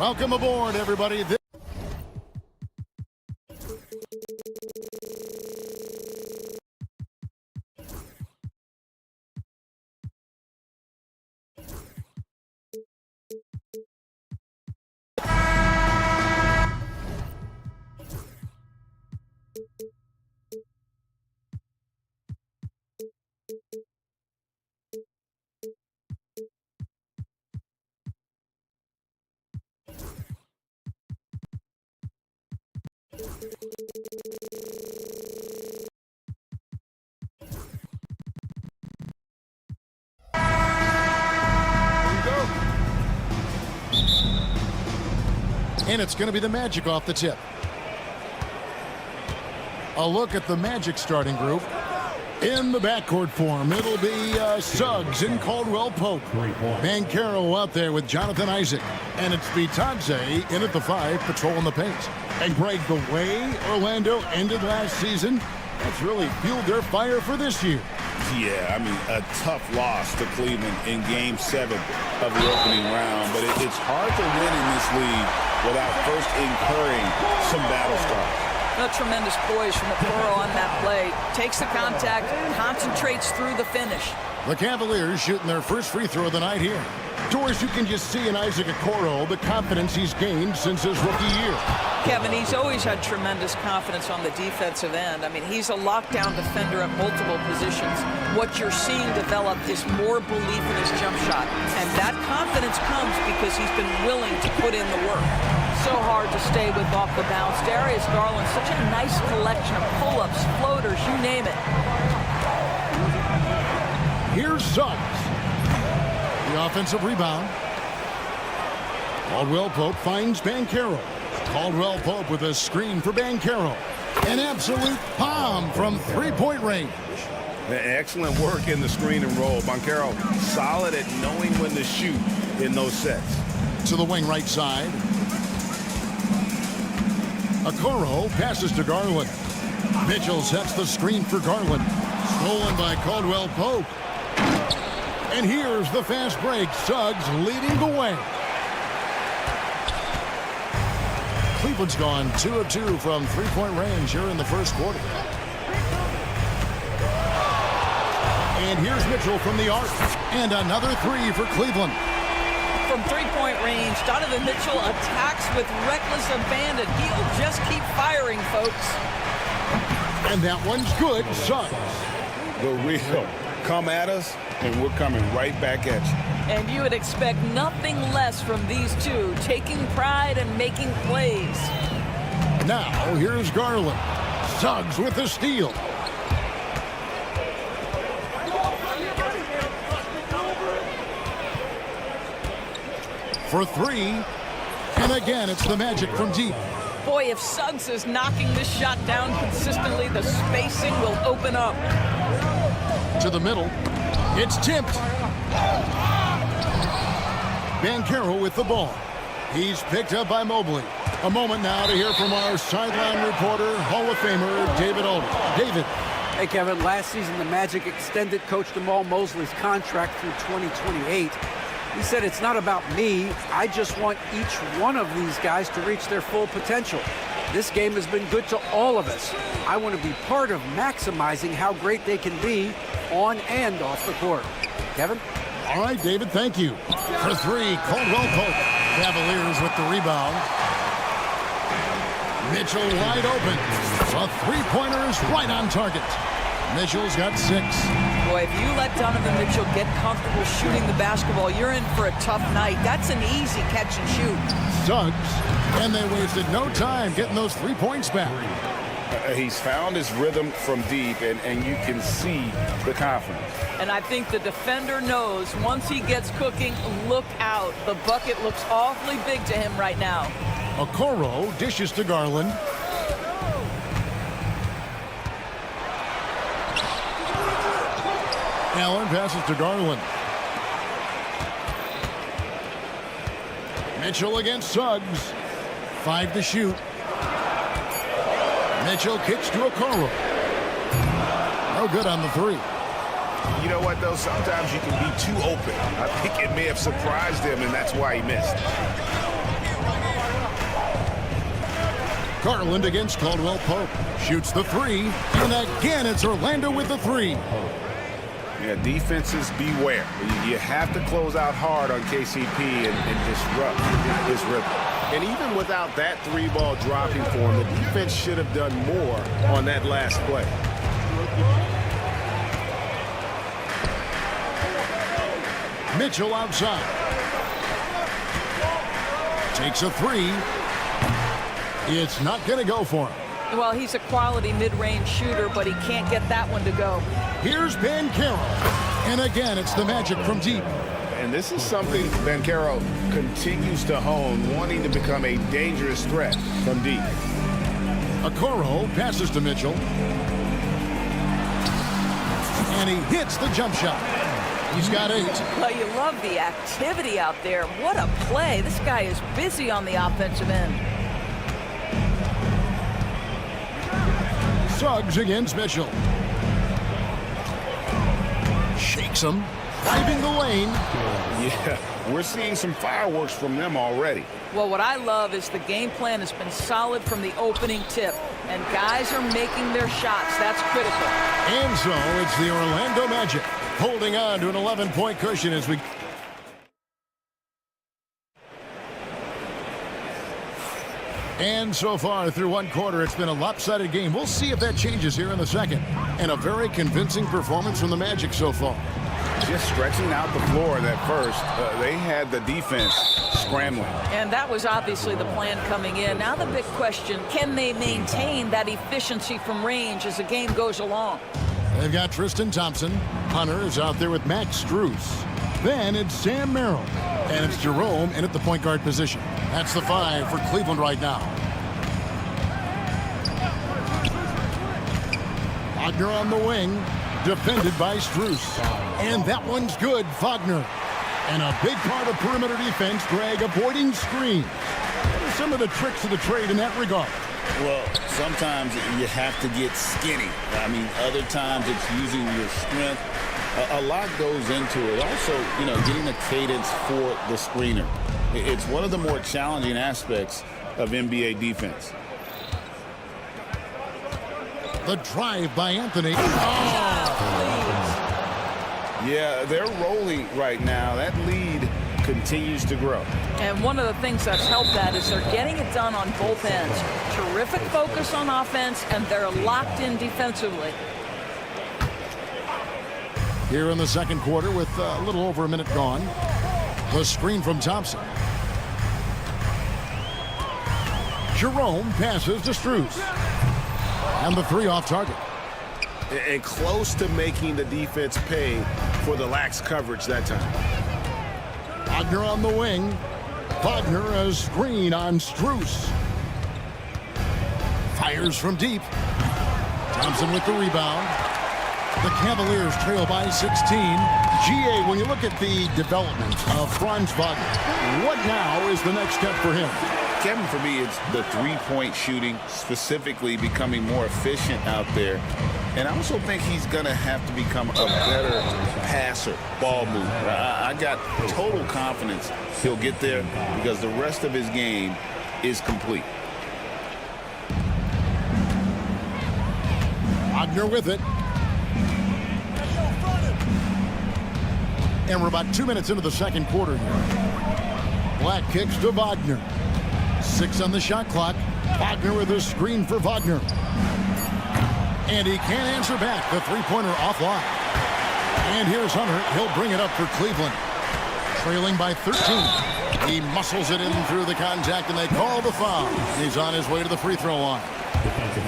Welcome aboard, everybody. And it's going to be the Magic off the tip. A look at the Magic starting group. In the backcourt form, it'll be Suggs and Caldwell-Pope. Banchero out there with Jonathan Isaac. And it's Bitadze in at the 5, patrolling the paint. And Greg, the way Orlando ended last season, that's really fueled their fire for this year. Yeah, I mean, a tough loss to Cleveland in Game 7 of the opening round. But it's hard to win in this league without first incurring some battle scars. A tremendous poise from Okoro on that play. Takes the contact, concentrates through the finish. The Cavaliers shooting their first free throw of the night here. Doris, you can just see in Isaac Okoro the confidence he's gained since his rookie year. Kevin, he's always had tremendous confidence on the defensive end. I mean, he's a lockdown defender at multiple positions. What you're seeing develop is more belief in his jump shot. And that confidence comes because he's been willing to put in the work. So hard to stay with off the bounce. Darius Garland, such a nice collection of pull-ups, floaters, you name it. Here's Suggs. The offensive rebound. Caldwell-Pope finds Banchero. Caldwell-Pope with a screen for Banchero. An absolute bomb from three-point range. Excellent work in the screen and roll. Banchero solid at knowing when to shoot in those sets. To the wing right side. Okoro passes to Garland. Mitchell sets the screen for Garland. Stolen by Caldwell-Pope. And here's the fast break. Suggs leading the way. Cleveland's gone 2 of 2 from three-point range here in the first quarter. And here's Mitchell from the arc. And another 3 for Cleveland. From three-point range, Donovan Mitchell attacks with reckless abandon. He'll just keep firing, folks. And that one's good. Suggs. The real come at us, and we're coming right back at you. And you would expect nothing less from these two, taking pride and making plays. Now, here's Garland. Suggs with the steal. For 3. And again, it's the Magic from deep. Boy, if Suggs is knocking this shot down consistently, the spacing will open up. To the middle. It's tipped. Banchero with the ball. He's picked up by Mobley. A moment now to hear from our sideline reporter, Hall of Famer David Aldridge. David. Hey, Kevin. Last season, the Magic extended Coach Jamal Mosley's contract through 2028. He said, it's not about me. I just want each one of these guys to reach their full potential. This game has been good to all of us. I want to be part of maximizing how great they can be on and off the court. Kevin? All right, David, thank you. For 3, Caldwell-Pope. Cavaliers with the rebound. Mitchell wide open. A three-pointer is right on target. Mitchell's got 6. Boy, if you let Donovan Mitchell get comfortable shooting the basketball, you're in for a tough night. That's an easy catch and shoot. Suggs, and they wasted no time getting those 3 points back. He's found his rhythm from deep, and you can see the confidence. And I think the defender knows once he gets cooking, look out. The bucket looks awfully big to him right now. Okoro dishes to Garland. Allen passes to Garland. Mitchell against Suggs. 5 to shoot. Mitchell kicks to Okoro. No good on the 3. You know what, though? Sometimes you can be too open. I think it may have surprised him, and that's why he missed. Garland against Caldwell Pope. Shoots the three, and again it's Orlando with the three. Yeah, defenses beware. You have to close out hard on KCP and disrupt his rhythm. And even without that three ball dropping for him, the defense should have done more on that last play. Mitchell outside. Takes a three. It's not going to go for him. Well, he's a quality mid-range shooter, but he can't get that one to go. Here's Banchero. And again, it's the Magic from deep. And this is something Banchero continues to hone, wanting to become a dangerous threat from deep. Okoro passes to Mitchell. And he hits the jump shot. He's got 8. Well, you love the activity out there. What a play. This guy is busy on the offensive end. Suggs against Mitchell. Shakes him. Driving the lane. Yeah, we're seeing some fireworks from them already. Well, what I love is the game plan has been solid from the opening tip, and guys are making their shots. That's critical. And so it's the Orlando Magic holding on to an 11-point cushion as we... And so far through one quarter, it's been a lopsided game. We'll see if that changes here in the second. And a very convincing performance from the Magic so far. Just stretching out the floor that first. They had the defense scrambling. And that was obviously the plan coming in. Now the big question, can they maintain that efficiency from range as the game goes along? They've got Tristan Thompson. Hunter is out there with Max Strus. Then it's Sam Merrill. And it's Jerome in at the point guard position. That's the 5 for Cleveland right now. Wagner on the wing. Defended by Strus. And that one's good, Wagner. And a big part of perimeter defense, Greg, avoiding screens. What are some of the tricks of the trade in that regard? Well, sometimes you have to get skinny. I mean, other times it's using your strength. A lot goes into it. Also, getting the cadence for the screener. It's one of the more challenging aspects of NBA defense. The drive by Anthony. Yeah, they're rolling right now. That lead continues to grow. And one of the things that's helped that is they're getting it done on both ends. Terrific focus on offense, and they're locked in defensively. Here in the second quarter with a little over a minute gone. The screen from Thompson. Jerome passes to Strus. And the 3 off target. And close to making the defense pay for the lax coverage that time. Wagner on the wing. Wagner a screen on Strus. Fires from deep. Thompson with the rebound. The Cavaliers trail by 16. GA, when you look at the development of Franz Wagner, what now is the next step for him? Kevin, for me, it's the three-point shooting, specifically becoming more efficient out there. And I also think he's going to have to become a better passer, ball mover. I got total confidence he'll get there because the rest of his game is complete. Wagner with it. And we're about 2 minutes into the second quarter here. Black kicks to Wagner. 6 on the shot clock. Wagner with a screen for Wagner. And he can't answer back. The three-pointer offline. And here's Hunter. He'll bring it up for Cleveland. Trailing by 13. He muscles it in through the contact, and they call the foul. He's on his way to the free throw line.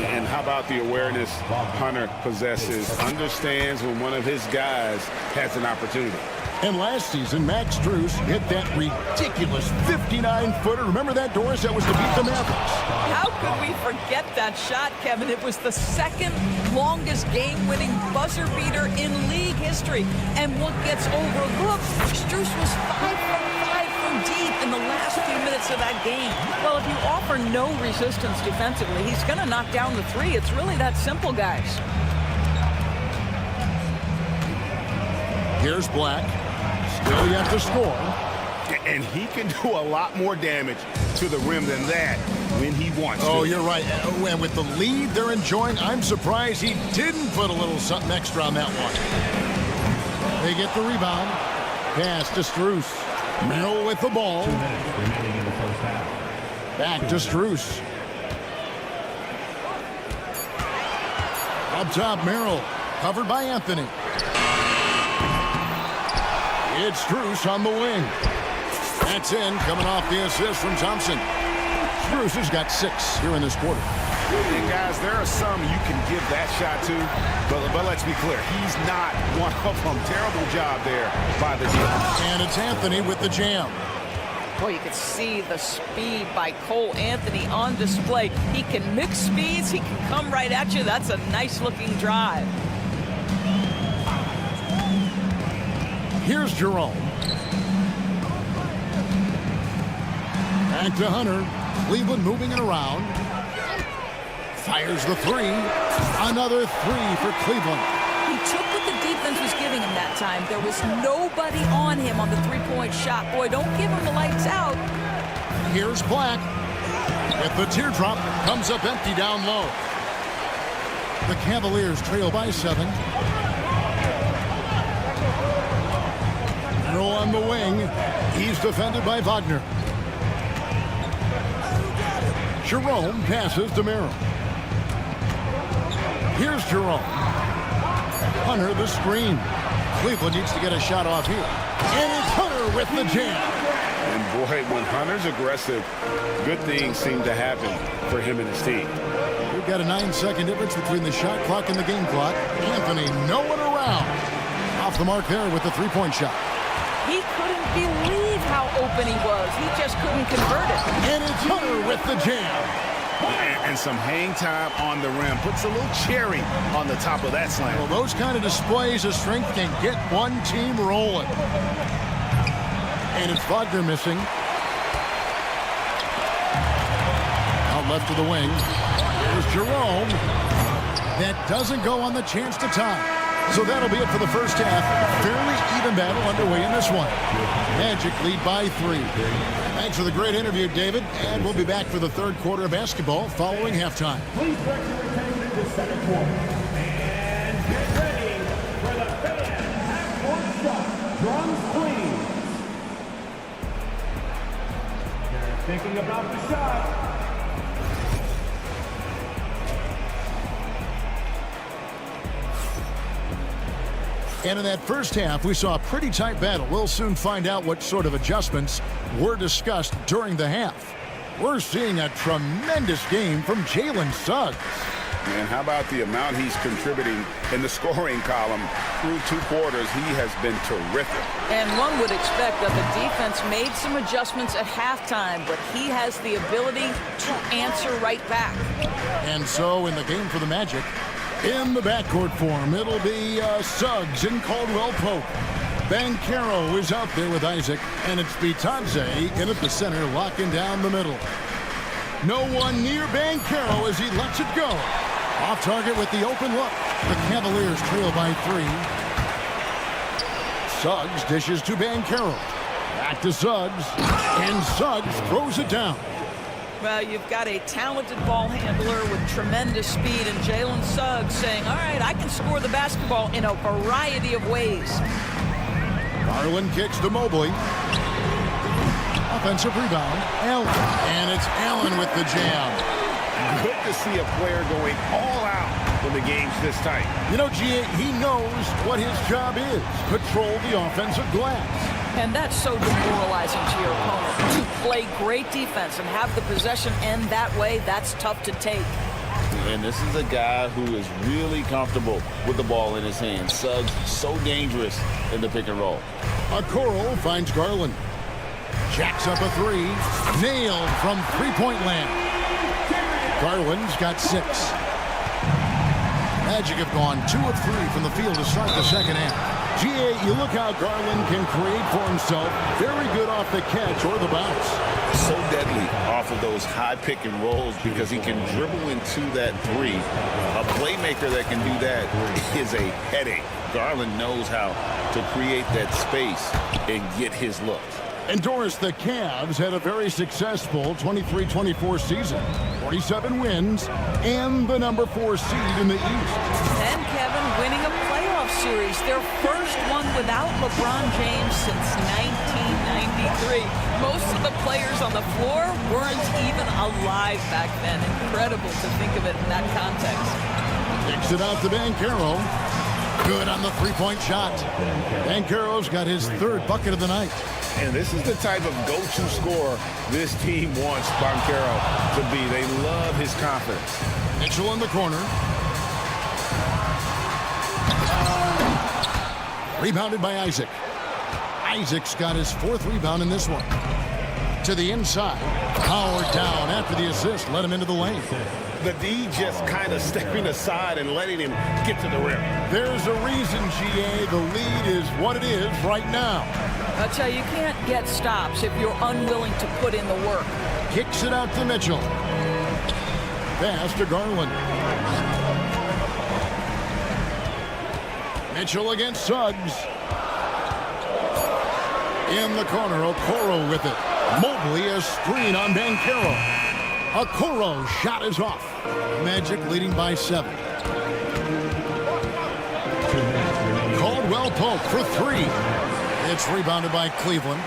And how about the awareness Hunter possesses? Understands when one of his guys has an opportunity. And last season, Max Strus hit that ridiculous 59-footer. Remember that, Doris? That was to beat the Mavericks. How could we forget that shot, Kevin? It was the second longest game-winning buzzer beater in league history. And what gets overlooked, Strus was 5 from 5 from deep in the last few minutes of that game. Well, if you offer no resistance defensively, he's going to knock down the 3. It's really that simple, guys. Here's Black. Still yet to score. And he can do a lot more damage to the rim than that when he wants Oh, to. you're right. And with the lead they're enjoying, I'm surprised he didn't put a little something extra on that one. They get the rebound. Pass to Strus. Merrill with the ball. Back to Strus. Up top, Merrill. Covered by Anthony. It's Strus on the wing. That's in, coming off the assist from Thompson. Strus has got 6 here in this quarter. And guys, there are some you can give that shot to, but let's be clear, he's not one of them. Terrible job there by the defense. And it's Anthony with the jam. Boy, you can see the speed by Cole Anthony on display. He can mix speeds. He can come right at you. That's a nice-looking drive. Here's Jerome. Back to Hunter. Cleveland moving it around. Fires the 3. Another 3 for Cleveland. He took what the defense was giving him that time. There was nobody on him on the three-point shot. Boy, don't give him the lights out. Here's Black. With the teardrop, comes up empty down low. The Cavaliers trail by 7. Merrill on the wing. He's defended by Wagner. Jerome passes to Merrill. Here's Jerome. Hunter the screen. Cleveland needs to get a shot off here. And it's Hunter with the jam. And boy, when Hunter's aggressive, good things seem to happen for him and his team. We've got a 9-second difference between the shot clock and the game clock. Anthony, no one around. Off the mark there with the three-point shot. He couldn't believe how open he was. He just couldn't convert it. And it's Hunter with the jam. And some hang time on the rim. Puts a little cherry on the top of that slam. Well, those kind of displays of strength can get one team rolling. And it's Wagner missing. Out left to the wing. There's Jerome. That doesn't go on the chance to tie. So that'll be it for the first half. Fairly even battle underway in this one. Magic lead by 3. Thanks for the great interview, David. And we'll be back for the third quarter of basketball following halftime. Please direct your attention to the second quarter. And get ready for the fan half-court shot. Drums, please. They're thinking about the shot. And in that first half, we saw a pretty tight battle. We'll soon find out what sort of adjustments were discussed during the half. We're seeing a tremendous game from Jalen Suggs. Man, how about the amount he's contributing in the scoring column through 2 quarters? He has been terrific. And one would expect that the defense made some adjustments at halftime, but he has the ability to answer right back. And so in the game for the Magic, in the backcourt form, it'll be Suggs and Caldwell Pope. Banchero is out there with Isaac, and it's Bitadze in at the center, locking down the middle. No one near Banchero as he lets it go. Off target with the open look. The Cavaliers trail by 3. Suggs dishes to Banchero. Back to Suggs, and Suggs throws it down. Well, you've got a talented ball handler with tremendous speed, and Jalen Suggs saying, all right, I can score the basketball in a variety of ways. Garland kicks to Mobley. Offensive rebound. Allen. And it's Allen with the jam. Good to see a player going all out when the game's this tight. You know, G.A., he knows what his job is. Control the offensive glass. And that's so demoralizing to your opponent. To play great defense and have the possession end that way, that's tough to take. And this is a guy who is really comfortable with the ball in his hands. Suggs, so dangerous in the pick and roll. Okoro finds Garland. Jacks up a 3. Nailed from three-point land. Garland's got 6. Magic have gone 2 of 3 from the field to start the second half. G.A., you look how Garland can create for himself. Very good off the catch or the bounce. So deadly off of those high pick and rolls because he can dribble into that 3. A playmaker that can do that is a headache. Garland knows how to create that space and get his look. And Doris, the Cavs had a very successful 23-24 season. 47 wins and the number 4 seed in the East. And Kevin winning a playoff series, their first one without LeBron James since 1993. Most of the players on the floor weren't even alive back then. Incredible to think of it in that context. Kicks it out to Banchero. Good on the three-point shot. Banchero's got his 3rd bucket of the night. And this is the type of go-to scorer this team wants Banchero to be. They love his confidence. Mitchell in the corner. Rebounded by Isaac. Isaac's got his 4th rebound in this one. To the inside. Powered down after the assist. Let him into the lane. The D just kind of stepping aside and letting him get to the rim. There's a reason, GA. The lead is what it is right now. I'll tell you, you can't get stops if you're unwilling to put in the work. Kicks it out to Mitchell. Pass to Garland. Mitchell against Suggs. In the corner, Okoro with it. Mobley a screen on Banchero. Okoro's shot is off. Magic leading by 7. Caldwell Pope for 3. It's rebounded by Cleveland.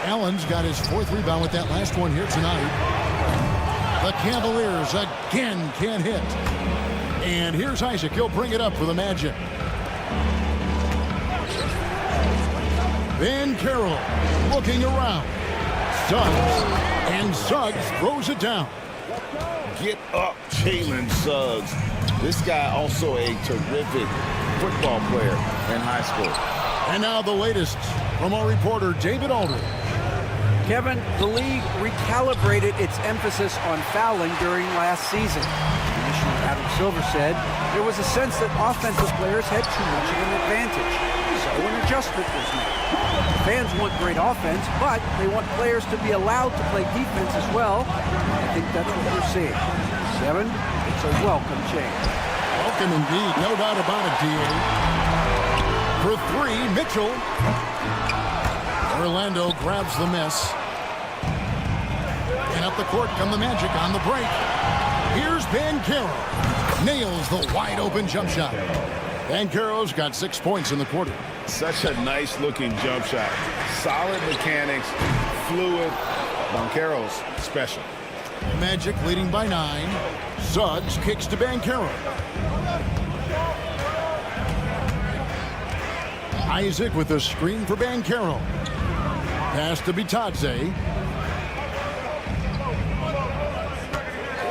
Allen's got his 4th rebound with that last one here tonight. The Cavaliers again can't hit. And here's Isaac. He'll bring it up for the Magic. Banchero looking around. Suggs. And Suggs throws it down. Get up, Jalen Suggs. This guy also a terrific football player in high school. And now the latest from our reporter, David Aldridge. Kevin, the league recalibrated its emphasis on fouling during last season. Commissioner Adam Silver said there was a sense that offensive players had too much of an advantage. So an adjustment was made. Fans want great offense, but they want players to be allowed to play defense as well. I think that's what we're seeing. 7, it's a welcome change. Welcome indeed, no doubt about it, D.A. For 3, Mitchell. Orlando grabs the miss. And up the court come the Magic on the break. Here's Banchero. Nails the wide-open jump shot. Banchero's got 6 points in the quarter. Such a nice-looking jump shot. Solid mechanics, fluid. Banchero's special. Magic leading by 9. Suggs kicks to Banchero. Isaac with a screen for Banchero. Pass to Bitadze.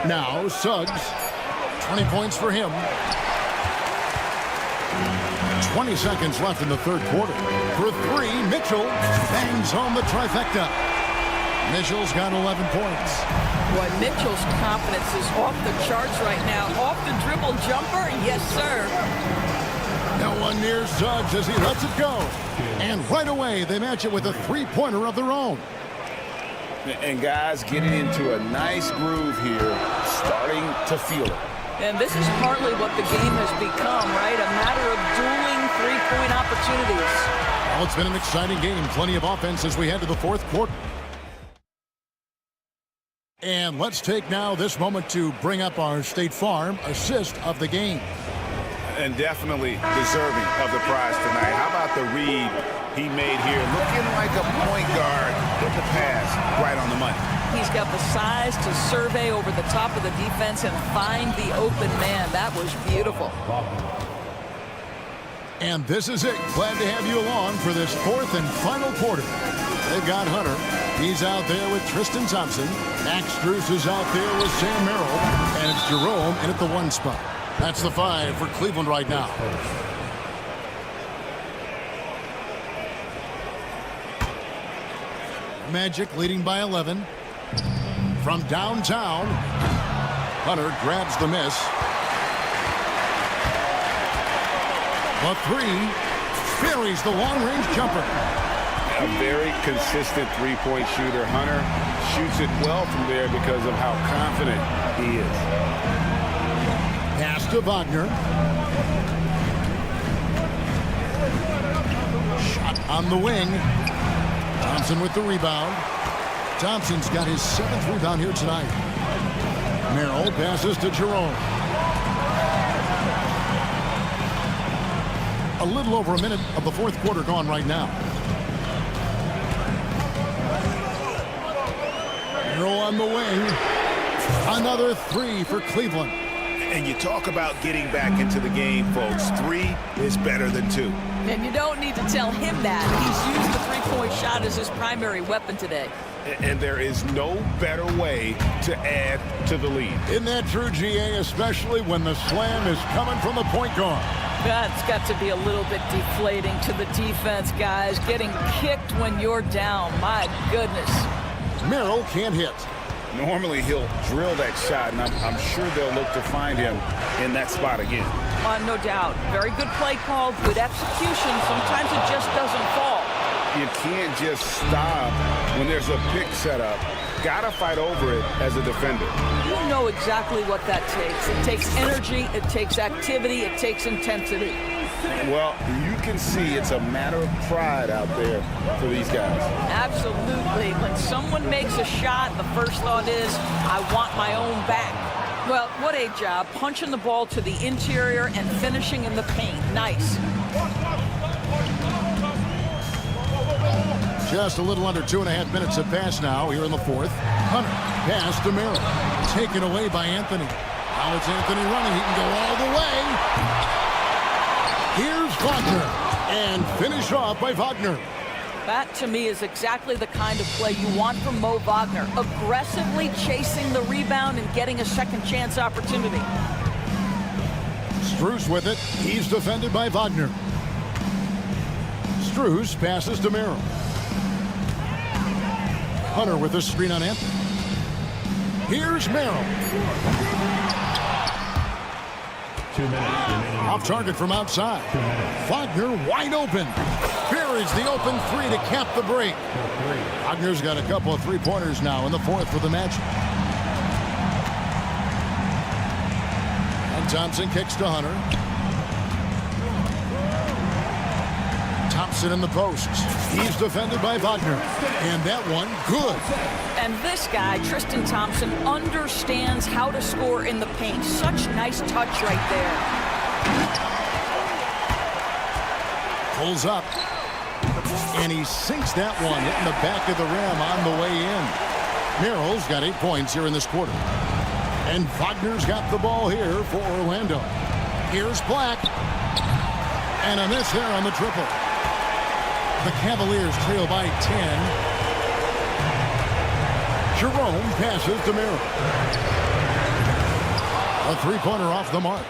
Now Suggs. 20 points for him. 20 seconds left in the 3rd quarter. For 3, Mitchell bangs home the trifecta. Mitchell's got 11 points. Boy, Mitchell's confidence is off the charts right now. Off the dribble jumper, yes, sir. No one near Suggs as he lets it go. And right away, they match it with a 3-pointer of their own. And guys getting into a nice groove here, starting to feel it. And this is partly what the game has become, right? A matter of dueling 3-point opportunities. Well, it's been an exciting game. Plenty of offense as we head to the 4th quarter. And let's take now this moment to bring up our State Farm assist of the game. And definitely deserving of the prize tonight. How about the read he made here? Looking like a point guard with the pass right on the money. He's got the size to survey over the top of the defense and find the open man. That was beautiful. And this is it. Glad to have you along for this 4th and final quarter. They've got Hunter. He's out there with Tristan Thompson. Max Strus is out there with Sam Merrill. And it's Jerome in at the 1 spot. That's the 5 for Cleveland right now. Magic leading by 11. From downtown, Hunter grabs the miss. The 3 buries the long-range jumper. A very consistent 3-point shooter. Hunter shoots it well from there because of how confident he is. Pass to Wagner. Shot on the wing. Thompson with the rebound. Thompson's got his 7th rebound here tonight. Merrill passes to Jerome. A little over a minute of the 4th quarter gone right now. Merrill on the wing. Another 3 for Cleveland. And you talk about getting back into the game, folks. 3 is better than 2. And you don't need to tell him that. He's used the three-point shot as his primary weapon today. And there is no better way to add to the lead. Isn't that true, GA, especially when the slam is coming from the point guard? That's got to be a little bit deflating to the defense, guys. Getting kicked when you're down. My goodness. Merrill can't hit. Normally he'll drill that shot, and I'm sure they'll look to find him in that spot again. No doubt. Very good play call, good execution. Sometimes it just doesn't fall. You can't just stop when there's a pick set up. Gotta fight over it as a defender. You know exactly what that takes. It takes energy, it takes activity, it takes intensity. Well, you can see it's a matter of pride out there for these guys. Absolutely. When someone makes a shot, the first thought is, I want my own back. Well, what a job. Punching the ball to the interior and finishing in the paint. Nice. Just a little under 2.5 minutes have passed now here in the 4th. Hunter pass to Merrill. Taken away by Anthony. Now it's Anthony running. He can go all the way. Here's Wagner. And finish off by Wagner. That, to me, is exactly the kind of play you want from Mo Wagner. Aggressively chasing the rebound and getting a second chance opportunity. Strus with it. He's defended by Wagner. Strus passes to Merrill. Hunter with a screen on Anthony. Here's Merrill. 2 minutes remaining. Off target from outside. Wagner wide open. Here is the open 3 to cap the break. Wagner's got a couple of 3-pointers now in the 4th for the Magic. And Thompson kicks to Hunter. Thompson in the post. He's defended by Wagner. And that one, good. And this guy, Tristan Thompson, understands how to score in the paint. Such nice touch right there. Pulls up. And he sinks that one, hitting the back of the rim on the way in. Merrill's got 8 points here in this quarter. And Wagner's got the ball here for Orlando. Here's Black. And a miss there on the triple. The Cavaliers trail by 10. Jerome passes to Merrill. A 3-pointer off the mark.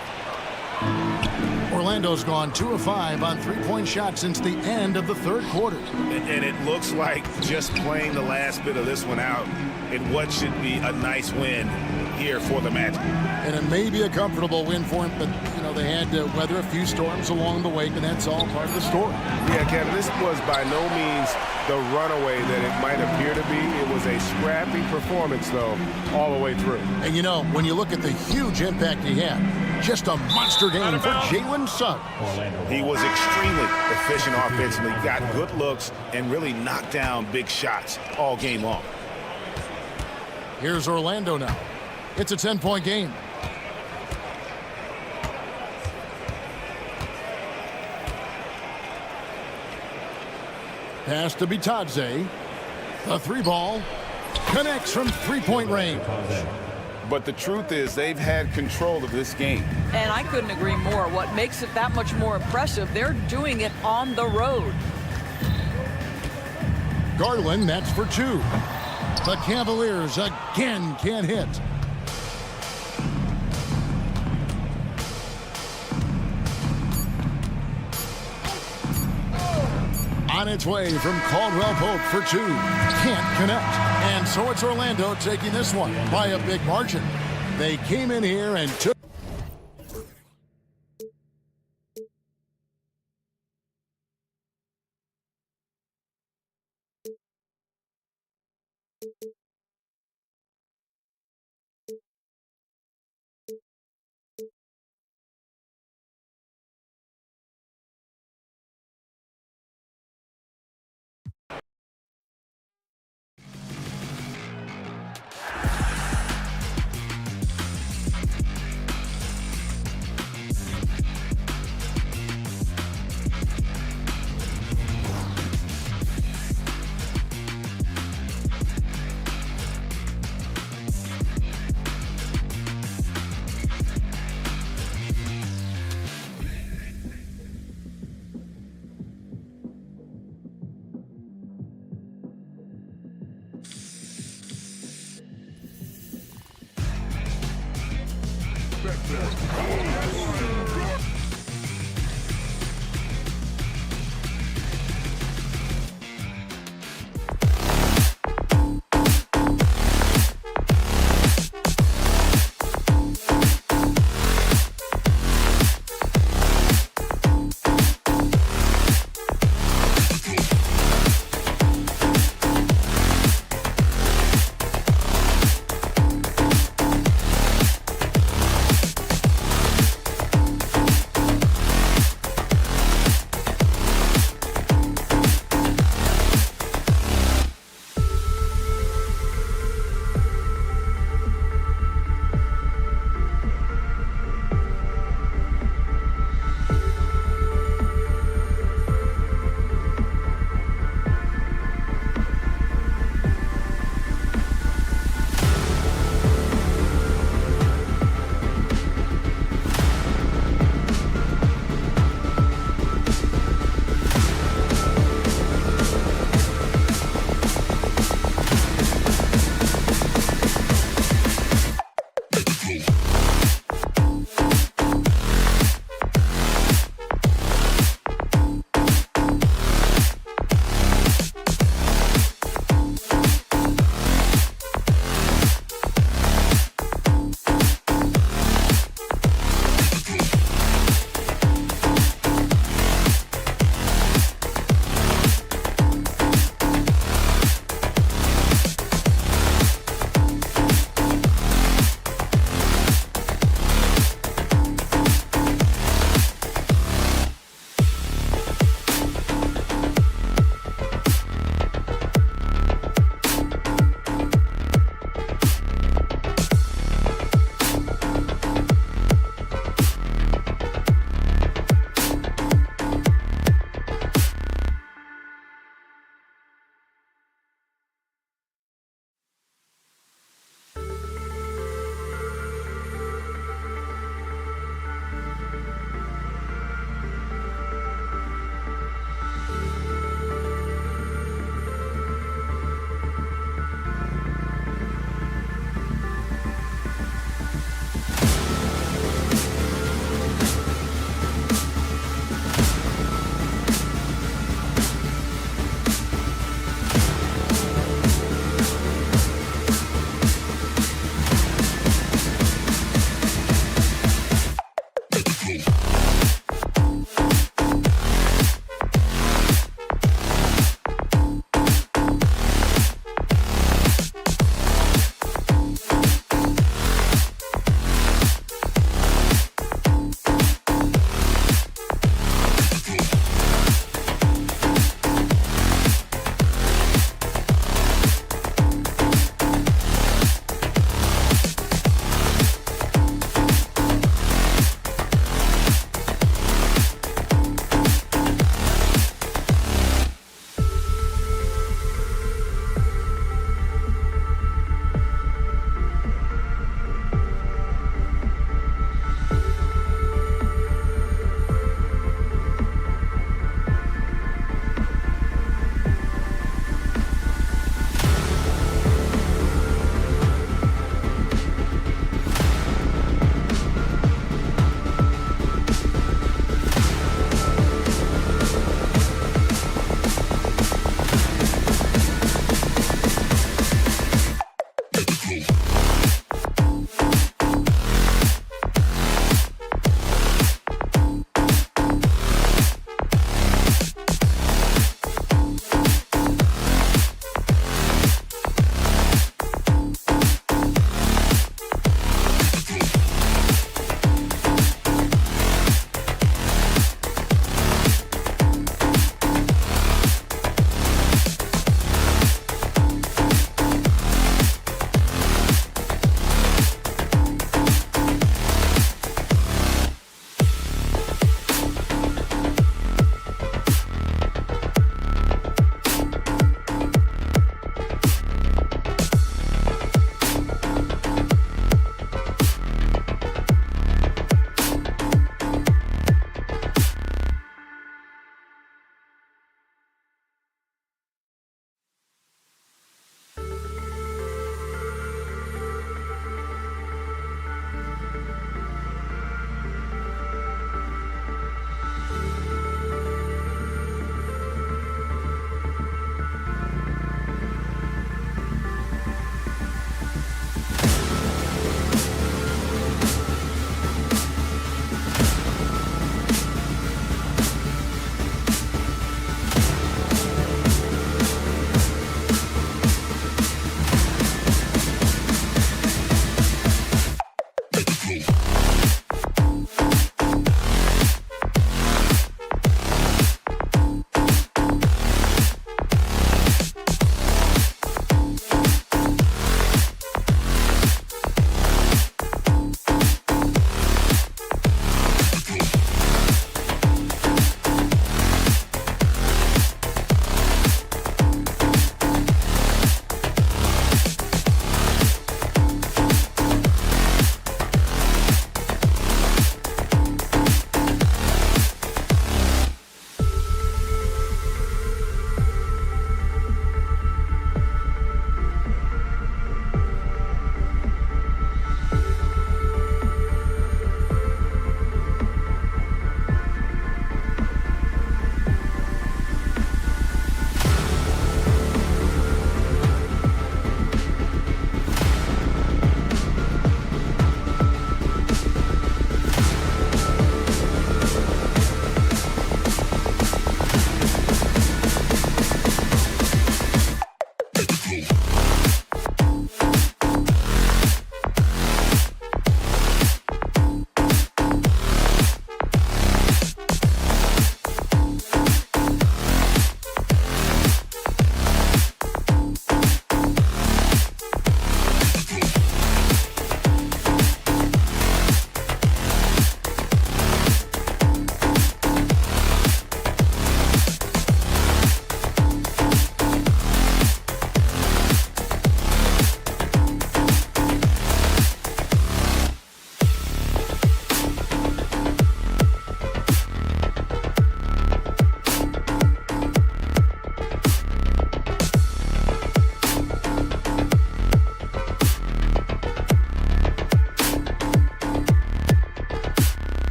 Orlando's gone 2 of 5 on 3-point shots since the end of the 3rd quarter. And it looks like just playing the last bit of this one out in what should be a nice win here for the Magic. And it may be a comfortable win for him, but, you know, they had to weather a few storms along the way, and that's all part of the story. Yeah, Kevin, this was by no means the runaway that it might appear to be. It was a scrappy performance, though, all the way through. And, you know, when you look at the huge impact he had, just a monster game for Jalen Suggs. He was extremely efficient offensively, got good looks, and really knocked down big shots all game long. Here's Orlando now. It's a 10-point game. Pass to Bitadze. The 3-ball connects from 3-point range. But the truth is they've had control of this game. And I couldn't agree more. What makes it that much more impressive, they're doing it on the road. Garland, that's for 2. The Cavaliers again can't hit. On its way from Caldwell Pope for 2. Can't connect. And so it's Orlando taking this one by a big margin. They came in here and took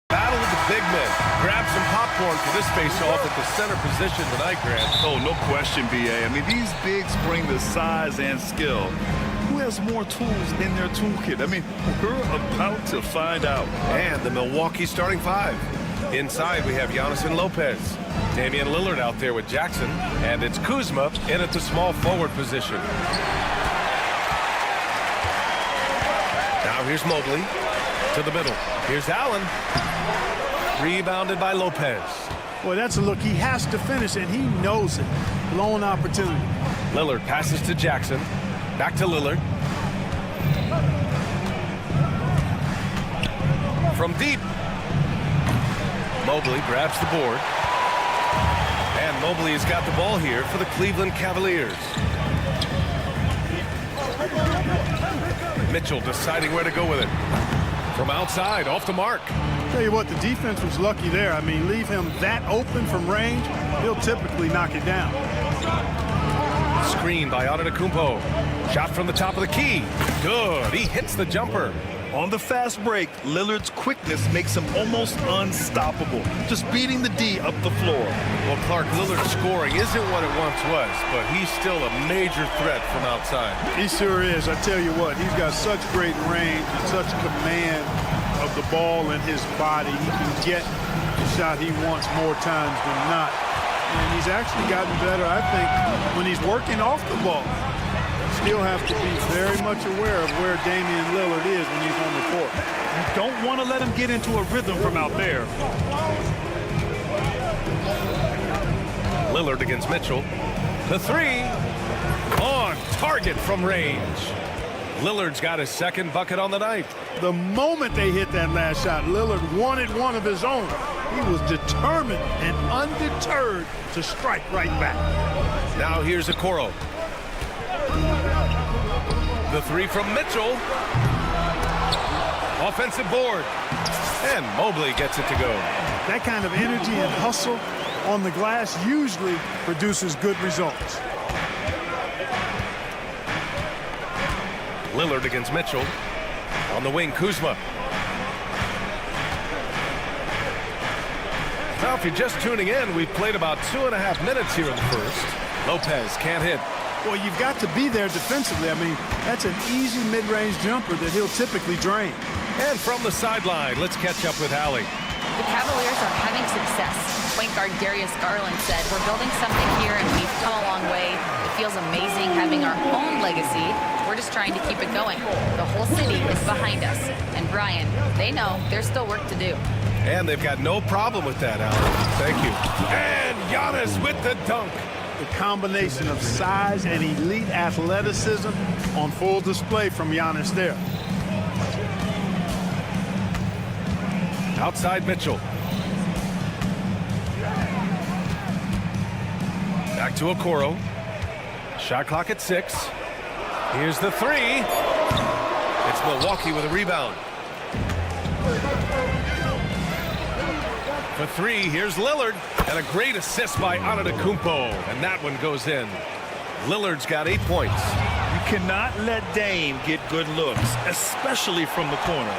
Battle of the big men. Grab some popcorn for this face-off at the center position tonight, Grant. Oh, no question, B.A. I mean, these bigs bring the size and skill. Who has more tools in their toolkit? I mean, we're about to find out. And the Milwaukee starting five. Inside, we have Giannis and Lopez. Damian Lillard out there with Jackson. And it's Kuzma in at the small forward position. Now here's Mobley to the middle. Here's Allen. Rebounded by Lopez. Boy, that's a look. He has to finish, and he knows it. Blown opportunity. Lillard passes to Jackson. Back to Lillard. From deep. Mobley grabs the board. And Mobley has got the ball here for the Cleveland Cavaliers. Mitchell deciding where to go with it. From outside, off the mark. Tell you what, the defense was lucky there. I mean, leave him that open from range, he'll typically knock it down. Screen by Antetokounmpo. Shot from the top of the key. Good. He hits the jumper. On the fast break, Lillard's quickness makes him almost unstoppable. Just beating the D up the floor. Well, Clark, Lillard's scoring isn't what it once was, but he's still a major threat from outside. He sure is. I tell you what, he's got such great range and such command of the ball in his body. He can get the shot he wants more times than not. And he's actually gotten better, I think, when he's working off the ball. Still have to be very much aware of where Damian Lillard is when he's on the court. You don't want to let him get into a rhythm from out there. Lillard against Mitchell. The three. On target from range. Lillard's got his second bucket on the night. The moment they hit that last shot, Lillard wanted one of his own. He was determined and undeterred to strike right back. Now here's Okoro. The three from Mitchell. Offensive board. And Mobley gets it to go. That kind of energy and hustle on the glass usually produces good results. Lillard against Mitchell. On the wing, Kuzma. Now, if you're just tuning in, we've played about 2.5 minutes here in the first. Lopez can't hit. Well, you've got to be there defensively. I mean, that's an easy mid-range jumper that he'll typically drain. And from the sideline, let's catch up with Allie. The Cavaliers are having success. Point guard Darius Garland said, "We're building something here and we've come a long way. It feels amazing having our own legacy. We're just trying to keep it going. The whole city is behind us." And Brian, they know there's still work to do. And they've got no problem with that, Allie. Thank you. And Giannis with the dunk. The combination of size and elite athleticism on full display from Giannis there. Outside Mitchell. Back to Okoro. Shot clock at 6. Here's the three. It's Milwaukee with a rebound. For three, here's Lillard. And a great assist by Antetokounmpo. And that one goes in. Lillard's got 8 points. You cannot let Dame get good looks, especially from the corner.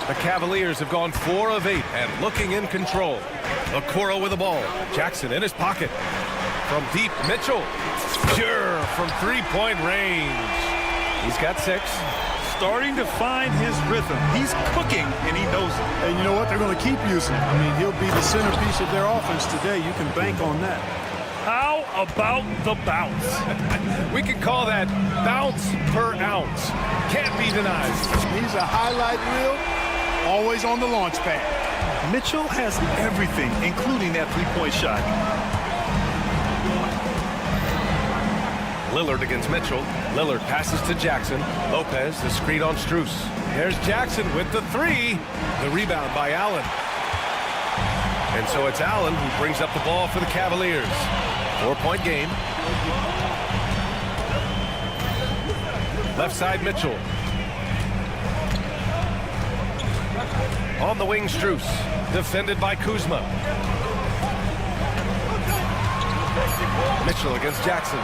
The Cavaliers have gone 4 of 8 and looking in control. Okoro with the ball. Jackson in his pocket. From deep, Mitchell. Pure from three-point range. He's got 6. Starting to find his rhythm. He's cooking, and he knows it. And you know what? They're going to keep using him. I mean, he'll be the centerpiece of their offense today. You can bank on that. How about the bounce? We can call that bounce per ounce. Can't be denied. He's a highlight reel, always on the launch pad. Mitchell has everything, including that three-point shot. Lillard against Mitchell. Lillard passes to Jackson. Lopez, the screen on Strus. There's Jackson with the three. The rebound by Allen. And so it's Allen who brings up the ball for the Cavaliers. 4-point game. Left side, Mitchell. On the wing, Strus. Defended by Kuzma. Mitchell against Jackson.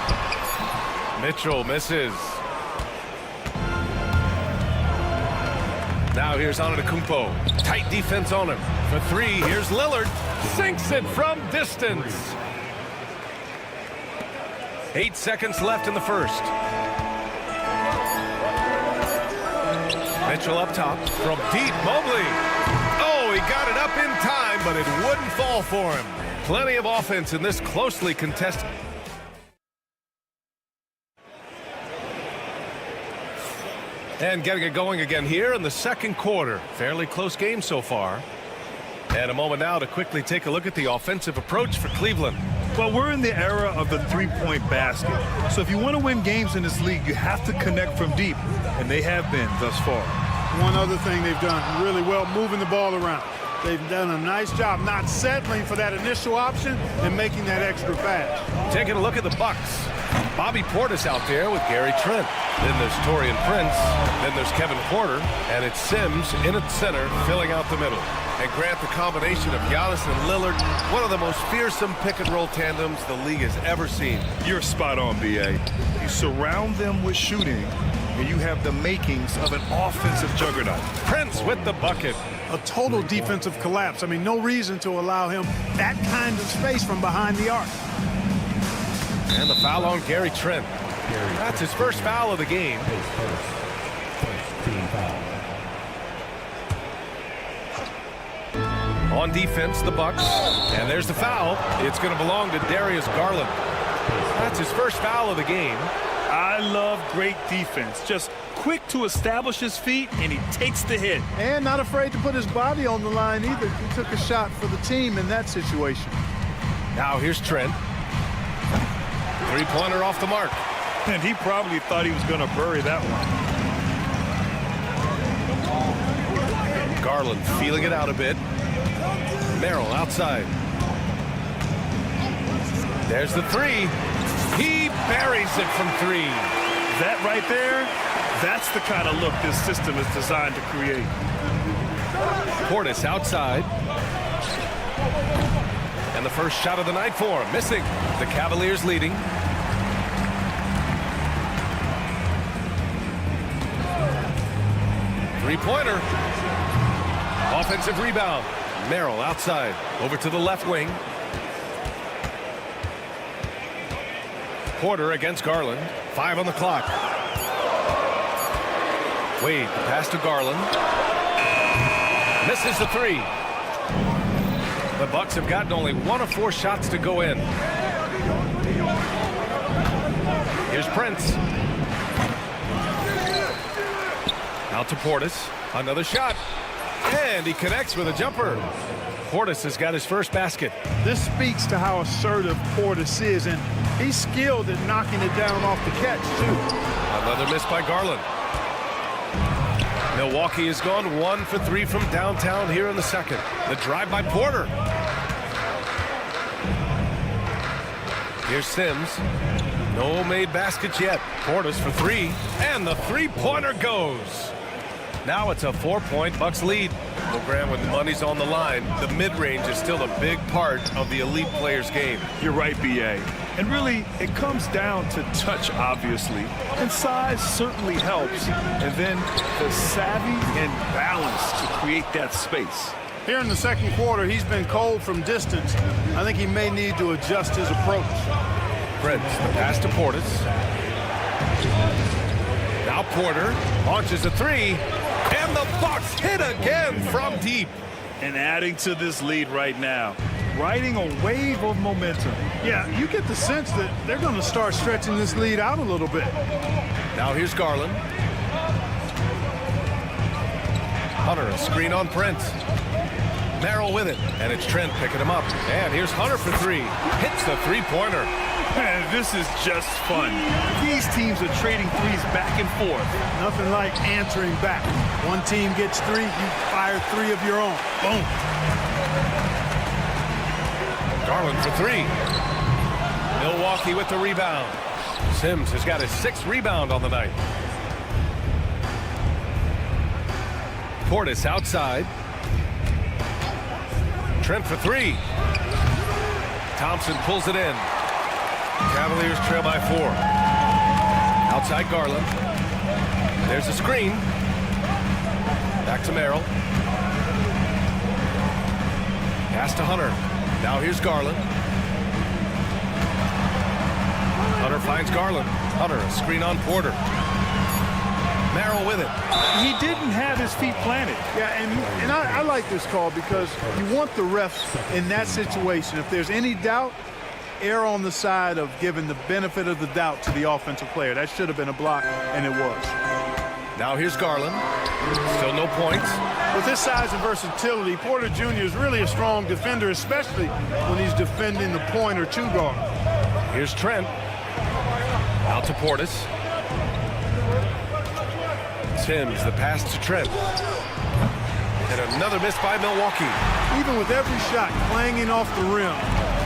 Mitchell misses. Now here's Antetokounmpo. Tight defense on him. For three, here's Lillard. Sinks it from distance. 8 seconds left in the first. Mitchell up top from deep. Mobley. Oh, he got it up in time, but it wouldn't fall for him. Plenty of offense in this closely contested. And getting it going again here in the second quarter. Fairly close game so far. And a moment now to quickly take a look at the offensive approach for Cleveland. Well, we're in the era of the three-point basket. So if you want to win games in this league, you have to connect from deep. And they have been thus far. One other thing they've done really well, moving the ball around. They've done a nice job not settling for that initial option and making that extra pass. Taking a look at the Bucks. Bobby Portis out there with Gary Trent. Then there's Taurean Prince. Then there's Kevin Porter. And it's Sims in at center, filling out the middle. And Grant, the combination of Giannis and Lillard, one of the most fearsome pick-and-roll tandems the league has ever seen. You're spot on, B.A. You surround them with shooting, and you have the makings of an offensive juggernaut. Prince with the bucket. A total defensive collapse. I mean, no reason to allow him that kind of space from behind the arc. And the foul on Gary Trent. That's his first foul of the game. On defense, the Bucks. And there's the foul. It's going to belong to Darius Garland. That's his first foul of the game. I love great defense. Just quick to establish his feet, and he takes the hit. And not afraid to put his body on the line either. He took a shot for the team in that situation. Now here's Trent. Three-pointer off the mark. And he probably thought he was going to bury that one. Garland feeling it out a bit. Merrill outside. There's the three. He buries it from three. That right there, that's the kind of look this system is designed to create. Portis outside. And the first shot of the night for him. Missing. The Cavaliers leading. Three-pointer. Offensive rebound. Merrill outside. Over to the left wing. Porter against Garland. 5 on the clock. Wade, pass to Garland. Misses the three. The Bucks have gotten only 1 of 4 shots to go in. Here's Prince. Out to Portis. Another shot. And he connects with a jumper. Portis has got his first basket. This speaks to how assertive Portis is, and he's skilled at knocking it down off the catch, too. Another miss by Garland. Milwaukee has gone 1 for 3 from downtown here in the second. The drive by Porter. Here's Sims. No made baskets yet. Portis for 3. And the three-pointer goes. Now it's a 4-point Bucks lead. Well, Grant, when the money's on the line, the mid-range is still a big part of the elite player's game. You're right, B.A. And really, it comes down to touch, obviously. And size certainly helps. And then the savvy and balance to create that space. Here in the second quarter, he's been cold from distance. I think he may need to adjust his approach. Prince, the pass to Portis. Now Porter launches a three. And the Bucks hit again from deep. And adding to this lead right now, riding a wave of momentum. Yeah, you get the sense that they're going to start stretching this lead out a little bit. Now here's Garland. Hunter, a screen on Prince. Merrill with it, and it's Trent picking him up. And here's Hunter for 3. Hits the three-pointer. Man, this is just fun. These teams are trading threes back and forth. Nothing like answering back. One team gets 3, you fire 3 of your own. Boom. Garland for 3. Milwaukee with the rebound. Sims has got his 6th rebound on the night. Portis outside. Trent for 3. Thompson pulls it in. Cavaliers trail by 4. Outside Garland. There's a screen. Back to Merrill. Pass to Hunter. Now here's Garland. Hunter finds Garland. Hunter, a screen on Porter. Merrill with it. He didn't have his feet planted. Yeah, and I like this call because you want the refs in that situation. If there's any doubt, err on the side of giving the benefit of the doubt to the offensive player. That should have been a block, and it was. Now here's Garland. Still no points. With his size and versatility, Porter Jr. is really a strong defender, especially when he's defending the point or two guard. Here's Trent. Out to Portis. Timms, the pass to Trent. And another miss by Milwaukee. Even with every shot clanging off the rim,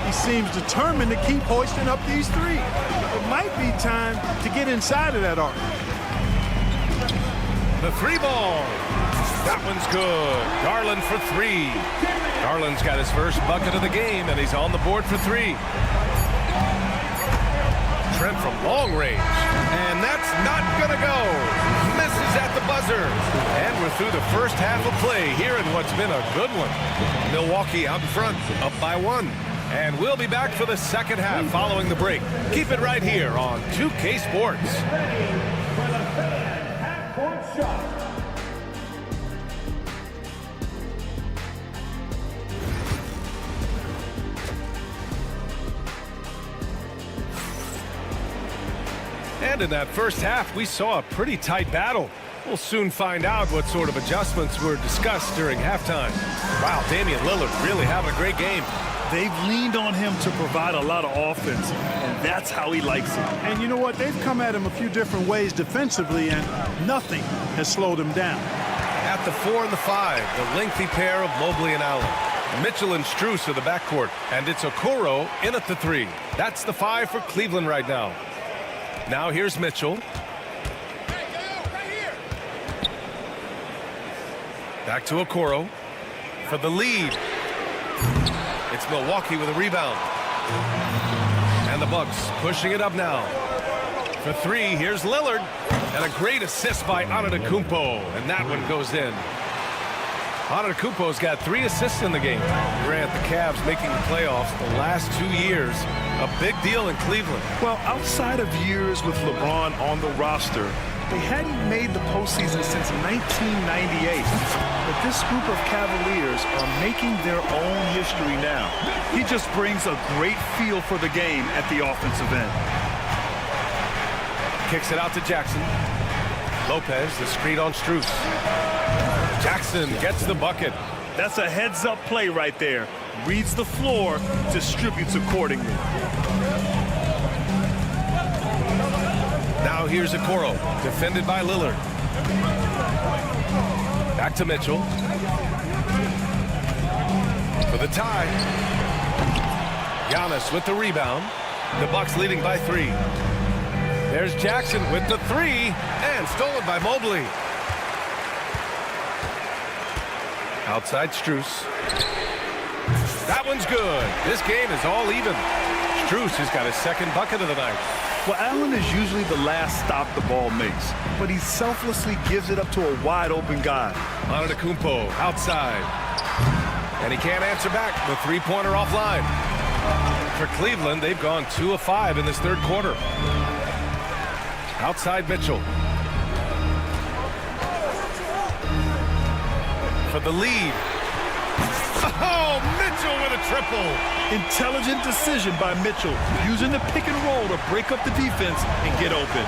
he seems determined to keep hoisting up these threes. It might be time to get inside of that arc. The three ball. That one's good. Garland for three. Garland's got his first bucket of the game, and he's on the board for three. Trent from long range. And that's not going to go. Misses at the buzzer. And we're through the first half of play here in what's been a good one. Milwaukee out in front, up by one. And we'll be back for the second half following the break. Keep it right here on 2K Sports. For the fan half-court shot. And in that first half, we saw a pretty tight battle. We'll soon find out what sort of adjustments were discussed during halftime. Wow, Damian Lillard really having a great game. They've leaned on him to provide a lot of offense, and that's how he likes it. And you know what? They've come at him a few different ways defensively, and nothing has slowed him down. At the 4 and the 5, the lengthy pair of Mobley and Allen. Mitchell and Strus are the backcourt, and it's Okoro in at the 3. That's the 5 for Cleveland right now. Now here's Mitchell. Back to Okoro for the lead. It's Milwaukee with a rebound. And the Bucks pushing it up now. For three, here's Lillard. And a great assist by Antetokounmpo. And that one goes in. Antetokounmpo's got 3 assists in the game. Grant, the Cavs making the playoffs the last 2 years. A big deal in Cleveland. Well, outside of years with LeBron on the roster, they hadn't made the postseason since 1998. But this group of Cavaliers are making their own history now. He just brings a great feel for the game at the offensive end. Kicks it out to Jackson. Lopez, the screen on Strus. Jackson gets the bucket. That's a heads-up play right there. Reads the floor, distributes accordingly. Now here's Okoro, defended by Lillard. Back to Mitchell. For the tie. Giannis with the rebound. The Bucks leading by 3. There's Jackson with the 3, and stolen by Mobley. Outside Strus. That one's good. This game is all even. Strus has got his second bucket of the night. Well, Allen is usually the last stop the ball makes, but he selflessly gives it up to a wide-open guy. Antetokounmpo outside. And he can't answer back. The three-pointer offline. For Cleveland, they've gone 2 of 5 in this third quarter. Outside Mitchell. For the lead. Oh, Mitchell with a triple. Intelligent decision by Mitchell, using the pick and roll to break up the defense and get open.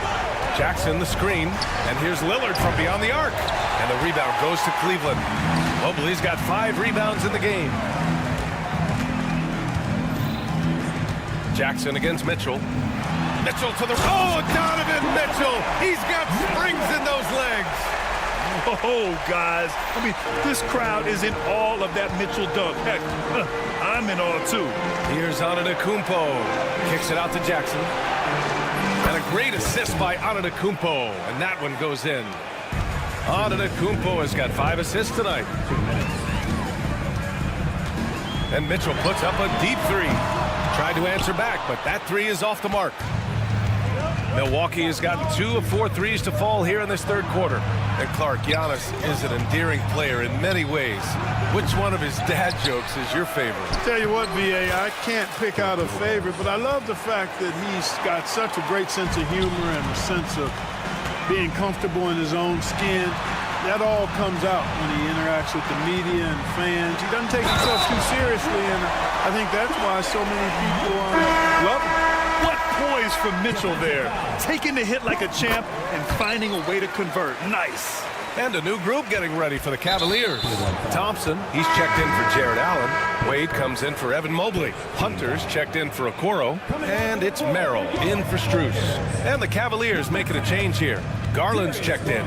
Jackson the screen, and here's Lillard from beyond the arc. And the rebound goes to Cleveland. Mobley's got 5 rebounds in the game. Jackson against Mitchell. Mitchell to the... Oh, Donovan Mitchell! He's got springs in those legs. Oh, guys. I mean, this crowd is in awe of that Mitchell dunk. Heck, I'm in awe, too. Here's Antetokounmpo. Kicks it out to Jackson. And a great assist by Antetokounmpo. And that one goes in. Antetokounmpo has got 5 assists tonight. And Mitchell puts up a deep 3. Tried to answer back, but that 3 is off the mark. Milwaukee has gotten 2 of 4 threes to fall here in this third quarter. And Clark, Giannis is an endearing player in many ways. Which one of his dad jokes is your favorite? Tell you what, VA, I can't pick out a favorite, but I love the fact that he's got such a great sense of humor and a sense of being comfortable in his own skin. That all comes out when he interacts with the media and fans. He doesn't take himself too seriously, and I think that's why so many people love him. What poise from Mitchell there. Taking the hit like a champ and finding a way to convert. Nice. And a new group getting ready for the Cavaliers. Thompson, he's checked in for Jared Allen. Wade comes in for Evan Mobley. Hunter's checked in for Okoro. And it's Merrill in for Strus. And the Cavaliers making a change here. Garland's checked in.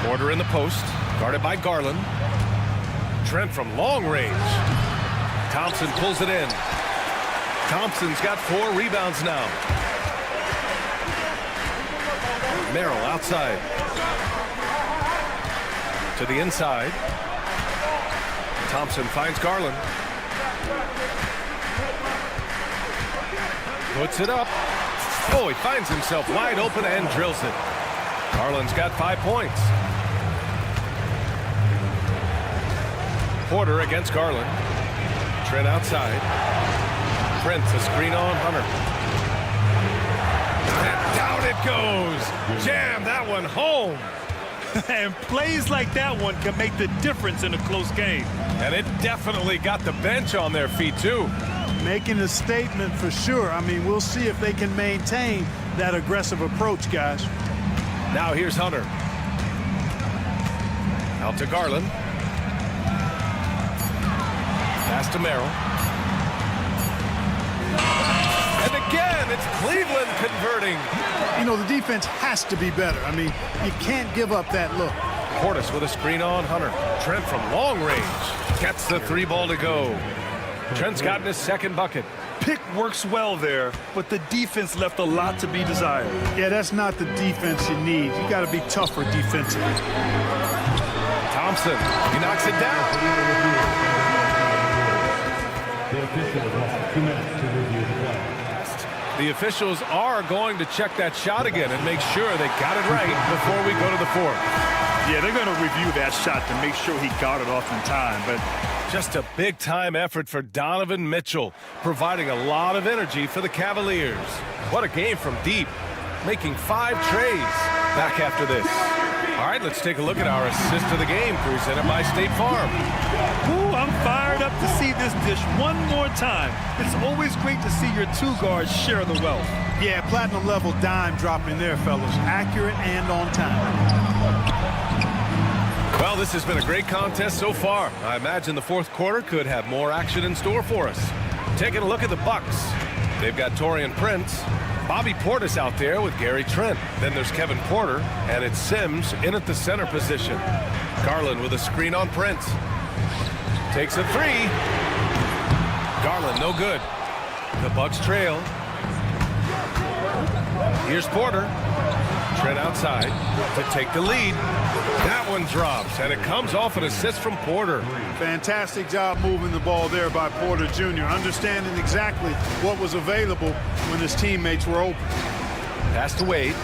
Porter in the post, guarded by Garland. Trent from long range. Thompson pulls it in. Thompson's got 4 rebounds now. Merrill outside. To the inside. Thompson finds Garland. Puts it up. Oh, he finds himself wide open and drills it. Garland's got 5 points. Porter against Garland. Trent outside. Prince a screen on Hunter. And down it goes. Jam that one home. And plays like that one can make the difference in a close game. And it definitely got the bench on their feet too. Making a statement for sure. I mean, we'll see if they can maintain that aggressive approach, guys. Now here's Hunter. Out to Garland. Pass to Merrill. And again, it's Cleveland converting. You know, the defense has to be better. I mean, you can't give up that look. Portis with a screen on Hunter. Trent from long range gets the 3-ball to go. Trent's gotten his second bucket. Pick works well there, but the defense left a lot to be desired. Yeah, that's not the defense you need. You got to be tougher defensively. Thompson, he knocks it down. The officials are going to check that shot again and make sure they got it right before we go to the 4th. Yeah, they're going to review that shot to make sure he got it off in time, but just a big-time effort for Donovan Mitchell, providing a lot of energy for the Cavaliers. What a game from deep, making 5 trays back after this. All right, let's take a look at our assist of the game presented by State Farm. Ooh, I'm fired up to see this dish one more time. It's always great to see your 2 guards share the wealth. Yeah, platinum level dime dropping there, fellas. Accurate and on time. Well, this has been a great contest so far. I imagine the 4th quarter could have more action in store for us. Taking a look at the Bucks. They've got Taurean Prince. Bobby Portis out there with Gary Trent. Then there's Kevin Porter, and it's Sims in at the center position. Garland with a screen on Prince. Takes a 3. Garland, no good. The Bucks trail. Here's Porter. Trent outside to take the lead. That one drops, and it comes off an assist from Porter. Fantastic job moving the ball there by Porter Jr., understanding exactly what was available when his teammates were open. Pass to Wade.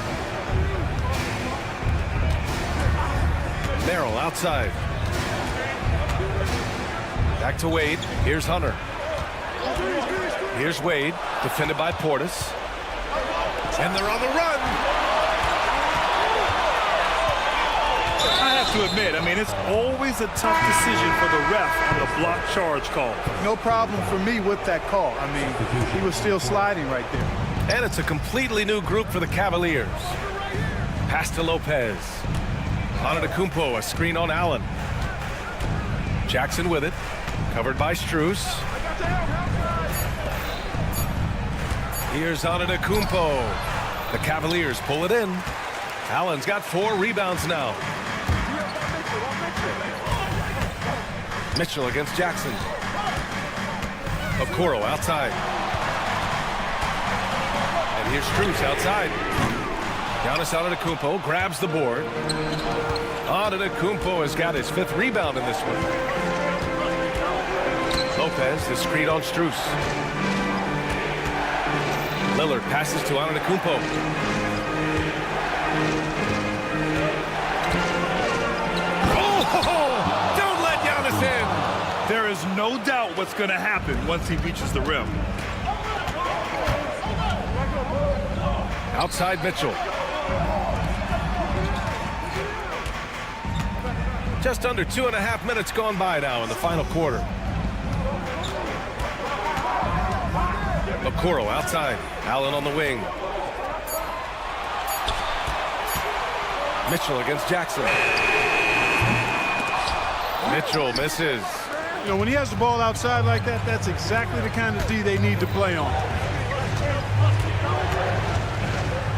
Merrill outside. Back to Wade. Here's Hunter. Here's Wade, defended by Portis. And they're on the run. I have to admit, I mean, it's always a tough decision for the ref on the block charge call. No problem for me with that call. I mean, he was still sliding right there. And it's a completely new group for the Cavaliers. Pass to Lopez. Antetokounmpo, a screen on Allen. Jackson with it. Covered by Strus. Here's Antetokounmpo. The Cavaliers pull it in. Allen's got 4 rebounds now. Mitchell against Jackson. Okoro outside. And here's Strus outside. Giannis Antetokounmpo grabs the board. Antetokounmpo has got his 5th rebound in this one. Lopez, the screen on Strus. Lillard passes to Antetokounmpo. what's going to happen once he reaches the rim. Outside Mitchell. Just under 2.5 minutes gone by now in the final quarter. Okoro outside. Allen on the wing. Mitchell against Jackson. Mitchell misses. You know, when he has the ball outside like that, that's exactly the kind of D they need to play on.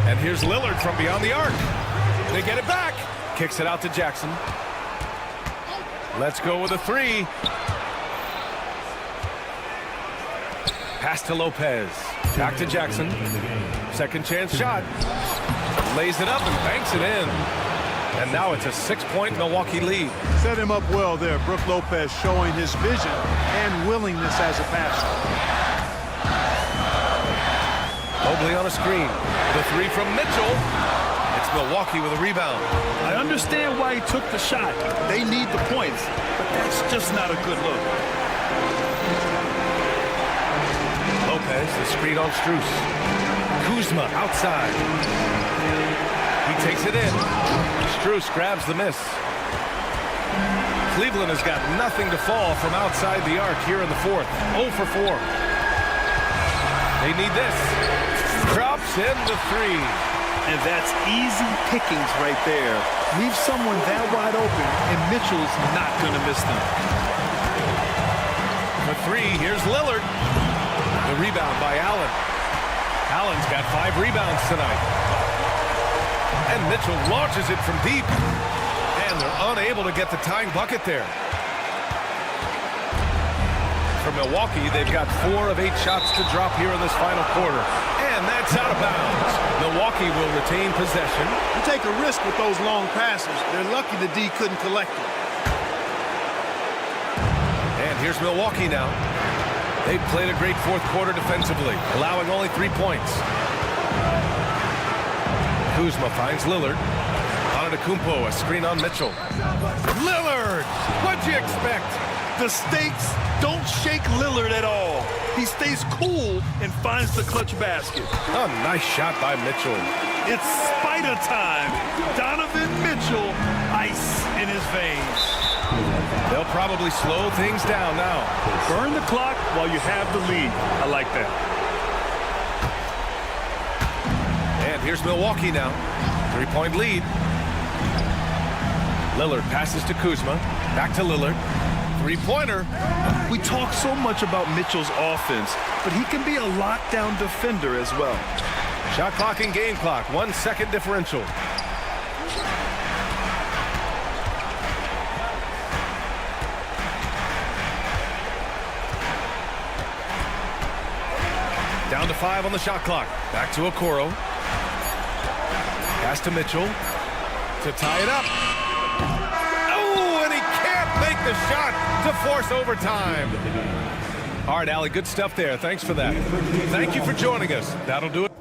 And here's Lillard from beyond the arc. They get it back. Kicks it out to Jackson. Let's go with a three. Pass to Lopez. Back to Jackson. Second chance shot. Lays it up and banks it in. And now it's a 6-point Milwaukee lead. Set him up well there. Brook Lopez showing his vision and willingness as a passer. Mobley on a screen. The three from Mitchell. It's Milwaukee with a rebound. I understand why he took the shot. They need the points, but that's just not a good look. Lopez, the screen on Strus. Kuzma outside. He takes it in. Strus grabs the miss. Cleveland has got nothing to fall from outside the arc here in the fourth. 0 for 4. They need this. Drops in the three. And that's easy pickings right there. Leave someone that wide open, and Mitchell's not going to miss them. For three, here's Lillard. The rebound by Allen. Allen's got 5 rebounds tonight. And Mitchell launches it from deep. And they're unable to get the tying bucket there. For Milwaukee, they've got 4 of 8 shots to drop here in this final quarter. And that's out of bounds. Milwaukee will retain possession. You take a risk with those long passes. They're lucky the D couldn't collect it. And here's Milwaukee now. They've played a great fourth quarter defensively, allowing only 3 points. Kuzma finds Lillard. Antetokounmpo, a screen on Mitchell. Lillard! What'd you expect? The stakes don't shake Lillard at all. He stays cool and finds the clutch basket. A nice shot by Mitchell. It's Spider time. Donovan Mitchell, ice in his veins. They'll probably slow things down now. Burn the clock while you have the lead. I like that. And here's Milwaukee now. 3-point lead. Lillard passes to Kuzma. Back to Lillard. 3-pointer. We talk so much about Mitchell's offense, but he can be a lockdown defender as well. Shot clock and game clock. 1 second differential. Down to 5 on the shot clock. Back to Okoro. Pass to Mitchell to tie it up. Oh, and he can't make the shot to force overtime. All right, Allie, good stuff there. Thanks for that. Thank you for joining us. That'll do it.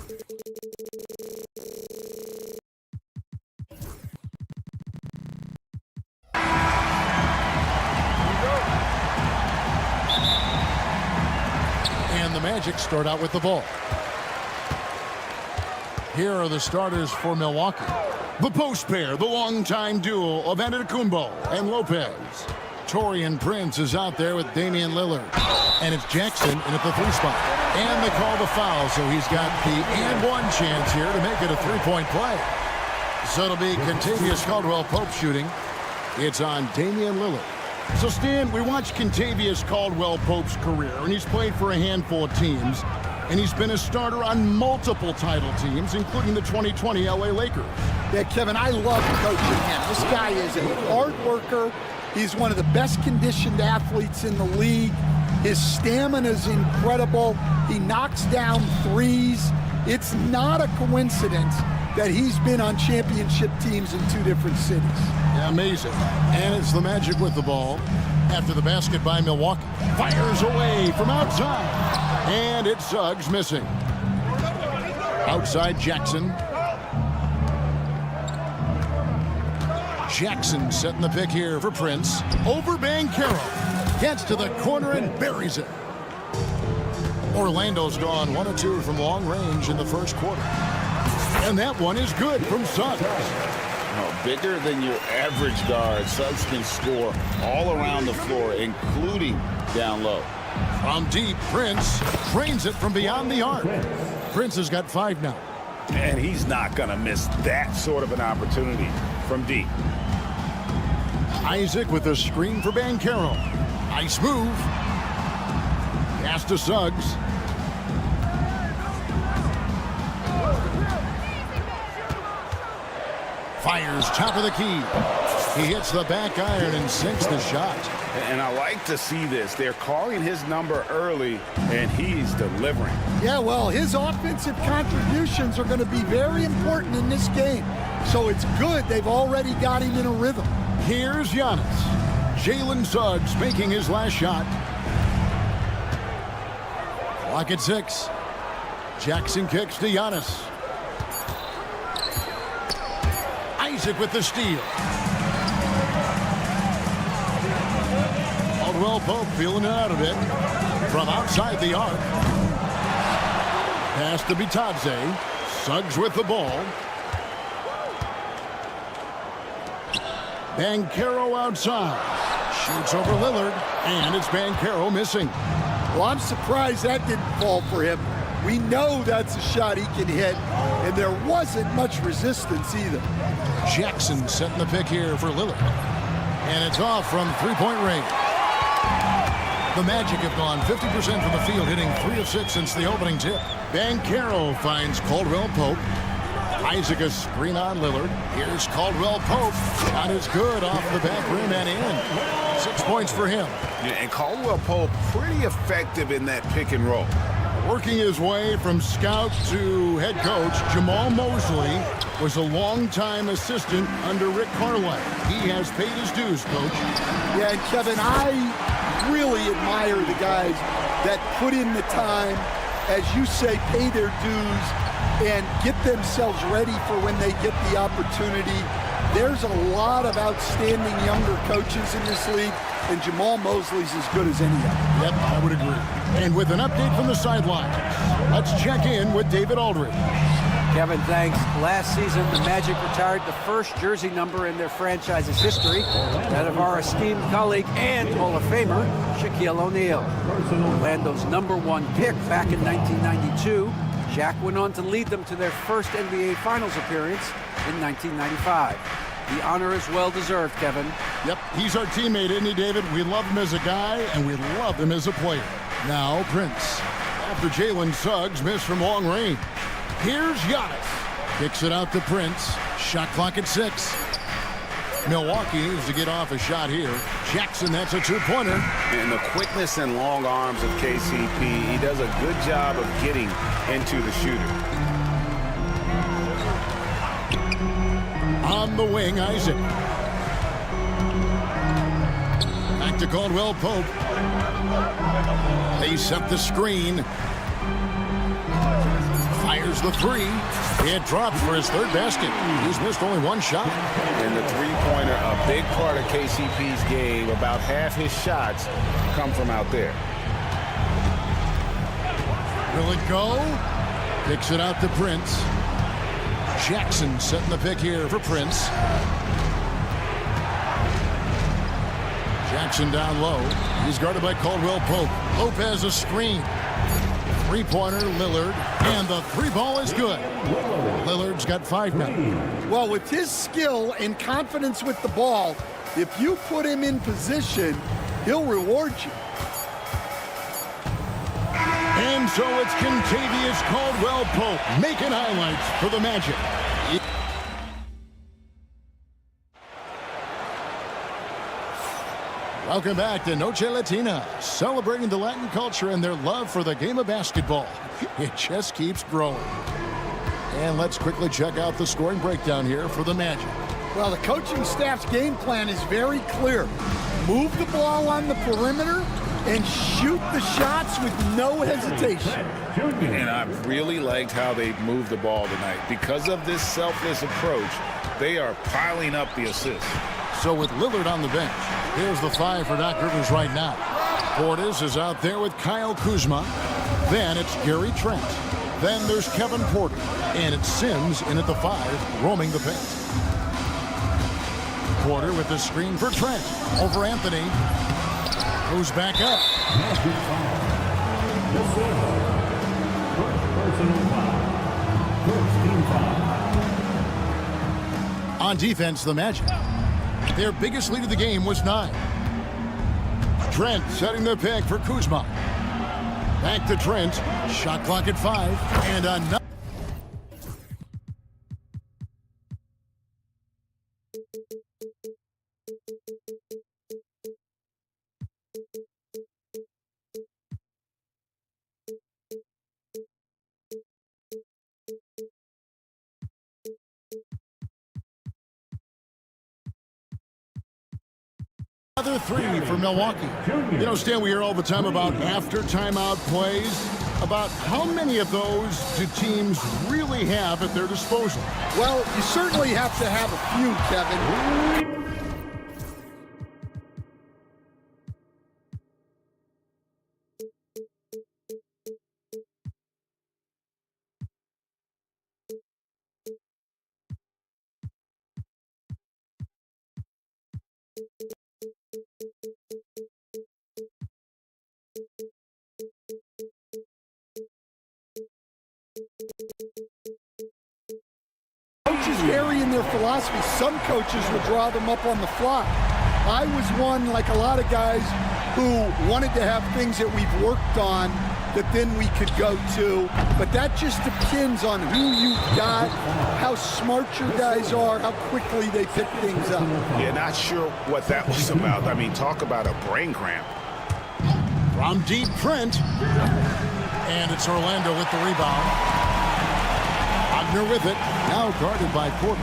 And the Magic start out with the ball. Here are the starters for Milwaukee. The post pair, the longtime duo of Antetokounmpo and Lopez. Taurean Prince is out there with Damian Lillard. And it's Jackson in at the 3 spot. And they call the foul, so he's got the and-one chance here to make it a 3-point play. So it'll be Kentavious Caldwell-Pope shooting. It's on Damian Lillard. So, Stan, we watched Kentavious Caldwell-Pope's career, and he's played for a handful of teams. And he's been a starter on multiple title teams, including the 2020 LA Lakers. Yeah, Kevin, I love coaching him. This guy is a hard worker. He's one of the best conditioned athletes in the league. His stamina is incredible. He knocks down threes. It's not a coincidence that he's been on championship teams in 2 different cities. Yeah, amazing. And it's the Magic with the ball. After the basket by Milwaukee. Fires away from outside. And it's Suggs missing. Outside Jackson. Jackson setting the pick here for Prince. Over Banchero. Gets to the corner and buries it. Orlando's gone 1 of 2 from long range in the first quarter. And that one is good from Suggs. Bigger than your average guard, Suggs can score all around the floor, including down low. From deep, Prince drains it from beyond the arc. Prince has got 5 now. And he's not going to miss that sort of an opportunity from deep. Isaac with a screen for Banchero. Nice move. Pass to Suggs. Fires top of the key. He hits the back iron and sinks the shot. And I like to see this. They're calling his number early, and he's delivering. Yeah, well, his offensive contributions are going to be very important in this game. So it's good they've already got him in a rhythm. Here's Giannis. Jalen Suggs making his last shot. Clock at 6. Jackson kicks to Giannis. Isaac with the steal. Caldwell-Pope feeling it out a bit from outside the arc. Pass to Bitadze. Suggs with the ball. Banchero outside. Shoots over Lillard. And it's Banchero missing. Well, I'm surprised that didn't fall for him. We know that's a shot he can hit, and there wasn't much resistance either. Jackson setting the pick here for Lillard. And it's off from 3-point range. The Magic have gone 50% from the field, hitting 3 of 6 since the opening tip. Banchero finds Caldwell-Pope. Isaac a screen on Lillard. Here's Caldwell-Pope. Shot is good off the back rim and in. 6 points for him. Yeah, and Caldwell-Pope pretty effective in that pick and roll. Working his way from scout to head coach, Jamal Mosley was a longtime assistant under Rick Carlisle. He has paid his dues, Coach. Yeah, and Kevin, I really admire the guys that put in the time, as you say, pay their dues and get themselves ready for when they get the opportunity. There's a lot of outstanding younger coaches in this league, and Jamal Mosley's as good as any of them. Yep, I would agree. And with an update from the sidelines, let's check in with David Aldridge. Kevin, thanks. Last season, the Magic retired the first jersey number in their franchise's history, that of our esteemed colleague and Hall of Famer, Shaquille O'Neal. Orlando's #1 pick back in 1992, Shaq went on to lead them to their first NBA Finals appearance in 1995. The honor is well-deserved, Kevin. Yep, he's our teammate, isn't he, David? We love him as a guy, and we love him as a player. Now, Prince. After Jalen Suggs missed from long range. Here's Giannis. Kicks it out to Prince. Shot clock at 6. Milwaukee needs to get off a shot here. Jackson, that's a 2-pointer. And the quickness and long arms of KCP, he does a good job of getting into the shooter. On the wing, Isaac. Back to Caldwell-Pope. They set the screen. Fires the three. It drops for his third basket. He's missed only one shot. And the three-pointer, a big part of KCP's game. About half his shots come from out there. Will it go? Kicks it out to Prince. Jackson setting the pick here for Prince. Jackson down low. He's guarded by Caldwell Pope. Lopez a screen. Three-pointer, Lillard. And the three ball is good. Lillard's got 5 now. Well, with his skill and confidence with the ball, if you put him in position, he'll reward you. And so it's Kentavious Caldwell Pope making highlights for the Magic. Welcome back to Noche Latina, celebrating the Latin culture and their love for the game of basketball. It just keeps growing. And let's quickly check out the scoring breakdown here for the Magic. Well, the coaching staff's game plan is very clear. Move the ball on the perimeter and shoot the shots with no hesitation. And I really liked how they moved the ball tonight. Because of this selfless approach, they are piling up the assists. So with Lillard on the bench, here's the 5 for Doc Rivers right now. Portis is out there with Kyle Kuzma. Then it's Gary Trent. Then there's Kevin Porter. And it's Sims in at the 5, roaming the paint. Porter with the screen for Trent. Over Anthony. Goes back up. On defense, the Magic. Their biggest lead of the game was 9. Trent setting the pick for Kuzma. Back to Trent. Shot clock at 5. And another. Another 3 for Milwaukee. You know, Stan, we hear all the time about after timeout plays. About how many of those do teams really have at their disposal? Well, you certainly have to have a few, Kevin. Coaches vary in their philosophy. Some coaches would draw them up on the fly. I was one, like a lot of guys, who wanted to have things that we've worked on that then we could go to. But that just depends on who you've got, how smart your guys are, how quickly they pick things up. Yeah, not sure what that was about. I mean, talk about a brain cramp. From deep, Trent. And it's Orlando with the rebound. Wagner with it. Now guarded by Porter.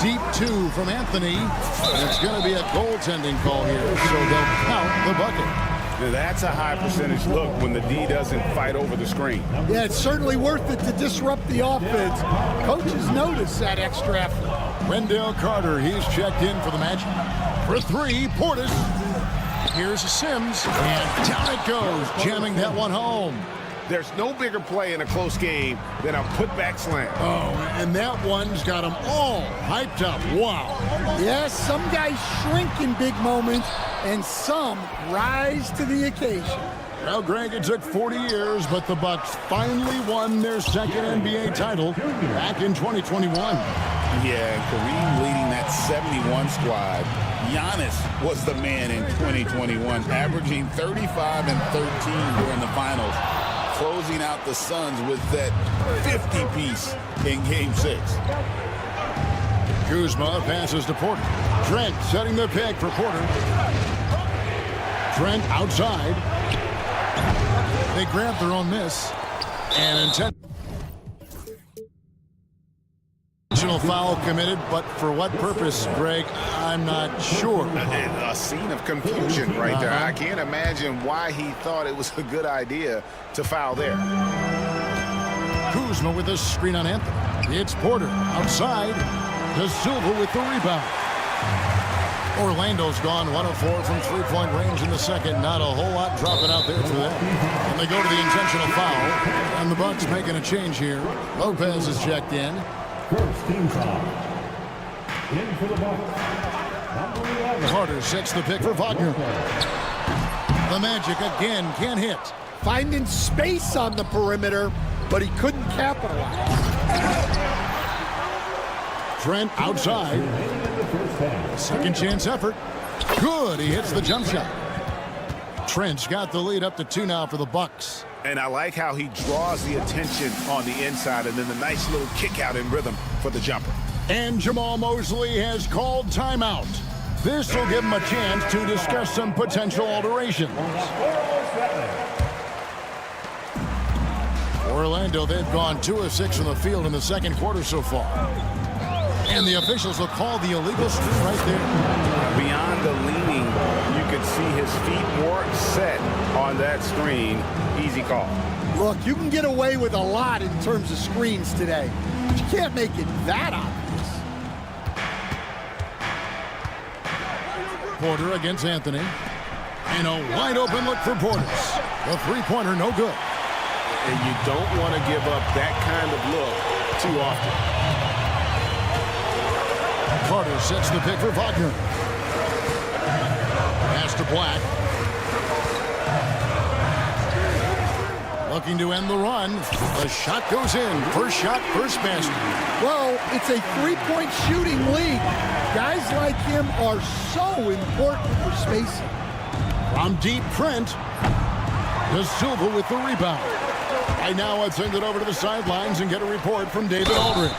Deep 2 from Anthony. And it's going to be a goaltending call here, so they'll count the bucket. Now, that's a high percentage look when the D doesn't fight over the screen. Yeah, it's certainly worth it to disrupt the offense. Coaches notice that extra effort. Wendell Carter, he's checked in for the Magic. For 3, Portis. Here's Sims, and down it goes, jamming that one home. There's no bigger play in a close game than a putback slam. Oh, and that one's got them all hyped up. Wow. Yes, some guys shrink in big moments, and some rise to the occasion. Well, Greg, it took 40 years, but the Bucks finally won their second NBA title back in 2021. Yeah, Kareem leading that 71 squad. Giannis was the man in 2021, averaging 35 and 13 during the finals, closing out the Suns with that 50-piece in Game 6. Kuzma passes to Porter. Trent setting the pick for Porter. Trent outside. They grab their own miss. And intent. Personal foul committed, but for what purpose, Greg? I'm not sure. A scene of confusion right there. I can't imagine why he thought it was a good idea to foul there. Kuzma with a screen on Anthony. It's Porter outside. De Silva with the rebound. Orlando's gone 1 of 4 from three-point range in the second. Not a whole lot dropping out there for them. And they go to the intentional foul. And the Bucks making a change here. Lopez is checked in. First team foul. In for the Bucks. Number 11. Carter sets the pick for Wagner. The Magic again can't hit. Finding space on the perimeter, but he couldn't capitalize. Trent outside. Second chance effort. Good. He hits the jump shot. Trent's got the lead up to 2 now for the Bucks. And I like how he draws the attention on the inside and then the nice little kick out in rhythm for the jumper. And Jamal Mosley has called timeout. This will give him a chance to discuss some potential alterations. Orlando, they've gone 2 of 6 from the field in the second quarter so far. And the officials will call the illegal screen right there. Beyond the leaning, you could see his feet weren't set on that screen. Easy call. Look, you can get away with a lot in terms of screens today, but you can't make it that obvious. Porter against Anthony. And a wide open look for Portis. The three-pointer no good. And you don't want to give up that kind of look too often. Carter sets the pick for Wagner. Pass to Black. Looking to end the run. The shot goes in. First shot, first basket. Well, it's a three-point shooting league. Guys like him are so important for spacing. From deep, Trent. De Silva with the rebound. Right now, I'd send it over to the sidelines and get a report from David Aldridge.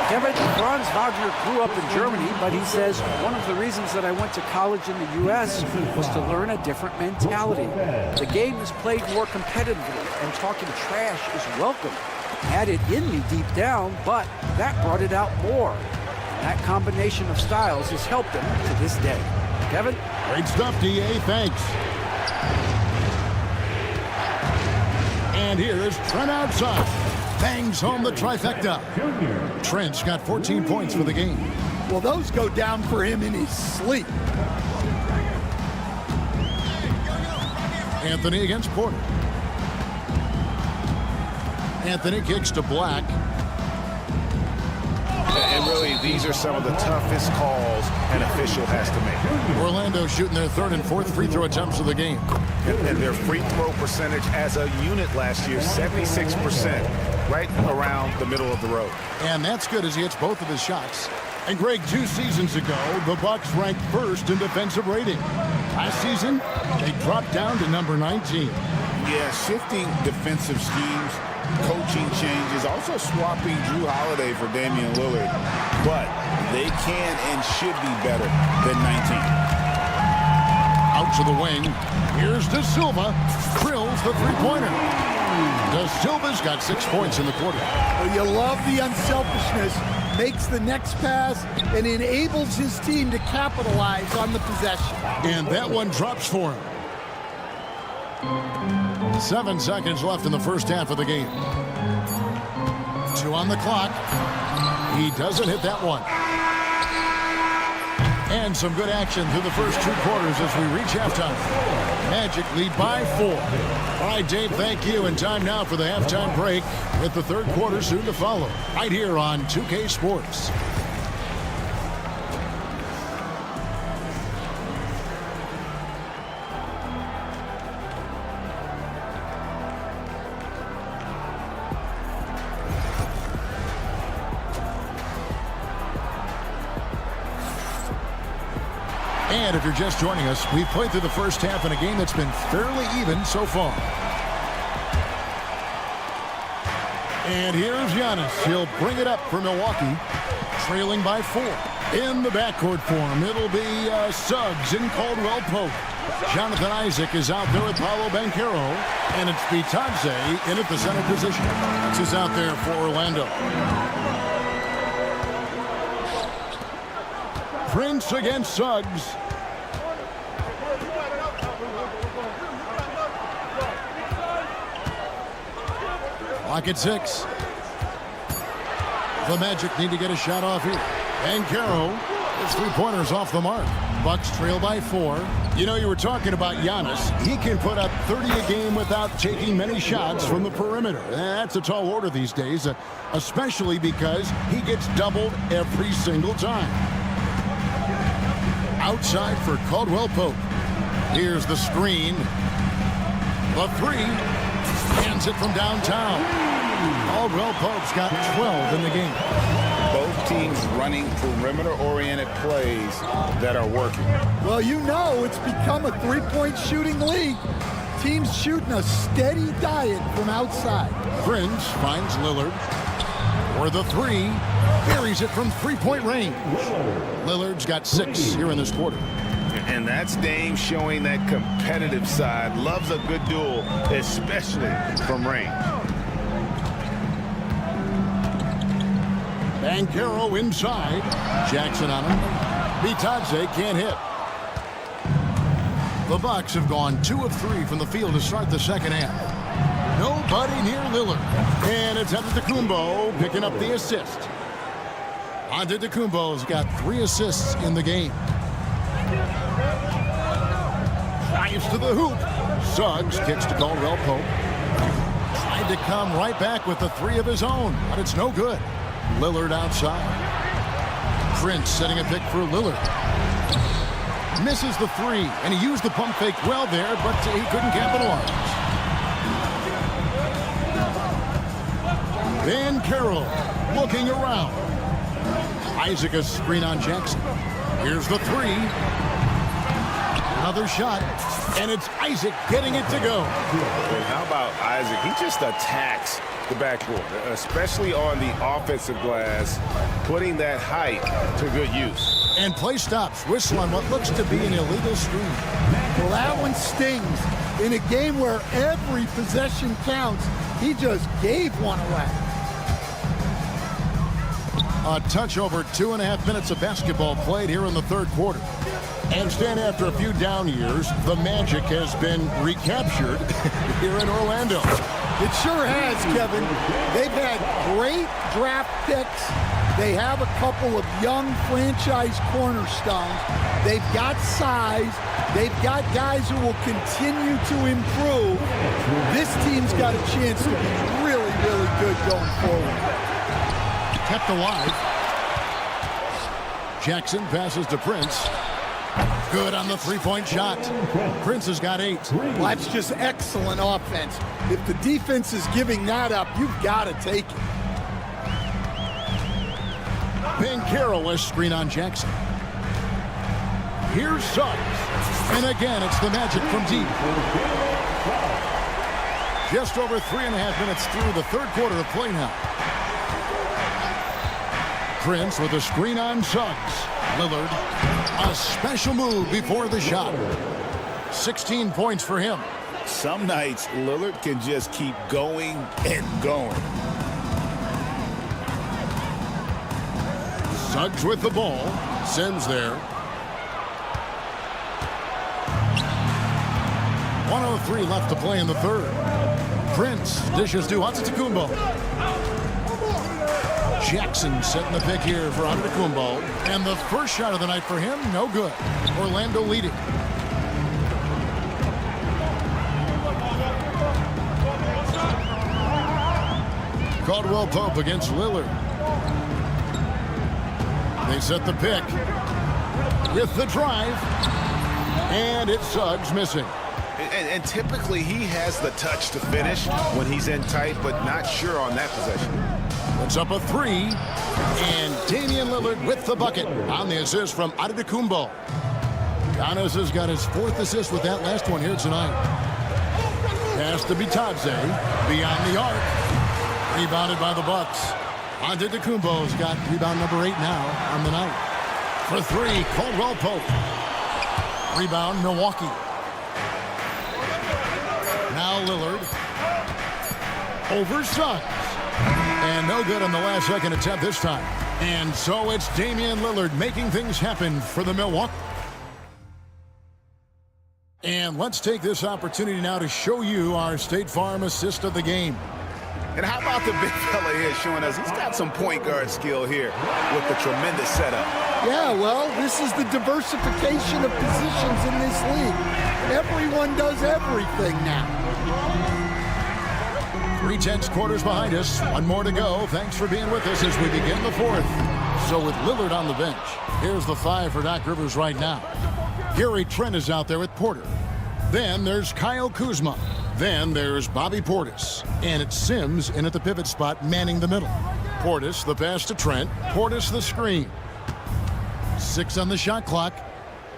Kevin, Franz Wagner grew up in Germany, but he says one of the reasons that I went to college in the U.S. was to learn a different mentality. The game is played more competitively, and talking trash is welcome. Had it in me deep down, but that brought it out more. That combination of styles has helped him to this day. Kevin? Great stuff, D.A. Thanks. And here is Trent outside. Bangs home the trifecta. Trent's got 14 points for the game. Well, those go down for him in his sleep. Anthony against Porter. Anthony kicks to Black. And really, these are some of the toughest calls an official has to make. Orlando shooting their third and fourth free throw attempts of the game. And their free throw percentage as a unit last year, 76%, right around the middle of the road. And that's good as he hits both of his shots. And Greg, 2 seasons ago, the Bucks ranked first in defensive rating. Last season, they dropped down to number 19. Yeah, shifting defensive schemes, coaching changes, also swapping Drew Holiday for Damian Lillard. But they can and should be better than 19. Out to the wing. Here's De Silva. Drills the three-pointer. De Silva's got 6 points in the quarter. Well, you love the unselfishness. Makes the next pass and enables his team to capitalize on the possession. And that one drops for him. 7 seconds left in the first half of the game. 2 on the clock. He doesn't hit that one. And some good action through the first 2 quarters as we reach halftime. Magic lead by 4. All right, Dave, thank you. And time now for the halftime break with the third quarter soon to follow. Right here on 2K Sports. And if you're just joining us, we've played through the first half in a game that's been fairly even so far. And here's Giannis. He'll bring it up for Milwaukee, trailing by 4. In the backcourt for him, it'll be Suggs and Caldwell Pope. Jonathan Isaac is out there with Paolo Banchero, and it's Bitadze in at the center position. This is out there for Orlando. Prince against Suggs. Clock at 6. The Magic need to get a shot off here. And Caro, his three-pointers off the mark. Bucks trail by 4. You know, you were talking about Giannis. He can put up 30 a game without taking many shots from the perimeter. That's a tall order these days, especially because he gets doubled every single time. Outside for Caldwell Pope. Here's the screen. The 3. Hands it from downtown. Caldwell Pope's got 12 in the game. Both teams running perimeter-oriented plays that are working. Well, you know it's become a three-point shooting league. Teams shooting a steady diet from outside. Prince finds Lillard for the 3. Buries it from three-point range. Lillard's got 6 here in this quarter. And that's Dame showing that competitive side. Loves a good duel, especially from range. Bankero inside. Jackson on him. Bitadze can't hit. The Bucks have gone 2 of 3 from the field to start the second half. Nobody near Lillard. And it's Antetokounmpo picking up the assist. Antetokounmpo's got 3 assists in the game. Drives to the hoop. Suggs kicks to Caldwell Pope. Tried to come right back with the 3 of his own, but it's no good. Lillard outside. Prince setting a pick for Lillard. Misses the 3, and he used the pump fake well there, but he couldn't capitalize. Van Carroll looking around. Isaac a screen on Jackson. Here's the 3. Another shot, and it's Isaac getting it to go. And how about Isaac? He just attacks the backboard, especially on the offensive glass, putting that height to good use. And play stops. Whistle on what looks to be an illegal screen. Well, that one stings. In a game where every possession counts, he just gave one away. A touch over 2.5 minutes of basketball played here in the third quarter. And Stan, after a few down years, the Magic has been recaptured here in Orlando. It sure has, Kevin. They've had great draft picks. They have a couple of young franchise cornerstones. They've got size. They've got guys who will continue to improve. This team's got a chance to be really, really good going forward. Kept alive. Jackson passes to Prince. Good on the three-point shot. Prince has got 8. Well, that's just excellent offense. If the defense is giving that up, you've got to take it. Bankero a screen on Jackson. Here's Suggs. And again, it's the Magic from deep. Just over 3.5 minutes through the third quarter of play now. Prince with a screen on Suggs. Lillard, a special move before the shot. 16 points for him. Some nights, Lillard can just keep going and going. Suggs with the ball. Sims there. 1:03 left to play in the third. Prince dishes to Antetokounmpo. Jackson setting the pick here for Antetokounmpo. And the first shot of the night for him, no good. Orlando leading. Caldwell Pope against Lillard. They set the pick with the drive. And it's Suggs missing. And typically he has the touch to finish when he's in tight, but not sure on that possession. Puts up a 3, and Damian Lillard with the bucket on the assist from Antetokounmpo. Giannis has got his 4th assist with that last one here tonight. Pass to Bitadze, beyond the arc. Rebounded by the Bucks. Antetokounmpo's got rebound number 8 now on the night. For 3, Caldwell Pope. Rebound, Milwaukee. Now Lillard. Over Suggs. And no good on the last second attempt this time. And so it's Damian Lillard making things happen for the Milwaukee. And let's take this opportunity now to show you our State Farm assist of the game. And how about the big fella here showing us he's got some point guard skill here with the tremendous setup. Yeah, well, this is the diversification of positions in this league. Everyone does everything now. 3/10 quarters behind us. One more to go. Thanks for being with us as we begin the fourth. So with Lillard on the bench, here's the 5 for Doc Rivers right now. Gary Trent is out there with Porter. Then there's Kyle Kuzma. Then there's Bobby Portis. And it's Sims in at the pivot spot, manning the middle. Portis, the pass to Trent. Portis, the screen. 6 on the shot clock.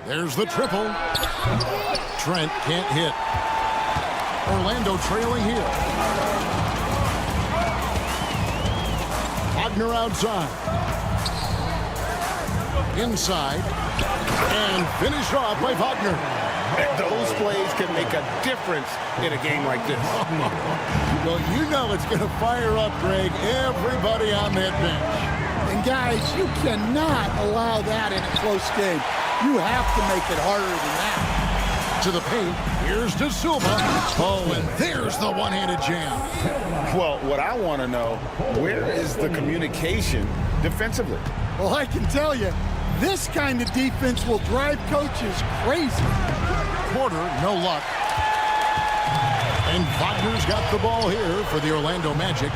There's the triple. Trent can't hit. Orlando trailing here. Wagner outside. Inside. And finished off by Wagner. Those plays can make a difference in a game like this. Well, you know it's going to fire up, Greg, everybody on that bench. And guys, you cannot allow that in a close game. You have to make it harder than that. To the paint, here's De Silva. Oh, and there's the one-handed jam. Well, what I want to know, where is the communication defensively? Well, I can tell you, this kind of defense will drive coaches crazy. Porter, no luck. And Wagner's got the ball here for the Orlando Magic.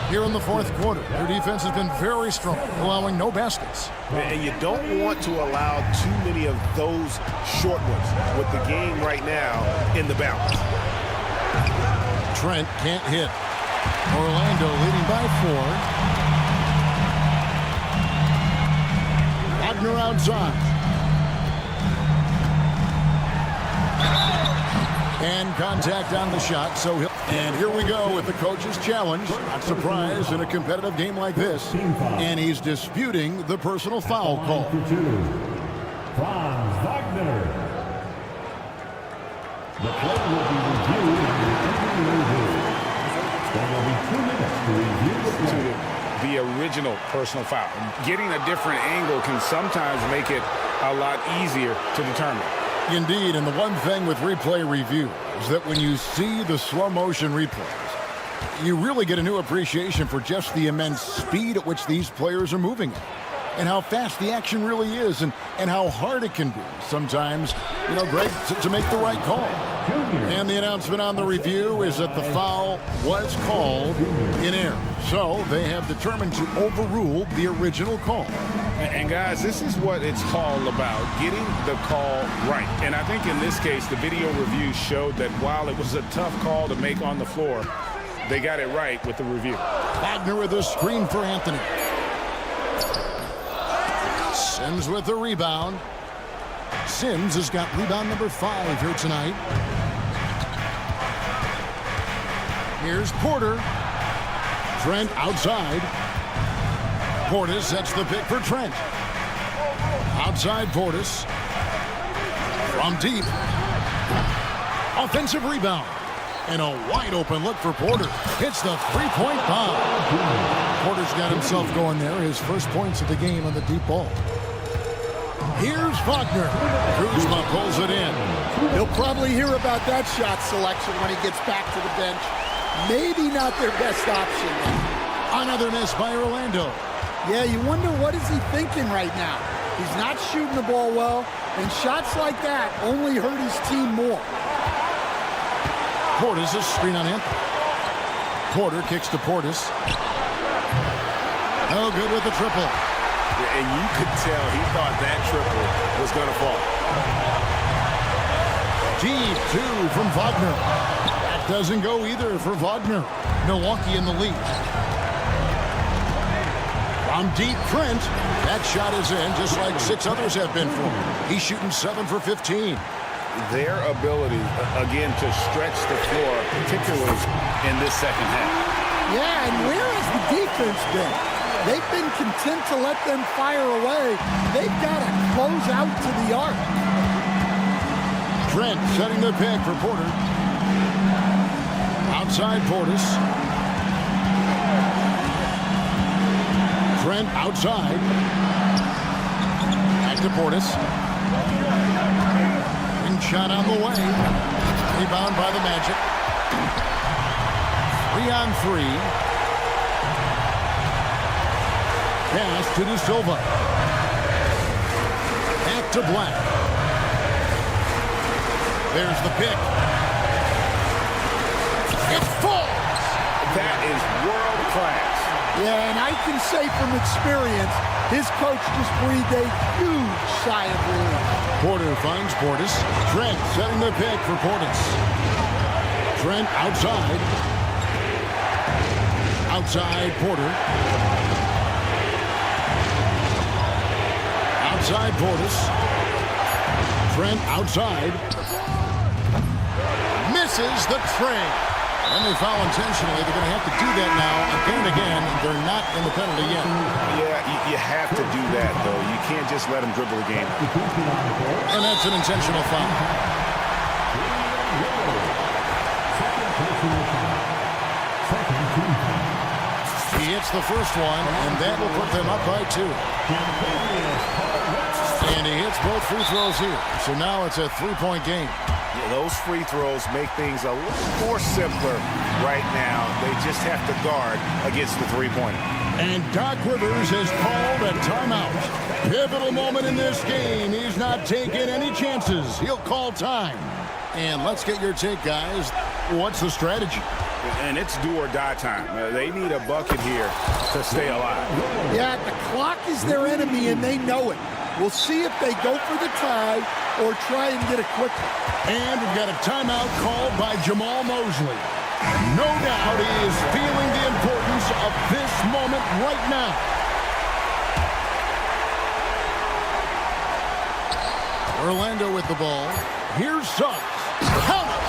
Here in the fourth quarter, their defense has been very strong, allowing no baskets. And you don't want to allow too many of those short ones with the game right now in the balance. Trent can't hit. Orlando leading by 4. Wagner outside. And contact on the shot, so and here we go with the coach's challenge. Not surprised in a competitive game like this. And he's disputing the personal foul call. Franz Wagner. The play will be reviewed There will be 2 minutes to review the play. The original personal foul. Getting a different angle can sometimes make it a lot easier to determine. Indeed, and the one thing with replay review is that when you see the slow motion replays, you really get a new appreciation for just the immense speed at which these players are moving at, and how fast the action really is, and how hard it can be sometimes, you know, Greg, to make the right call. And the announcement on the review is that the foul was called in error. So they have determined to overrule the original call. And guys, this is what it's all about, getting the call right. And I think in this case, the video review showed that while it was a tough call to make on the floor, they got it right with the review. Wagner with a screen for Anthony. Sims with the rebound. Sims has got rebound number 5 here tonight. Here's Porter. Trent outside. Portis sets the pick for Trent. Outside Portis. From deep. Offensive rebound. And a wide open look for Porter. Hits the three-point bomb. Porter's got himself going there. His first points of the game on the deep ball. Here's Wagner. Kuzma pulls it in. He'll probably hear about that shot selection when he gets back to the bench. Maybe not their best option. Another miss by Orlando. Yeah, you wonder what is he thinking right now. He's not shooting the ball well, and shots like that only hurt his team more. Portis is screen on Anthony. Porter kicks to Portis. No good with the triple. And you could tell he thought that triple was going to fall. Deep 2 from Wagner. That doesn't go either for Wagner. Milwaukee in the lead. From deep, Trent. That shot is in, just like 6 others have been for him. He's shooting 7 for 15. Their ability, again, to stretch the floor, particularly in this second half. Yeah, and where has the defense been? They've been content to let them fire away. They've got to close out to the arc. Trent setting the pick for Porter. Outside Portis. Trent outside. Back to Portis. Ring shot on the way. Rebound by the Magic. 3-on-3. Pass to De Silva. Back to Black. There's the pick. It falls. That is world class. Yeah, and I can say from experience, his coach just breathed a huge sigh of relief. Porter finds Portis. Trent setting the pick for Portis. Trent outside. Outside Porter. Outside Portis. Trent outside. Misses the train. And they foul intentionally. They're going to have to do that now again and again. They're not in the penalty yet. Yeah, you have to do that, though. You can't just let them dribble the game. And that's an intentional foul. He hits the first one, and that will put them up by 2. And he hits both free throws here. So now it's a 3-point game. Yeah, those free throws make things a little more simpler right now. They just have to guard against the three-pointer. And Doc Rivers has called a timeout. Pivotal moment in this game. He's not taking any chances. He'll call time. And let's get your take, guys. What's the strategy? And it's do or die time. They need a bucket here to stay alive. Yeah, the clock is their enemy, and they know it. We'll see if they go for the tie or try and get it quickly. And we've got a timeout called by Jamal Mosley. No doubt he is feeling the importance of this moment right now. Orlando with the ball. Here's Suggs. Count it!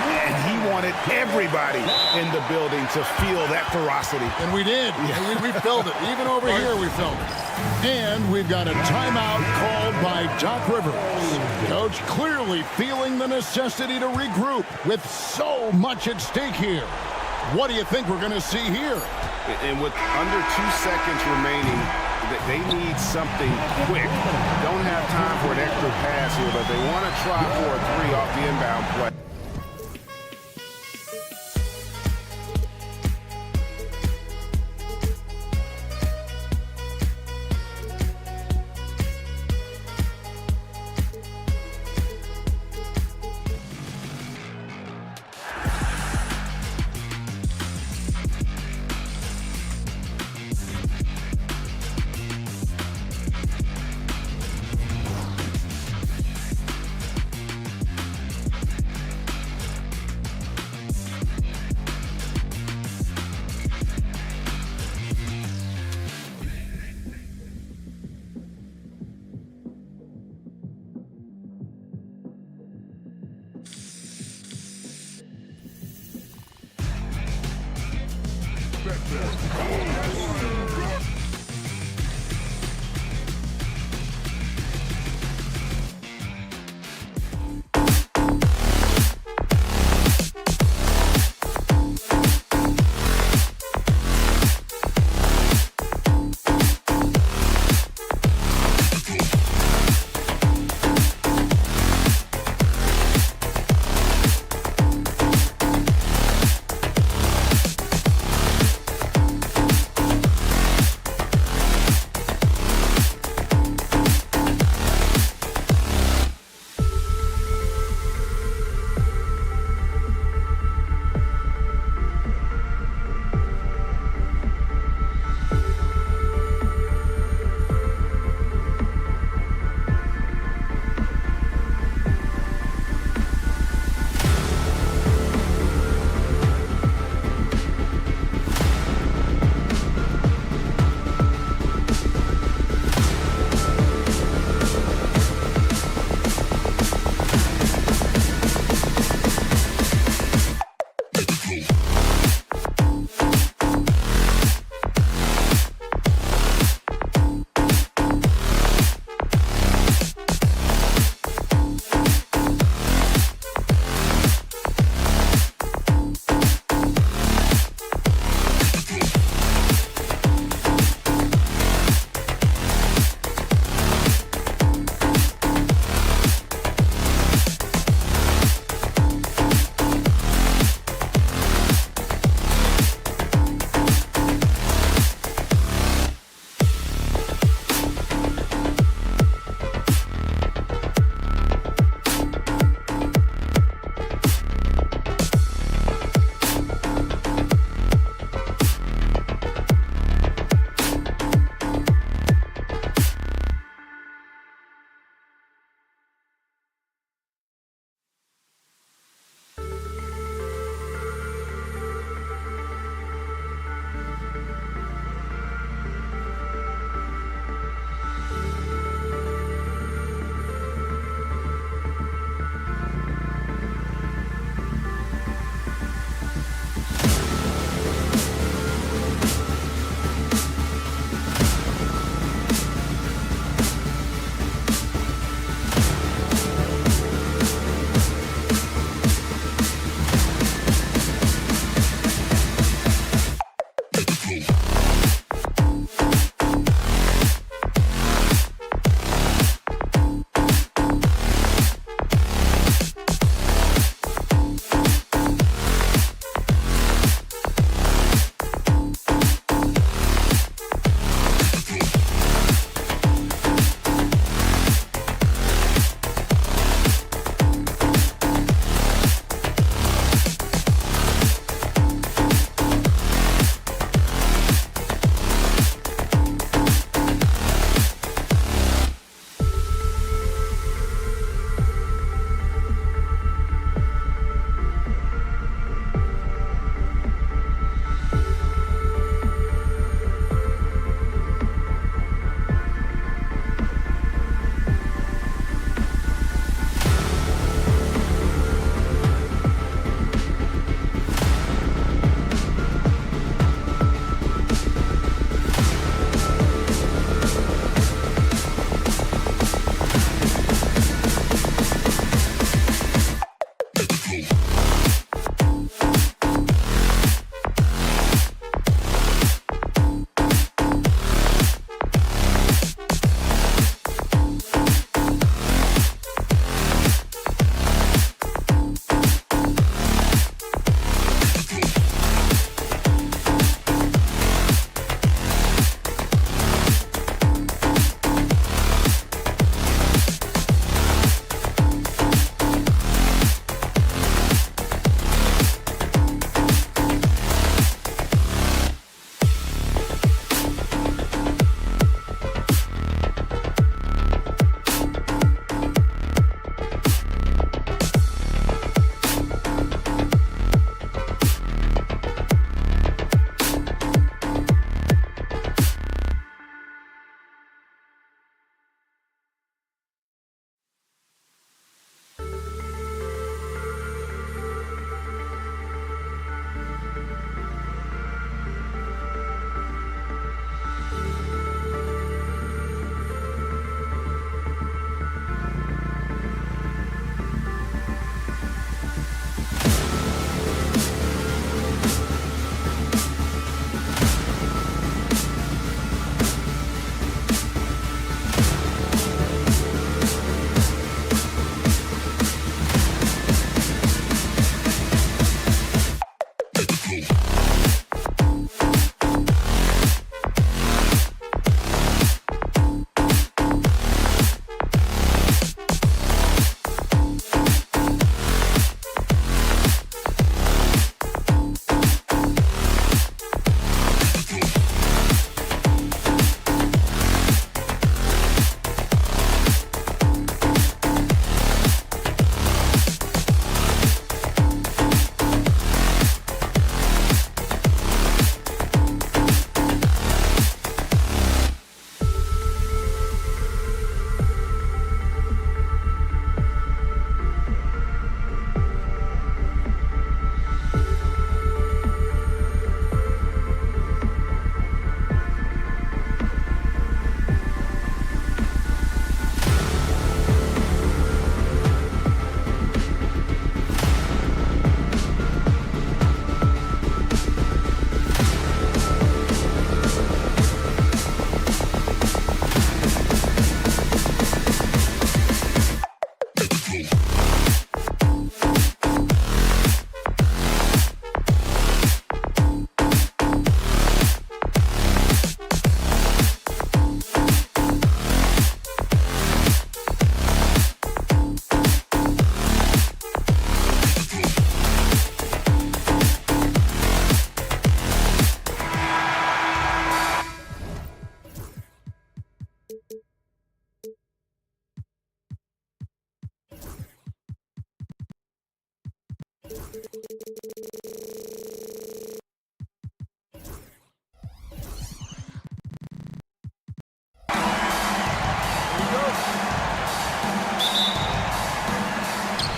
And he wanted everybody in the building to feel that ferocity. And we did. Yeah. We felt it. Even over here we felt it. And we've got a timeout called by Doc Rivers. Coach clearly feeling the necessity to regroup with so much at stake here. What do you think we're going to see here? And with under 2 seconds remaining, they need something quick. Don't have time for an extra pass here, but they want to try for a 3 off the inbound play.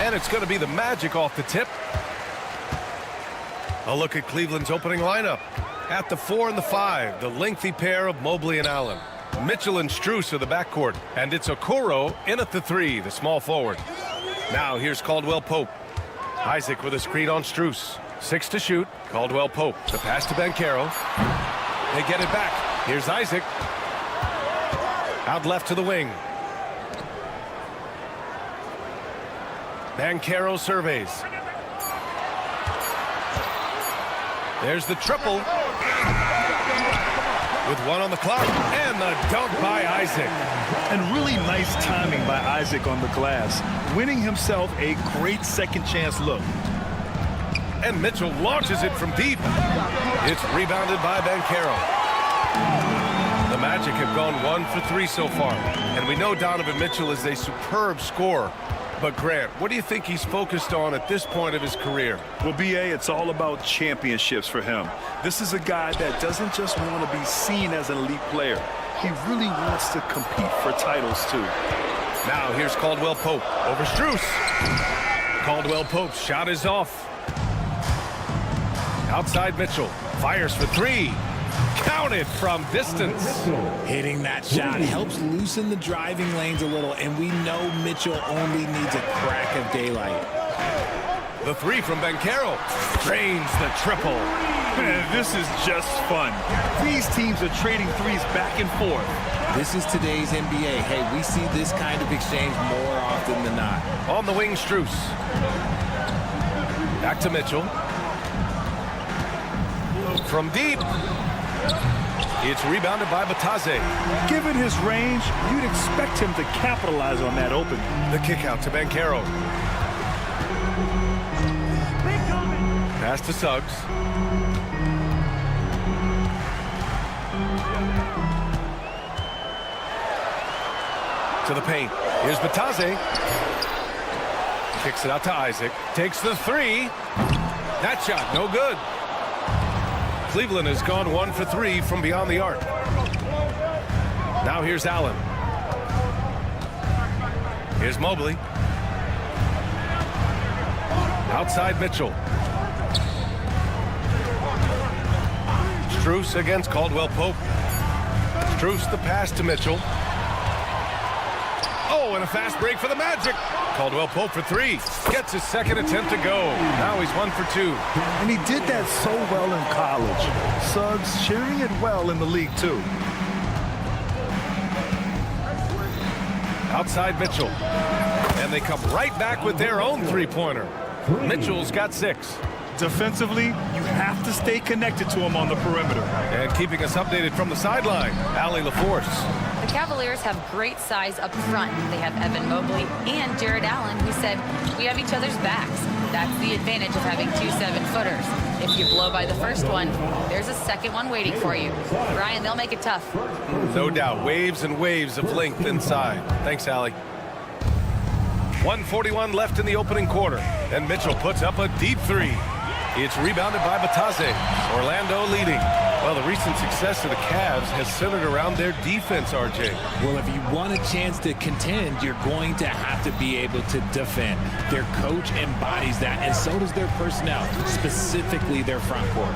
And it's going to be the Magic off the tip. A look at Cleveland's opening lineup. At the 4 and the 5, the lengthy pair of Mobley and Allen. Mitchell and Strus are the backcourt. And it's Okoro in at the 3, the small forward. Now here's Caldwell Pope. Isaac with a screen on Strus. 6 to shoot. Caldwell Pope. The pass to Banchero. They get it back. Here's Isaac. Out left to the wing. Banchero surveys. There's the triple. With 1 on the clock. And the dunk by Isaac. And really nice timing by Isaac on the glass, winning himself a great second chance look. And Mitchell launches it from deep. It's rebounded by Banchero. The Magic have gone 1 for 3 so far. And we know Donovan Mitchell is a superb scorer. But Grant, what do you think he's focused on at this point of his career? Well, B.A., it's all about championships for him. This is a guy that doesn't just want to be seen as an elite player. He really wants to compete for titles, too. Now here's Caldwell Pope over Strus. Caldwell Pope's shot is off. Outside Mitchell. Fires for 3. Counted from distance. Hitting that shot helps loosen the driving lanes a little, and we know Mitchell only needs a crack of daylight. The 3 from Banchero. Drains the triple. Man, this is just fun. These teams are trading threes back and forth. This is today's NBA. Hey, we see this kind of exchange more often than not. On the wing, Strus. Back to Mitchell. From deep. It's rebounded by Batase. Given his range, you'd expect him to capitalize on that open. The kick out to Banchero. Pass to Suggs. To the paint. Here's Batase. Kicks it out to Isaac. Takes the 3. That shot, no good. Cleveland has gone 1 for 3 from beyond the arc. Now here's Allen. Here's Mobley. Outside Mitchell. Strus against Caldwell Pope. Strus the pass to Mitchell. Oh, and a fast break for the Magic. Caldwell Pope for 3. Gets his second attempt to go. Now he's 1 for 2. And he did that so well in college. Suggs sharing it well in the league, too. Outside Mitchell. And they come right back with their own three-pointer. Mitchell's got 6. Defensively, you have to stay connected to him on the perimeter. And keeping us updated from the sideline, Allie LaForce. The Cavaliers have great size up front. They have Evan Mobley and Jared Allen, who said, we have each other's backs. That's the advantage of having 2 7-footers. If you blow by the first one, there's a second one waiting for you. Ryan, they'll make it tough. No doubt. Waves and waves of length inside. Thanks, Allie. 1:41 left in the opening quarter. And Mitchell puts up a deep 3. It's rebounded by Batase. Orlando leading. Well, the recent success of the Cavs has centered around their defense, RJ. Well, if you want a chance to contend, you're going to have to be able to defend. Their coach embodies that, and so does their personnel, specifically their front court.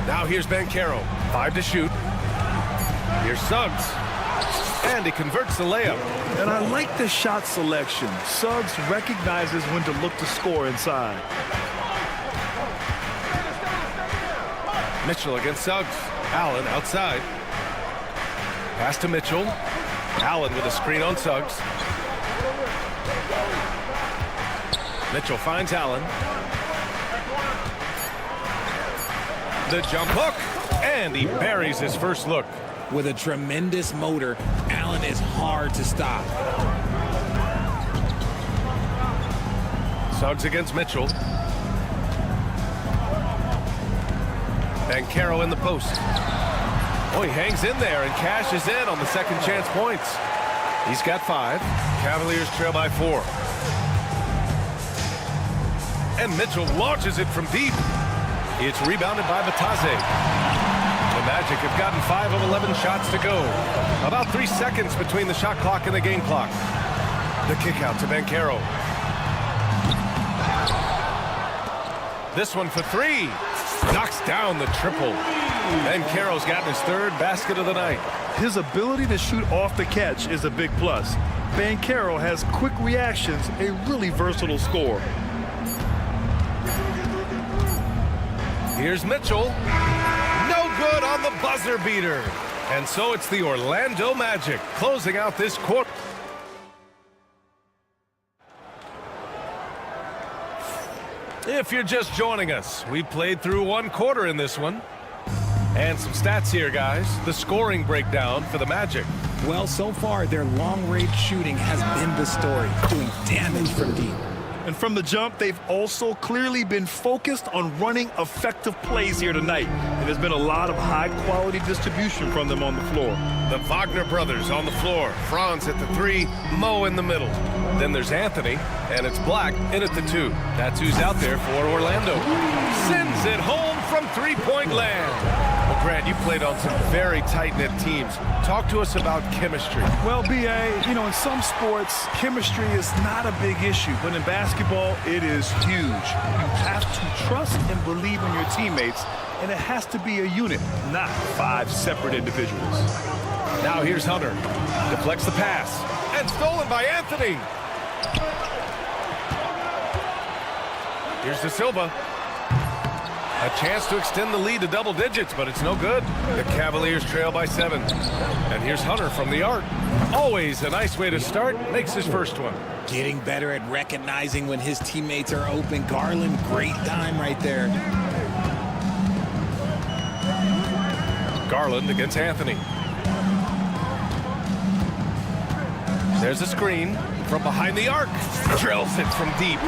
Now here's Banchero. 5 to shoot. Here's Suggs. And he converts the layup. And I like the shot selection. Suggs recognizes when to look to score inside. Mitchell against Suggs. Allen outside. Pass to Mitchell. Allen with a screen on Suggs. Mitchell finds Allen. The jump hook. And he buries his first look. With a tremendous motor, Allen is hard to stop. Suggs against Mitchell. Banchero in the post. Oh, he hangs in there and cashes in on the second chance points. He's got 5. Cavaliers trail by 4. And Mitchell launches it from deep. It's rebounded by Batase. The Magic have gotten 5 of 11 shots to go. About 3 seconds between the shot clock and the game clock. The kick out to Banchero. This one for three. Knocks down the triple. And Banchero's gotten his third basket of the night. His ability to shoot off the catch is a big plus. Banchero has quick reactions, a really versatile scorer. Here's Mitchell. No good on the buzzer beater. And so it's the Orlando Magic closing out this quarter. If you're just joining us, we played through one quarter in this one. And some stats here, guys. The scoring breakdown for the Magic. Well, so far, their long-range shooting has been the story, doing damage from deep. And from the jump, they've also clearly been focused on running effective plays here tonight. And there's been a lot of high-quality distribution from them on the floor. The Wagner brothers on the floor. Franz at the 3, Mo in the middle. Then there's Anthony, and it's Black in at the 2. That's who's out there for Orlando. Sends it home from three-point land. Well, Grant, you played on some very tight-knit teams. Talk to us about chemistry. Well, B.A., in some sports, chemistry is not a big issue. But in basketball, it is huge. You have to trust and believe in your teammates, and it has to be a unit, not 5 separate individuals. Now here's Hunter. Deflects the pass. And stolen by Anthony. Here's De Silva. A chance to extend the lead to double digits, but it's no good. The Cavaliers trail by 7. And here's Hunter from the arc. Always a nice way to start. Makes his first one. Getting better at recognizing when his teammates are open. Garland, great time right there. Garland against Anthony. There's a screen from behind the arc. Drills it from deep.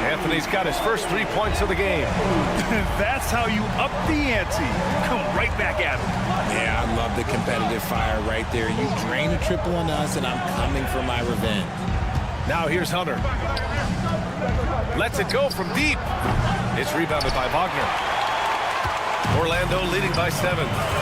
Anthony's got his first 3 points of the game. That's how you up the ante. Come right back at him. Yeah, I love the competitive fire right there. You drain a triple on us, and I'm coming for my revenge. Now here's Hunter. Lets it go from deep. It's rebounded by Wagner. Orlando leading by 7.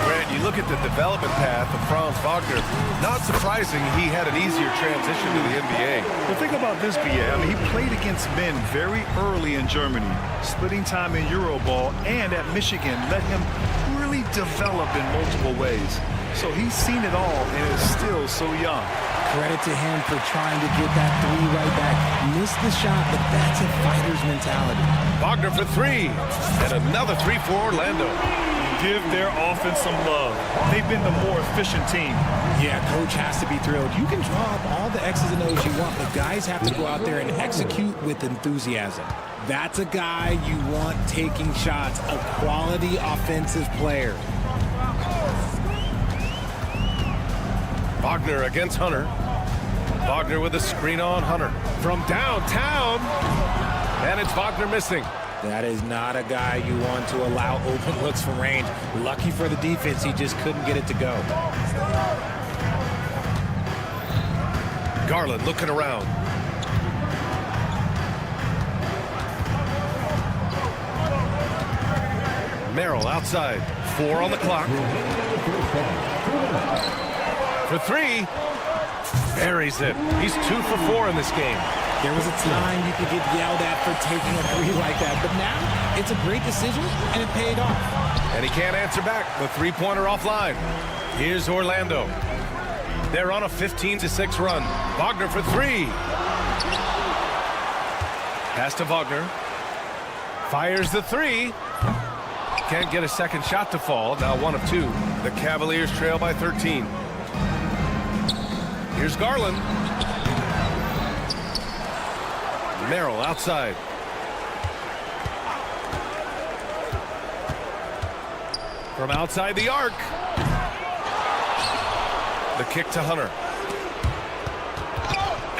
Grant, you look at the development path of Franz Wagner. Not surprising he had an easier transition to the NBA. Well, think about this, B.A. He played against men very early in Germany, splitting time in Euroball, and at Michigan let him really develop in multiple ways. So he's seen it all and is still so young. Credit to him for trying to get that 3 right back. Missed the shot, but that's a fighter's mentality. Wagner for 3. And another 3 for Orlando. Give their offense some love. They've been the more efficient team. Yeah, coach has to be thrilled. You can draw up all the X's and O's you want, but guys have to go out there and execute with enthusiasm. That's a guy you want taking shots, a quality offensive player. Wagner against Hunter. Wagner with a screen on Hunter. From downtown. And it's Wagner missing. That is not a guy you want to allow open looks from range. Lucky for the defense, he just couldn't get it to go. Garland looking around. Merrill outside. 4 on the clock. For 3. Buries it. He's 2 for 4 in this game. There was a time you could get yelled at for taking a 3 like that, but now it's a great decision, and it paid off. And he can't answer back. The 3-pointer offline. Here's Orlando. They're on a 15-6 run. Wagner for 3. Pass to Wagner. Fires the 3. Can't get a second shot to fall. Now 1 of 2. The Cavaliers trail by 13. Here's Garland. Merrill outside. From outside the arc. The kick to Hunter.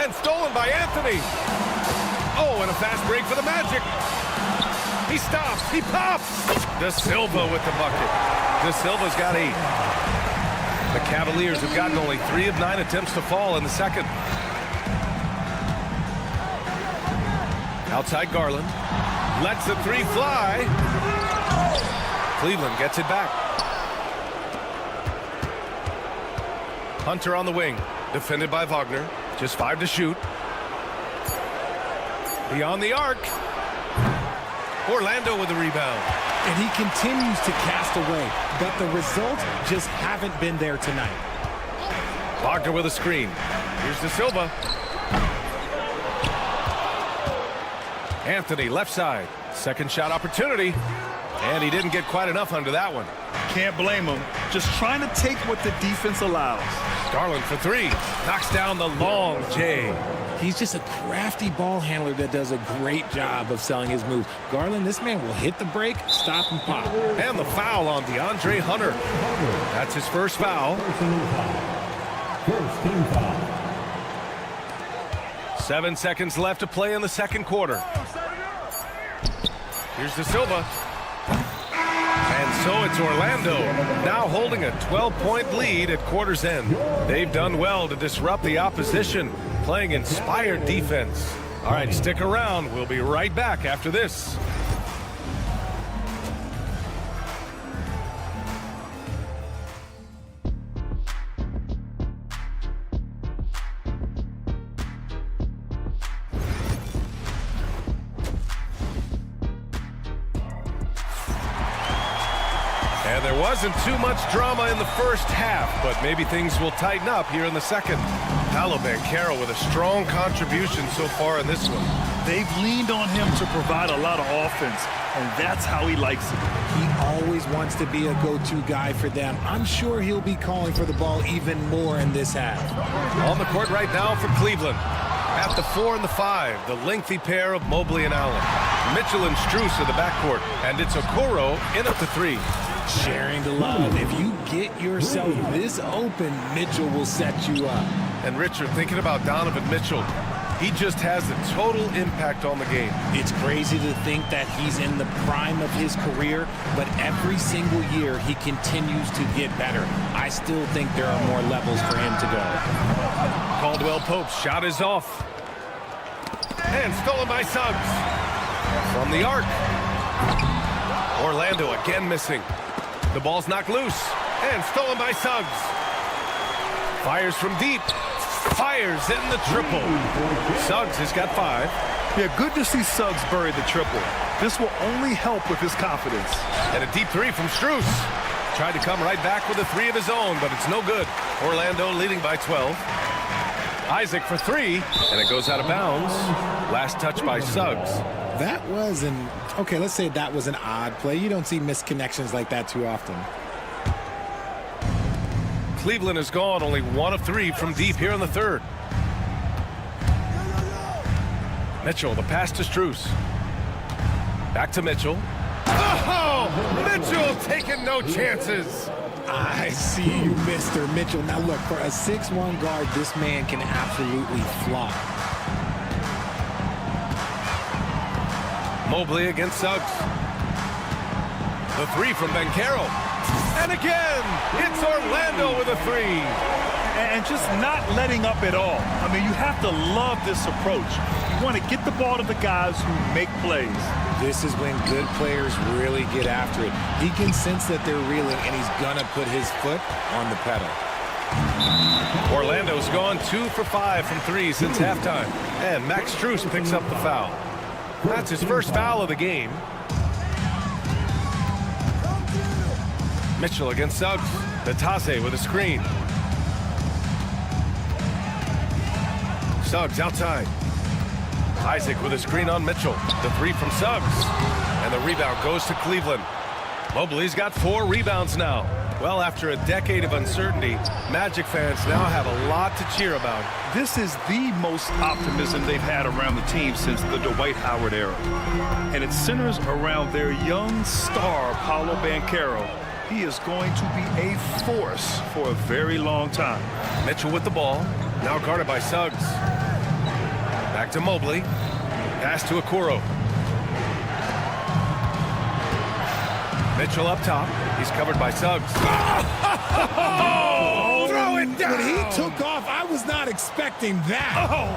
And stolen by Anthony. Oh, and a fast break for the Magic. He stops. He pops. De Silva with the bucket. De Silva's got 8. The Cavaliers have gotten only 3 of 9 attempts to fall in the second. Outside Garland. Lets the 3 fly. Cleveland gets it back. Hunter on the wing. Defended by Wagner. Just 5 to shoot. Beyond the arc. Orlando with the rebound. And he continues to cast away, but the results just haven't been there tonight. Wagner with a screen. Here's De Silva. Anthony, left side. Second shot opportunity. And he didn't get quite enough under that one. Can't blame him. Just trying to take what the defense allows. Garland for three. Knocks down the long J. He's just a crafty ball handler that does a great job of selling his moves. Garland, this man will hit the break, stop, and pop. And the foul on DeAndre Hunter. That's his first foul. First team foul. 7 seconds left to play in the second quarter. Here's De Silva. And so it's Orlando, now holding a 12-point lead at quarter's end. They've done well to disrupt the opposition, playing inspired defense. All right, stick around. We'll be right back after this. And there wasn't too much drama in the first half, but maybe things will tighten up here in the second. Paolo Banchero with a strong contribution so far in this one. They've leaned on him to provide a lot of offense, and that's how he likes it. He always wants to be a go-to guy for them. I'm sure he'll be calling for the ball even more in this half. On the court right now for Cleveland. At the 4 and the 5, the lengthy pair of Mobley and Allen. Mitchell and Strus in the backcourt, and it's Okoro in at the 3. Sharing the love. If you get yourself this open, Mitchell will set you up. And Richard, thinking about Donovan Mitchell, he just has a total impact on the game. It's crazy to think that he's in the prime of his career, but every single year he continues to get better. I still think there are more levels for him to go. Caldwell Pope's shot is off. And stolen by Suggs. From the arc. Orlando again missing. The ball's knocked loose. And stolen by Suggs. Fires from deep. Fires in the triple. Suggs has got 5. Yeah, good to see Suggs bury the triple. This will only help with his confidence. And a deep 3 from Strus. Tried to come right back with a 3 of his own, but it's no good. Orlando leading by 12. Isaac for 3, and it goes out of bounds. Last touch by Suggs. That was okay, let's say that was an odd play. You don't see missed connections like that too often. Cleveland has gone only 1 of 3 from deep here in the third. Mitchell, the pass to Strus. Back to Mitchell. Oh! Mitchell taking no chances. I see you, Mr. Mitchell. Now look, for a 6'1 guard, this man can absolutely fly. Mobley against Suggs. The 3 from Banchero. And again, it's Orlando with a 3. And just not letting up at all. I mean, you have to love this approach. You want to get the ball to the guys who make plays. This is when good players really get after it. He can sense that they're reeling, and he's gonna put his foot on the pedal. Orlando's gone 2 for 5 from 3 since halftime. And Max Strus picks up the foul. That's his first foul of the game. Mitchell against Suggs. Natase with a screen. Suggs outside. Isaac with a screen on Mitchell. The 3 from Suggs. And the rebound goes to Cleveland. Mobley's got 4 rebounds now. Well, after a decade of uncertainty, Magic fans now have a lot to cheer about. This is the most optimism they've had around the team since the Dwight Howard era. And it centers around their young star, Paolo Banchero. He is going to be a force for a very long time. Mitchell with the ball, now guarded by Suggs. Back to Mobley. Pass to Okoro. Mitchell up top. He's covered by Suggs. Oh, throw it down! When he took off, I was not expecting that. Oh.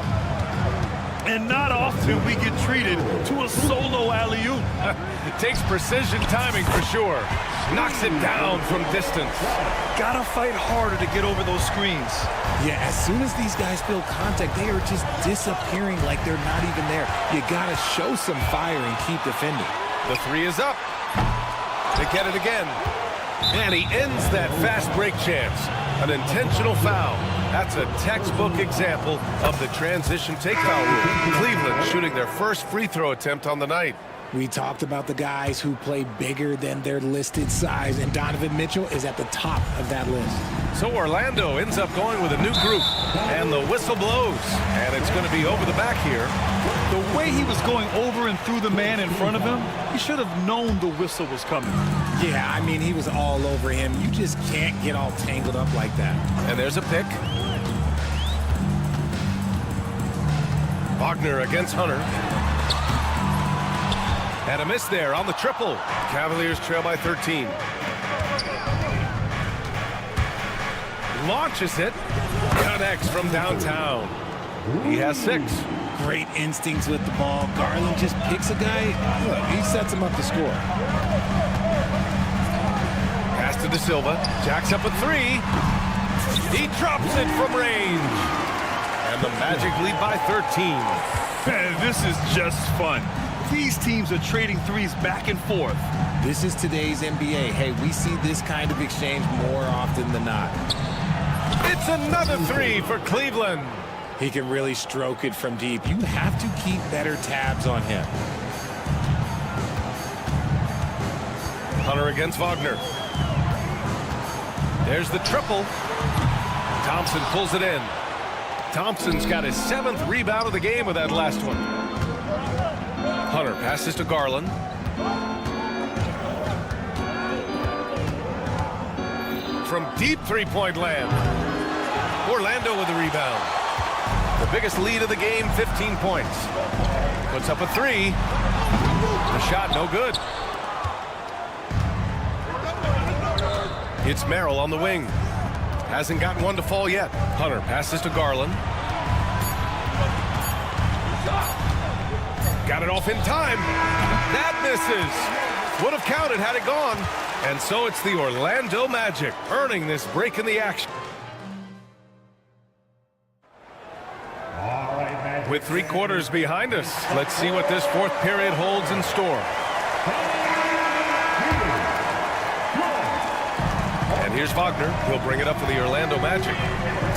And not often we get treated to a solo alley-oop. Takes precision timing for sure. Knocks it down from distance. Gotta fight harder to get over those screens. Yeah, as soon as these guys feel contact, they are just disappearing like they're not even there. You gotta show some fire and keep defending. The three is up. They get it again. And he ends that fast break chance. An intentional foul. That's a textbook example of the transition take foul rule. Cleveland shooting their first free throw attempt on the night. We talked about the guys who play bigger than their listed size, and Donovan Mitchell is at the top of that list. So Orlando ends up going with a new group, and the whistle blows, and it's going to be over the back here. The way he was going over and through the man in front of him, he should have known the whistle was coming. Yeah, I mean, he was all over him. You just can't get all tangled up like that. And there's a pick. Wagner against Hunter. And a miss there on the triple. Cavaliers trail by 13. Launches it. Connects from downtown. He has 6. Great instincts with the ball. Garland just picks a guy. Look, he sets him up to score. Pass to De Silva. Jacks up a 3. He drops it from range. And the Magic lead by 13. Man, this is just fun. These teams are trading threes back and forth. This is today's NBA. Hey, we see this kind of exchange more often than not. It's another 3 for Cleveland. He can really stroke it from deep. You have to keep better tabs on him. Hunter against Wagner. There's the triple. Thompson pulls it in. Thompson's got his 7th rebound of the game with that last one. Hunter passes to Garland. From deep three-point land. Orlando with the rebound. The biggest lead of the game, 15 points. Puts up a 3. The shot no good. It's Merrill on the wing. Hasn't gotten one to fall yet. Hunter passes to Garland. Got it off in time. That misses. Would have counted had it gone. And so it's the Orlando Magic earning this break in the action. With 3 quarters behind us, let's see what this 4th period holds in store. And here's Wagner. He'll bring it up for the Orlando Magic.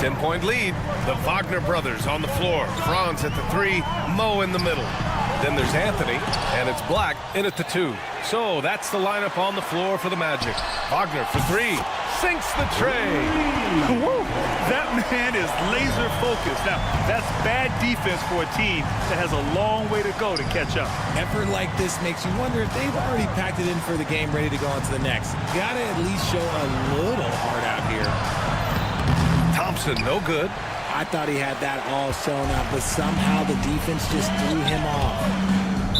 10-point lead. The Wagner brothers on the floor. Franz at the 3, Mo in the middle. Then there's Anthony, and it's Black in at the 2. So that's the lineup on the floor for the Magic. Wagner for 3. Sinks the tray. Woo! That man is laser focused. Now, that's bad defense for a team that has a long way to go to catch up. Effort like this makes you wonder if they've already packed it in for the game, ready to go on to the next. Gotta at least show a little heart out here. Thompson, no good. I thought he had that all sewn up, but somehow the defense just threw him off.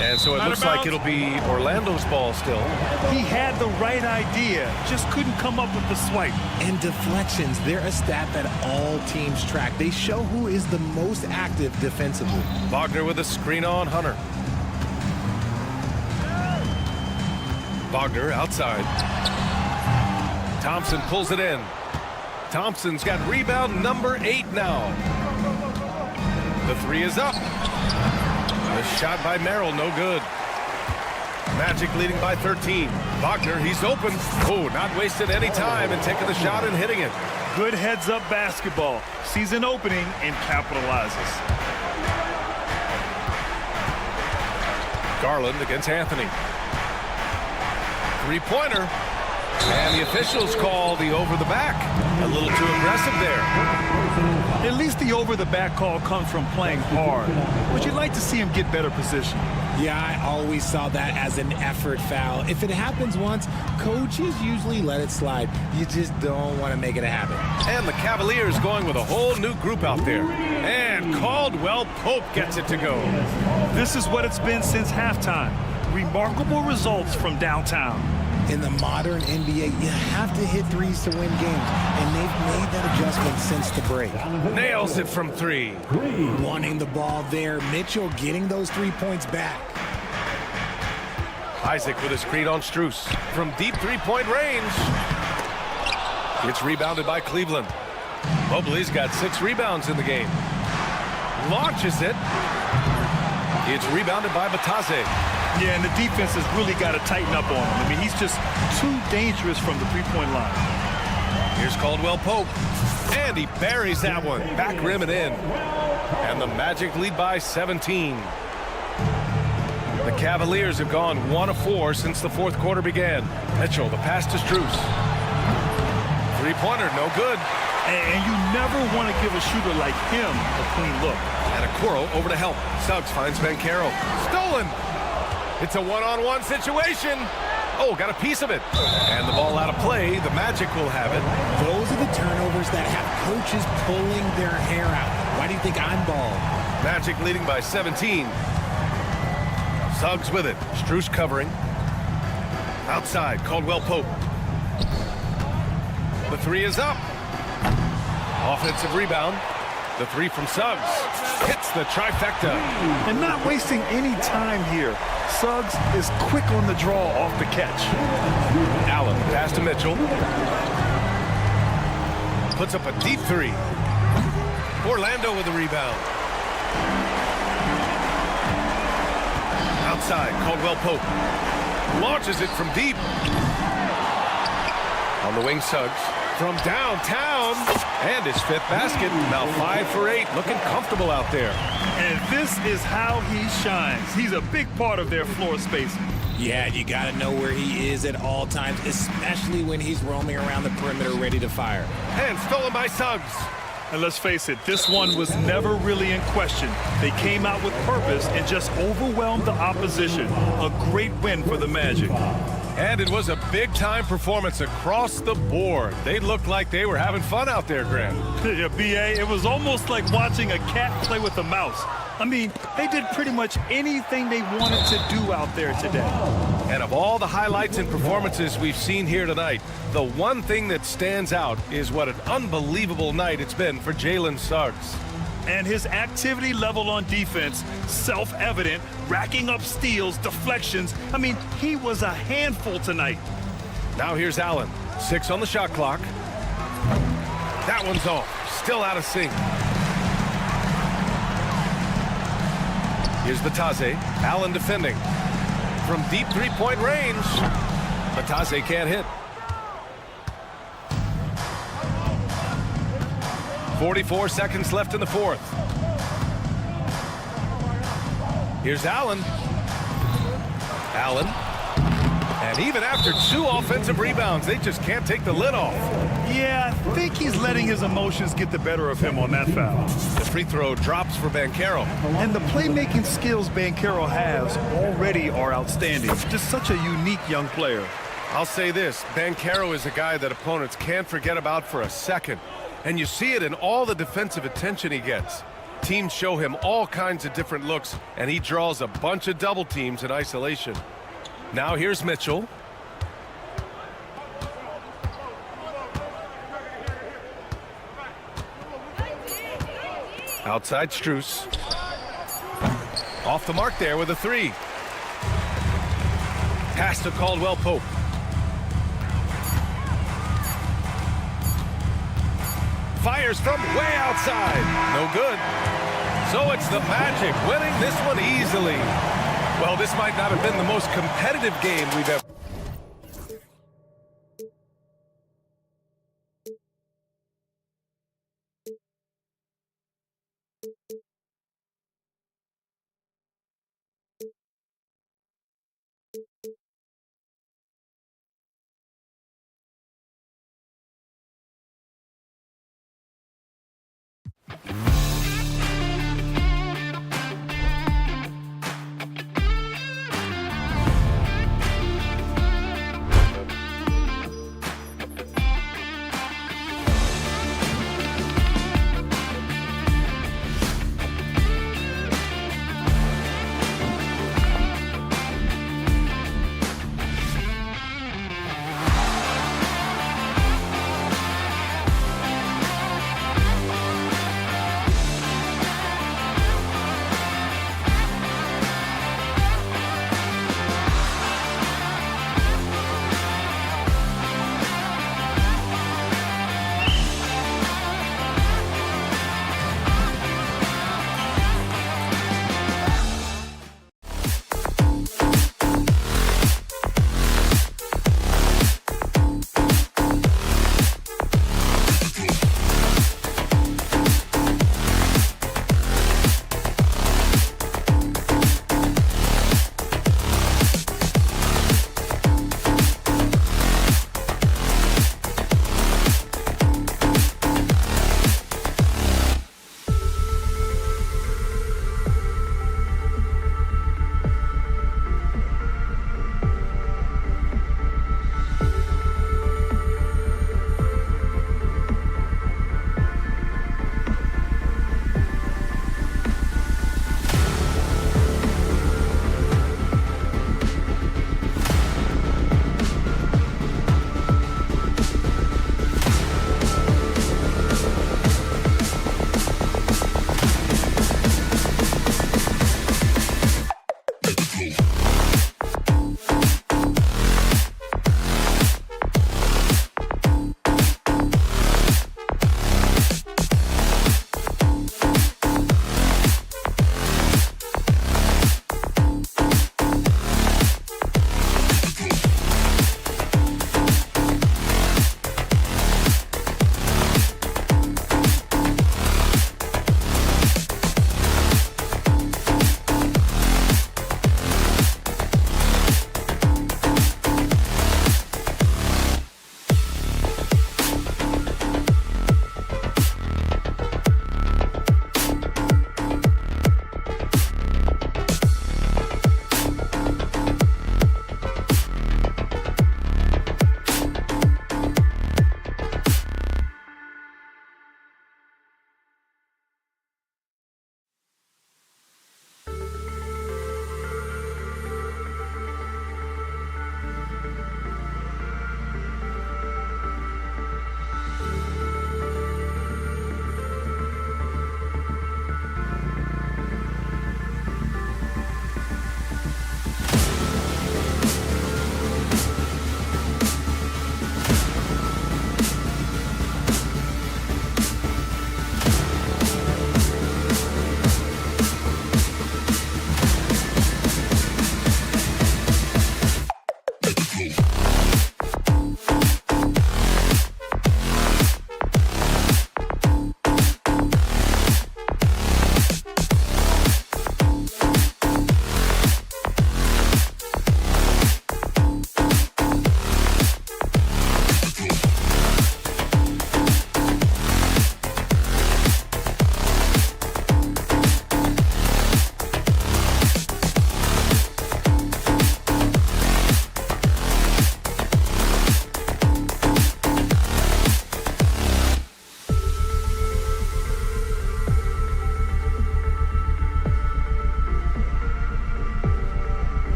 And so it looks like it'll be Orlando's ball still. He had the right idea, just couldn't come up with the swipe. And deflections, they're a stat that all teams track. They show who is the most active defensively. Wagner with a screen on Hunter. Wagner outside. Thompson pulls it in. Thompson's got rebound number 8 now. The 3 is up. The shot by Merrill, no good. Magic leading by 13. Wagner, he's open. Oh, not wasted any time and taking the shot and hitting it. Good heads-up basketball. Sees an opening and capitalizes. Garland against Anthony. 3-pointer. And the officials call the over the back. A little too aggressive there. At least the over the back call comes from playing hard. But you'd like to see him get better position. Yeah, I always saw that as an effort foul. If it happens once, coaches usually let it slide. You just don't want to make it a habit. And the Cavaliers going with a whole new group out there. And Caldwell Pope gets it to go. This is what it's been since halftime. Remarkable results from downtown. In the modern NBA, you have to hit threes to win games, and they've made that adjustment since the break. Nails it from 3. Wanting the ball there, Mitchell getting those 3 points back. Isaac with a screen on Strus from deep 3-point range. It's rebounded by Cleveland. Mobley's got 6 rebounds in the game. Launches it. It's rebounded by Batase. Yeah, and the defense has really got to tighten up on him. I mean, he's just too dangerous from the three-point line. Here's Caldwell Pope, and he buries that one. Back rim and in. And the Magic lead by 17. The Cavaliers have gone 1 of 4 since the fourth quarter began. Mitchell, the pass to Strus. Three-pointer, no good. And you never want to give a shooter like him a clean look. And Okoro over to help. Suggs finds Banchero. Stolen. It's a one-on-one situation. Oh, got a piece of it. And the ball out of play. The Magic will have it. Those are the turnovers that have coaches pulling their hair out. Why do you think I'm bald? Magic leading by 17. Suggs with it. Strus covering. Outside, Caldwell Pope. The three is up. Offensive rebound. The three from Suggs. Hits the trifecta. And not wasting any time here. Suggs is quick on the draw off the catch. Allen, pass to Mitchell. Puts up a deep three. Orlando with the rebound. Outside, Caldwell Pope. Launches it from deep. On the wing, Suggs. From downtown. And his fifth basket. Now 5 for 8. Looking comfortable out there. And this is how he shines. He's a big part of their floor spacing. Yeah, you got to know where he is at all times, especially when he's roaming around the perimeter ready to fire. And stolen by Suggs. And let's face it, this one was never really in question. They came out with purpose and just overwhelmed the opposition. A great win for the Magic. And it was a big-time performance across the board. They looked like they were having fun out there, Grant. Yeah, B.A., it was almost like watching a cat play with a mouse. I mean, they did pretty much anything they wanted to do out there today. And of all the highlights and performances we've seen here tonight, the one thing that stands out is what an unbelievable night it's been for Jalen Suggs. And his activity level on defense, self-evident, racking up steals, deflections. I mean, he was a handful tonight. Now here's Allen. 6 on the shot clock. That one's off. Still out of sync. Here's Batase. Allen defending. From deep three-point range. Batase can't hit. 44 seconds left in the fourth. Here's Allen. Allen. And even after 2 offensive rebounds, they just can't take the lid off. Yeah, I think he's letting his emotions get the better of him on that foul. The free throw drops for Banchero. And the playmaking skills Banchero has already are outstanding. Just such a unique young player. I'll say this, Banchero is a guy that opponents can't forget about for a second. And you see it in all the defensive attention he gets. Teams show him all kinds of different looks, and he draws a bunch of double teams in isolation. Now here's Mitchell. Outside Strus. Off the mark there with a 3. Pass to Caldwell Pope. Fires from way outside. No good. So it's the Magic winning this one easily. Well, this might not have been the most competitive game we've ever.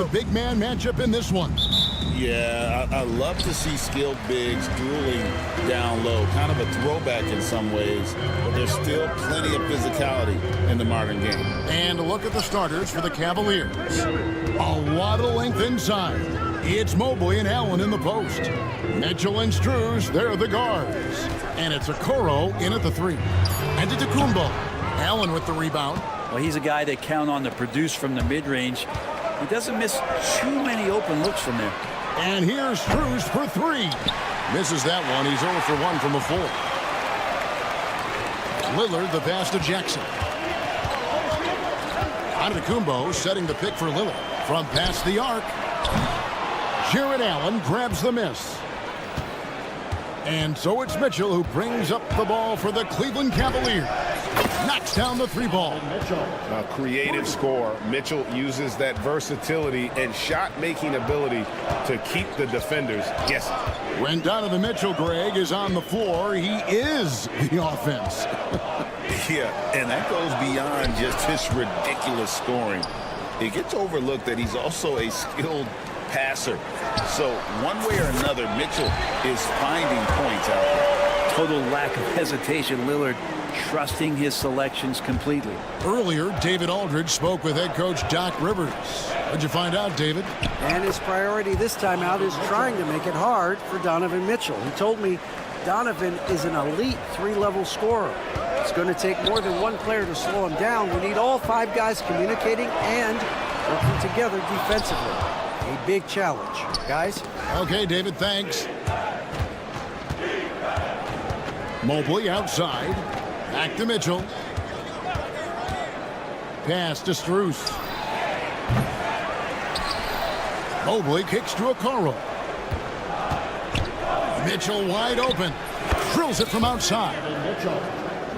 the big man matchup in this one. Yeah, I love to see skilled bigs dueling down low. Kind of a throwback in some ways, but there's still plenty of physicality in the modern game. And a look at the starters for the Cavaliers. A lot of length inside. It's Mobley and Allen in the post. Mitchell and Strus, they're the guards. And it's Okoro in at the 3. And to Kumbo. Allen with the rebound. Well, he's a guy they count on to produce from the mid-range. He doesn't miss too many open looks from there. And here's Strus for 3. Misses that one. He's 0 for 1 from the 4. Lillard the pass to Jackson. Antetokounmpo setting the pick for Lillard. From past the arc. Jared Allen grabs the miss. And so it's Mitchell who brings up the ball for the Cleveland Cavaliers. Knocks down the 3 ball. A creative scorer. Mitchell uses that versatility and shot-making ability to keep the defenders guessing. When Donovan Mitchell, Greg, is on the floor, he is the offense. Yeah, and that goes beyond just his ridiculous scoring. It gets overlooked that he's also a skilled passer. So one way or another, Mitchell is finding points out there. Total lack of hesitation. Lillard trusting his selections completely. Earlier, David Aldridge spoke with head coach Doc Rivers. What'd you find out, David? And his priority this time out is trying to make it hard for Donovan Mitchell. He told me Donovan is an elite 3-level scorer. It's going to take more than one player to slow him down. We need all 5 guys communicating and working together defensively. A big challenge, guys. Okay, David, thanks. Mobley outside. Back to Mitchell. Pass to Strus. Mobley kicks to Okoro. Mitchell wide open. Drills it from outside.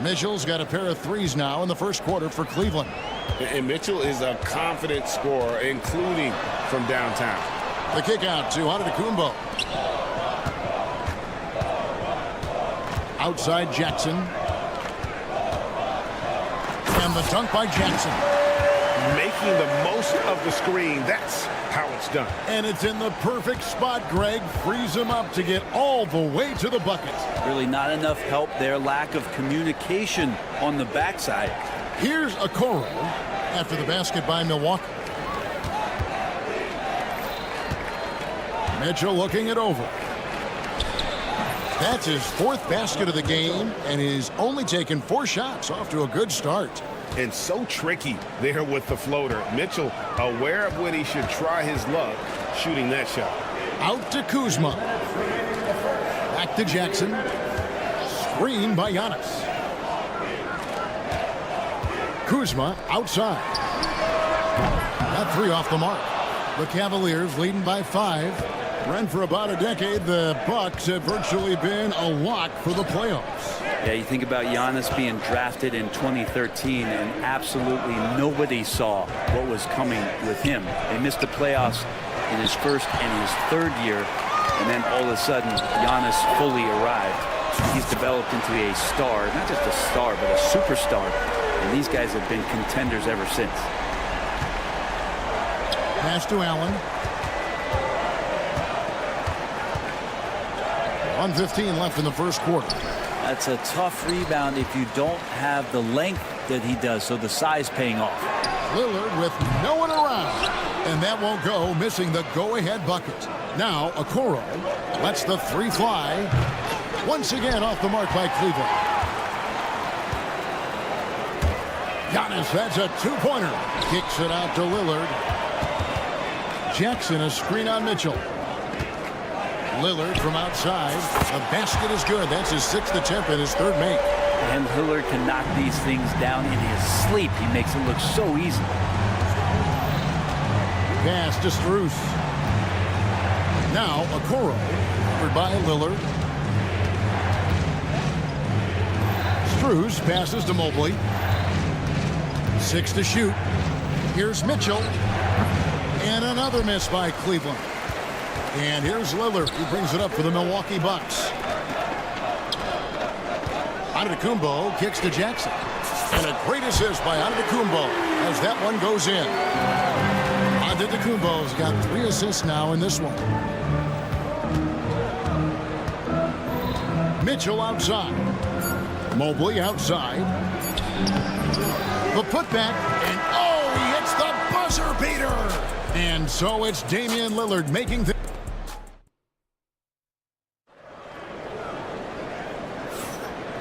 Mitchell's got a pair of 3s now in the first quarter for Cleveland. And Mitchell is a confident scorer, including from downtown. The kick out to Antetokounmpo. Outside Jackson. And the dunk by Jackson. Making the most of the screen. That's how it's done. And it's in the perfect spot, Greg. Frees him up to get all the way to the bucket. Really not enough help there. Lack of communication on the backside. Here's Okoro after the basket by Milwaukee. Mitchell looking it over. That's his 4th basket of the game, and he's only taken 4 shots. Off to a good start. And so tricky there with the floater. Mitchell aware of when he should try his luck shooting that shot. Out to Kuzma. Back to Jackson. Screen by Giannis. Kuzma outside. That 3 off the mark. The Cavaliers leading by 5. Ren, for about a decade, the Bucks have virtually been a lock for the playoffs. Yeah, you think about Giannis being drafted in 2013, and absolutely nobody saw what was coming with him. They missed the playoffs in his first and his 3rd year, and then all of a sudden, Giannis fully arrived. He's developed into a star, not just a star, but a superstar, and these guys have been contenders ever since. Pass to Allen. 1:15 left in the first quarter. That's a tough rebound if you don't have the length that he does, so the size paying off. Lillard with no one around, and that won't go, missing the go-ahead bucket. Now Okoro lets the 3 fly. Once again off the mark by Cleveland. Giannis, that's a 2-pointer. Kicks it out to Lillard. Jackson, a screen on Mitchell. Lillard from outside. The basket is good. That's his 6th attempt and his 3rd make. And Lillard can knock these things down in his sleep. He makes it look so easy. Pass to Strus. Now Okoro, covered by Lillard. Strus passes to Mobley. 6 to shoot. Here's Mitchell. And another miss by Cleveland. And here's Lillard, who brings it up for the Milwaukee Bucks. Antetokounmpo kicks to Jackson. And a great assist by Antetokounmpo as that one goes in. A Antetokounmpo's got 3 assists now in this one. Mitchell outside. Mobley outside. The putback, and oh, he hits the buzzer beater. And so it's Damian Lillard making the...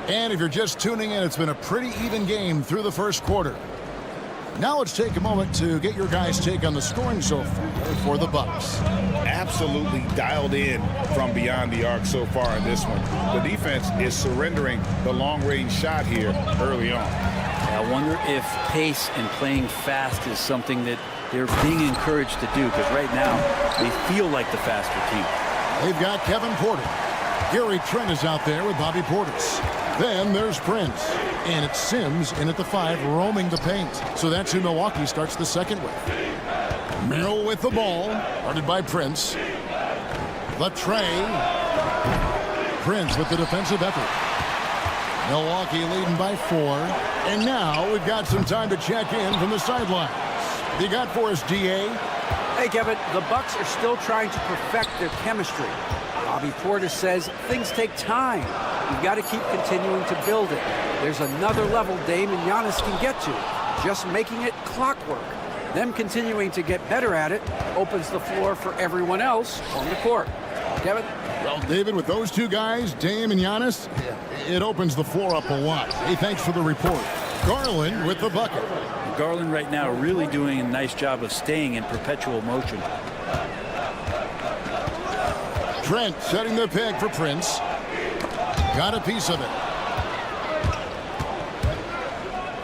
And if you're just tuning in, it's been a pretty even game through the first quarter. Now let's take a moment to get your guys' take on the scoring so far for the Bucks. Absolutely dialed in from beyond the arc so far in this one. The defense is surrendering the long-range shot here early on. I wonder if pace and playing fast is something that they're being encouraged to do, because right now they feel like the faster team. They've got Kevin Porter. Gary Trent is out there with Bobby Portis. Then there's Prince. And it's Sims in at the 5, roaming the paint. So that's who Milwaukee starts the second with. Merrill with the ball, guarded by Prince. The tray. Prince with the defensive effort. Milwaukee leading by 4. And now we've got some time to check in from the sidelines. You got for us, DA? Hey, Kevin, the Bucks are still trying to perfect their chemistry. Bobby Portis says things take time. You've got to keep continuing to build it. There's another level Dame and Giannis can get to. Just making it clockwork. Them continuing to get better at it opens the floor for everyone else on the court. Kevin? Well, David, with those two guys, Dame and Giannis, it opens the floor up a lot. Hey, thanks for the report. Garland with the bucket. Garland right now really doing a nice job of staying in perpetual motion. Trent setting the pick for Prince. Got a piece of it.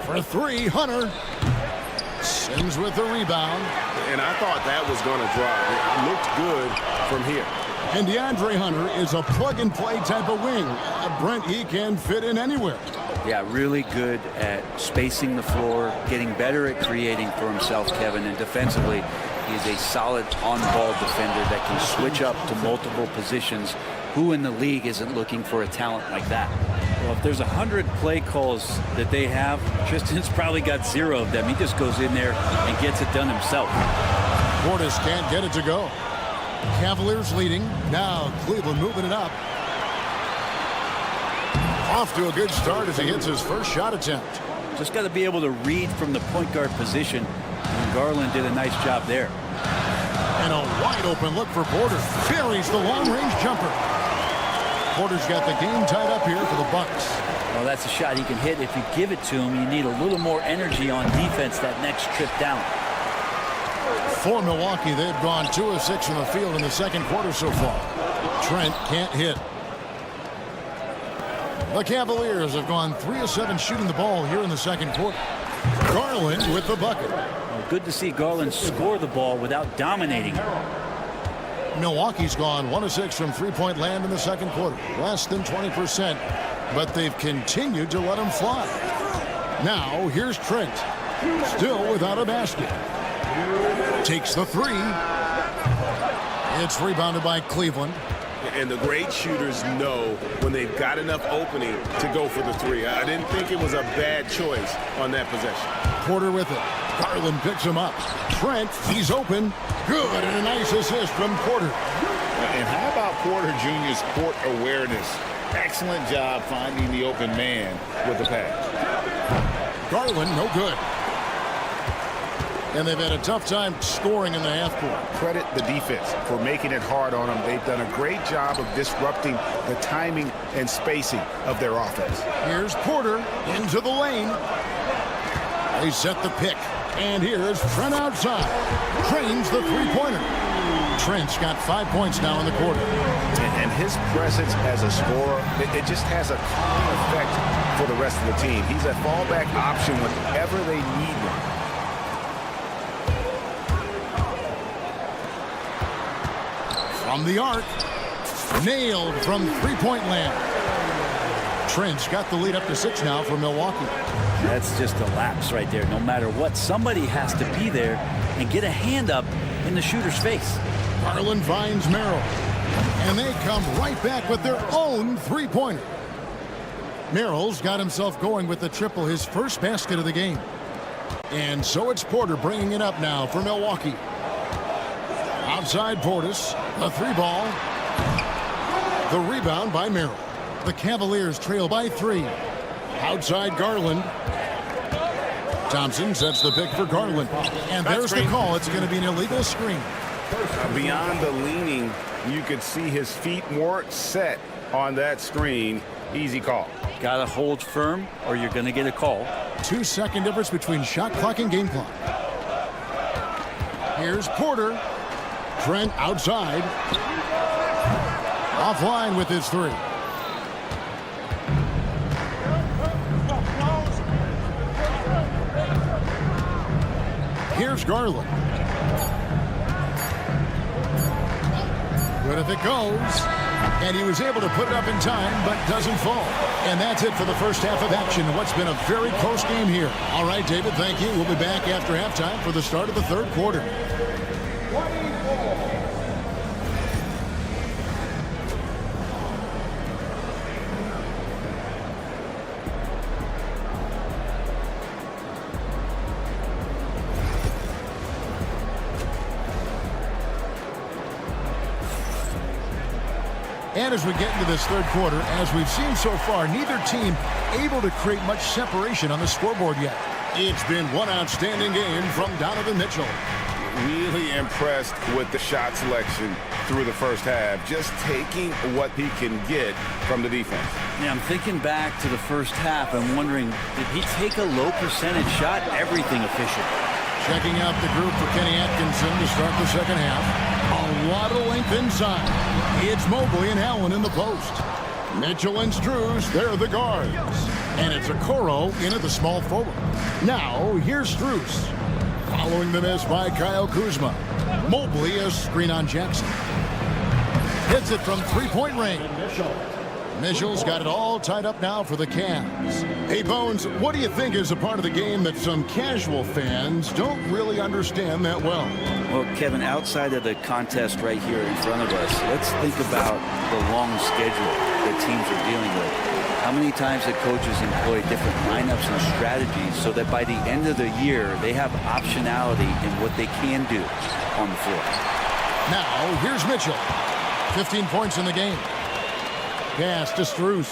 For 3, Hunter. Sims with the rebound. And I thought that was going to drop. It looked good from here. And DeAndre Hunter is a plug-and-play type of wing. Brent, he can fit in anywhere. Yeah, really good at spacing the floor, getting better at creating for himself, Kevin, and defensively, he's a solid on-ball defender that can switch up to multiple positions. Who in the league isn't looking for a talent like that? Well, if there's 100 play calls that they have, Tristan's probably got 0 of them. He just goes in there and gets it done himself. Portis can't get it to go. Cavaliers leading. Now Cleveland moving it up. Off to a good start as he hits his first shot attempt. Just got to be able to read from the point guard position. And Garland did a nice job there. And a wide open look for Porter. Buries the long-range jumper. Porter's got the game tied up here for the Bucks. Well, that's a shot he can hit. If you give it to him, you need a little more energy on defense that next trip down. For Milwaukee, they've gone 2 of 6 from the field in the second quarter so far. Trent can't hit. The Cavaliers have gone 3 of 7 shooting the ball here in the second quarter. Garland with the bucket. Well, good to see Garland score the ball without dominating. Milwaukee's gone 1 of 6 from three-point land in the second quarter. Less than 20%, but they've continued to let him fly. Now, here's Trent. Still without a basket. Takes the 3. It's rebounded by Cleveland. And the great shooters know when they've got enough opening to go for the 3. I didn't think it was a bad choice on that possession. Porter with it. Garland picks him up. Trent, he's open. Good, and a nice assist from Porter. And how about Porter Jr.'s court awareness? Excellent job finding the open man with the pass. Garland, no good. And they've had a tough time scoring in the half court. Credit the defense for making it hard on them. They've done a great job of disrupting the timing and spacing of their offense. Here's Porter into the lane. They set the pick. And here's Trent outside. Trains the three-pointer. Trent's got 5 points now in the quarter. And his presence as a scorer, it just has a calming effect for the rest of the team. He's a fallback option whenever they need one. From the arc. Nailed from three-point land. Trent's got the lead up to 6 now for Milwaukee. That's just a lapse right there. No matter what, somebody has to be there and get a hand up in the shooter's face. Garland finds Merrill. And they come right back with their own three-pointer. Merrill's got himself going with the triple, his first basket of the game. And so it's Porter bringing it up now for Milwaukee. Outside Portis, the 3-ball. The rebound by Merrill. The Cavaliers trail by 3. Outside Garland. Thompson sets the pick for Garland. And there's the call. It's going to be an illegal screen. Beyond the leaning, you could see his feet weren't set on that screen. Easy call. Got to hold firm or you're going to get a call. 2-second difference between shot clock and game clock. Here's Porter. Trent outside. Offline with his 3. Here's Garland. Good if it goes. And he was able to put it up in time, but doesn't fall. And that's it for the first half of action. What's been a very close game here. All right, David, thank you. We'll be back after halftime for the start of the third quarter. And as we get into this third quarter, as we've seen so far, neither team able to create much separation on the scoreboard yet. It's been one outstanding game from Donovan Mitchell. Really impressed with the shot selection through the first half, just taking what he can get from the defense. Yeah, I'm thinking back to the first half and wondering, did he take a low percentage shot? Everything efficient. Checking out the group for Kenny Atkinson to start the second half. A lot of length inside. It's Mobley and Allen in the post. Mitchell and Strus, they're the guards. And it's Okoro in at the small forward. Now, here's Strus. Following the miss by Kyle Kuzma. Mobley, a screen on Jackson. Hits it from three-point range. Mitchell's got it all tied up now for the Cavs. Hey, Bones, what do you think is a part of the game that some casual fans don't really understand that well? Well, Kevin, outside of the contest right here in front of us, let's think about the long schedule that teams are dealing with. How many times the coaches employ different lineups and strategies so that by the end of the year, they have optionality in what they can do on the floor. Now, here's Mitchell. 15 points in the game. Pass to Strus.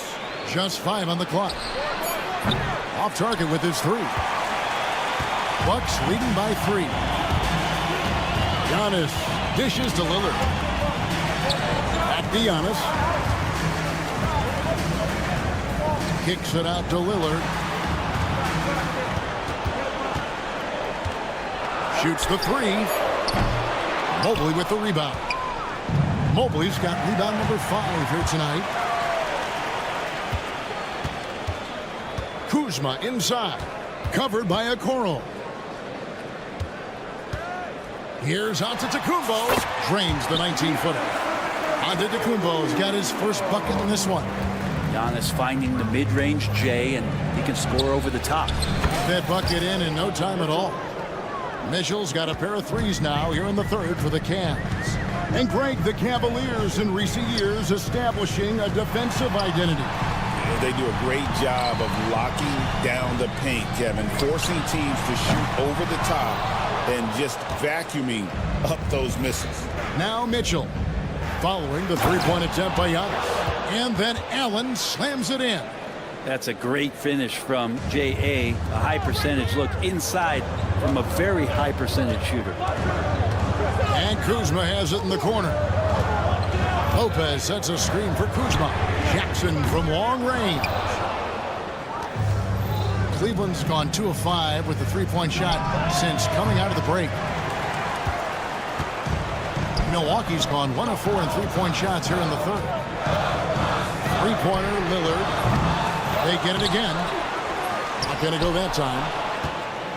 Just 5 on the clock. Off target with his 3. Bucks leading by 3. Giannis dishes to Lillard. Back to Giannis. Kicks it out to Lillard. Shoots the 3. Mobley with the rebound. Mobley's got rebound number 5 here tonight. Kuzma inside. Covered by Okoro. Here's Antetokounmpo. Drains the 19-footer. Antetokounmpo's got his first bucket in this one. Giannis finding the mid-range J, and he can score over the top. That bucket in no time at all. Mitchell's got a pair of 3s now here in the third for the Cavs. And Greg, the Cavaliers in recent years establishing a defensive identity. They do a great job of locking down the paint, Kevin, forcing teams to shoot over the top and just vacuuming up those misses. Now Mitchell following the 3-point attempt by Giannis. And then Allen slams it in. That's a great finish from J.A. A high percentage look inside from a very high percentage shooter. And Kuzma has it in the corner. Lopez sets a screen for Kuzma. Jackson from long range. Cleveland's gone 2 of 5 with the 3-point shot since coming out of the break. Milwaukee's gone 1 of 4 in 3-point shots here in the third. 3-pointer, Lillard. They get it again. Not going to go that time.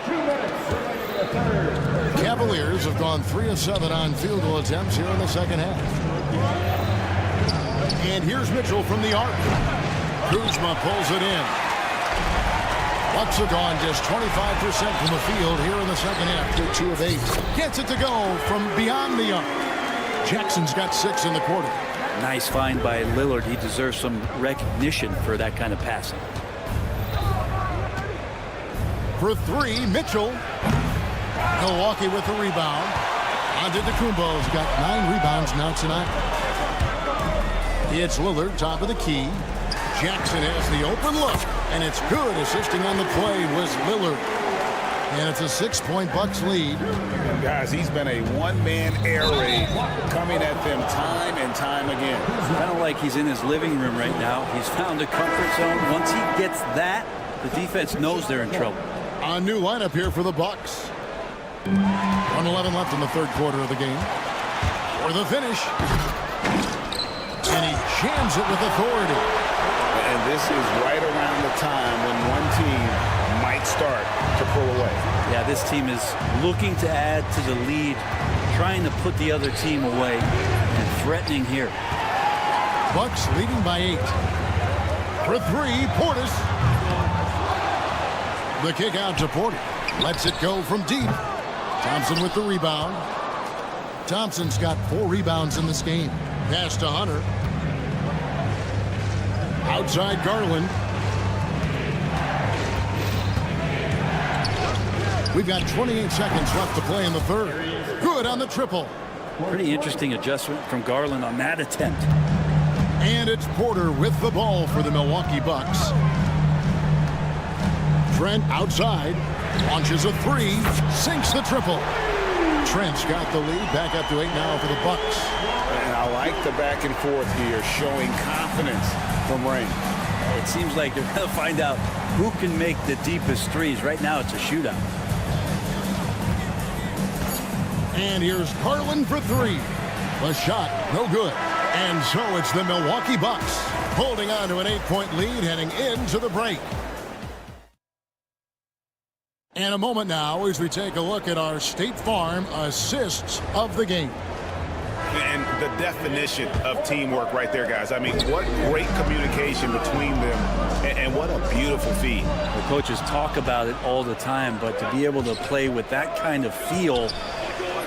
2 minutes remaining in the third. Cavaliers have gone 3 of 7 on field goal attempts here in the second half. And here's Mitchell from the arc. Kuzma pulls it in. Bucks have gone just 25% from the field here in the second half. They're 2 of 8. Gets it to go from beyond the arc. Jackson's got 6 in the quarter. Nice find by Lillard. He deserves some recognition for that kind of passing. For 3, Mitchell. Milwaukee with the rebound. Antetokounmpo's got 9 rebounds now tonight. It's Lillard, top of the key. Jackson has the open look, and it's good. Assisting on the play was Lillard. And it's a 6-point Bucks lead. And guys, he's been a one-man air raid coming at them time and time again. Kind of like he's in his living room right now. He's found a comfort zone. Once he gets that, the defense knows they're in trouble. A new lineup here for the Bucks. 1:11 left in the third quarter of the game. For the finish. And he jams it with authority. And this is right around the time when one team might start to pull away. Yeah, this team is looking to add to the lead, trying to put the other team away, and threatening here. Bucks leading by 8. For 3, Portis. The kick out to Porter. Lets it go from deep. Thompson with the rebound. Thompson's got 4 rebounds in this game. Pass to Hunter. Outside Garland. We've got 28 seconds left to play in the third. Good on the triple. Pretty interesting adjustment from Garland on that attempt. And it's Porter with the ball for the Milwaukee Bucks. Trent outside. Launches a 3. Sinks the triple. Trent's got the lead. Back up to 8 now for the Bucks. And I like the back and forth here, showing confidence from Rain. It seems like they're going to find out who can make the deepest threes. Right now, it's a shootout. And here's Garland for 3. The shot, no good. And so it's the Milwaukee Bucks holding on to an 8-point lead heading into the break. And a moment now as we take a look at our State Farm assists of the game. And the definition of teamwork right there, guys. I mean, what great communication between them, and what a beautiful feed. The coaches talk about it all the time, but to be able to play with that kind of feel,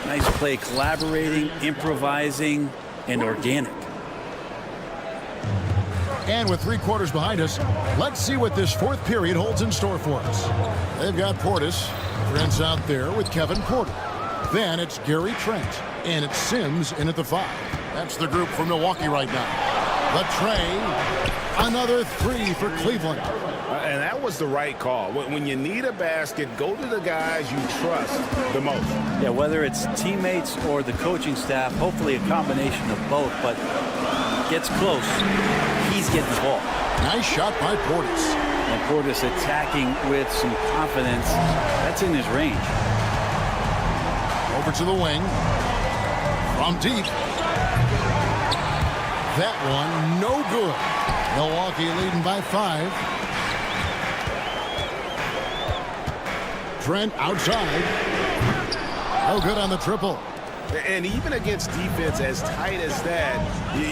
nice play, collaborating, improvising, and organic. And with 3 quarters behind us, let's see what this fourth period holds in store for us. They've got Portis. Trent's out there with Kevin Porter. Then it's Gary Trent. And it's Sims in at the 5. That's the group for Milwaukee right now. The tray. Another 3 for Cleveland. And that was the right call. When you need a basket, go to the guys you trust the most. Yeah, whether it's teammates or the coaching staff, hopefully a combination of both, but gets close. He's getting the ball. Nice shot by Portis. And Portis attacking with some confidence. That's in his range. Over to the wing. From deep. That one, no good. Milwaukee leading by 5. Trent outside. No good on the triple. And even against defense as tight as that,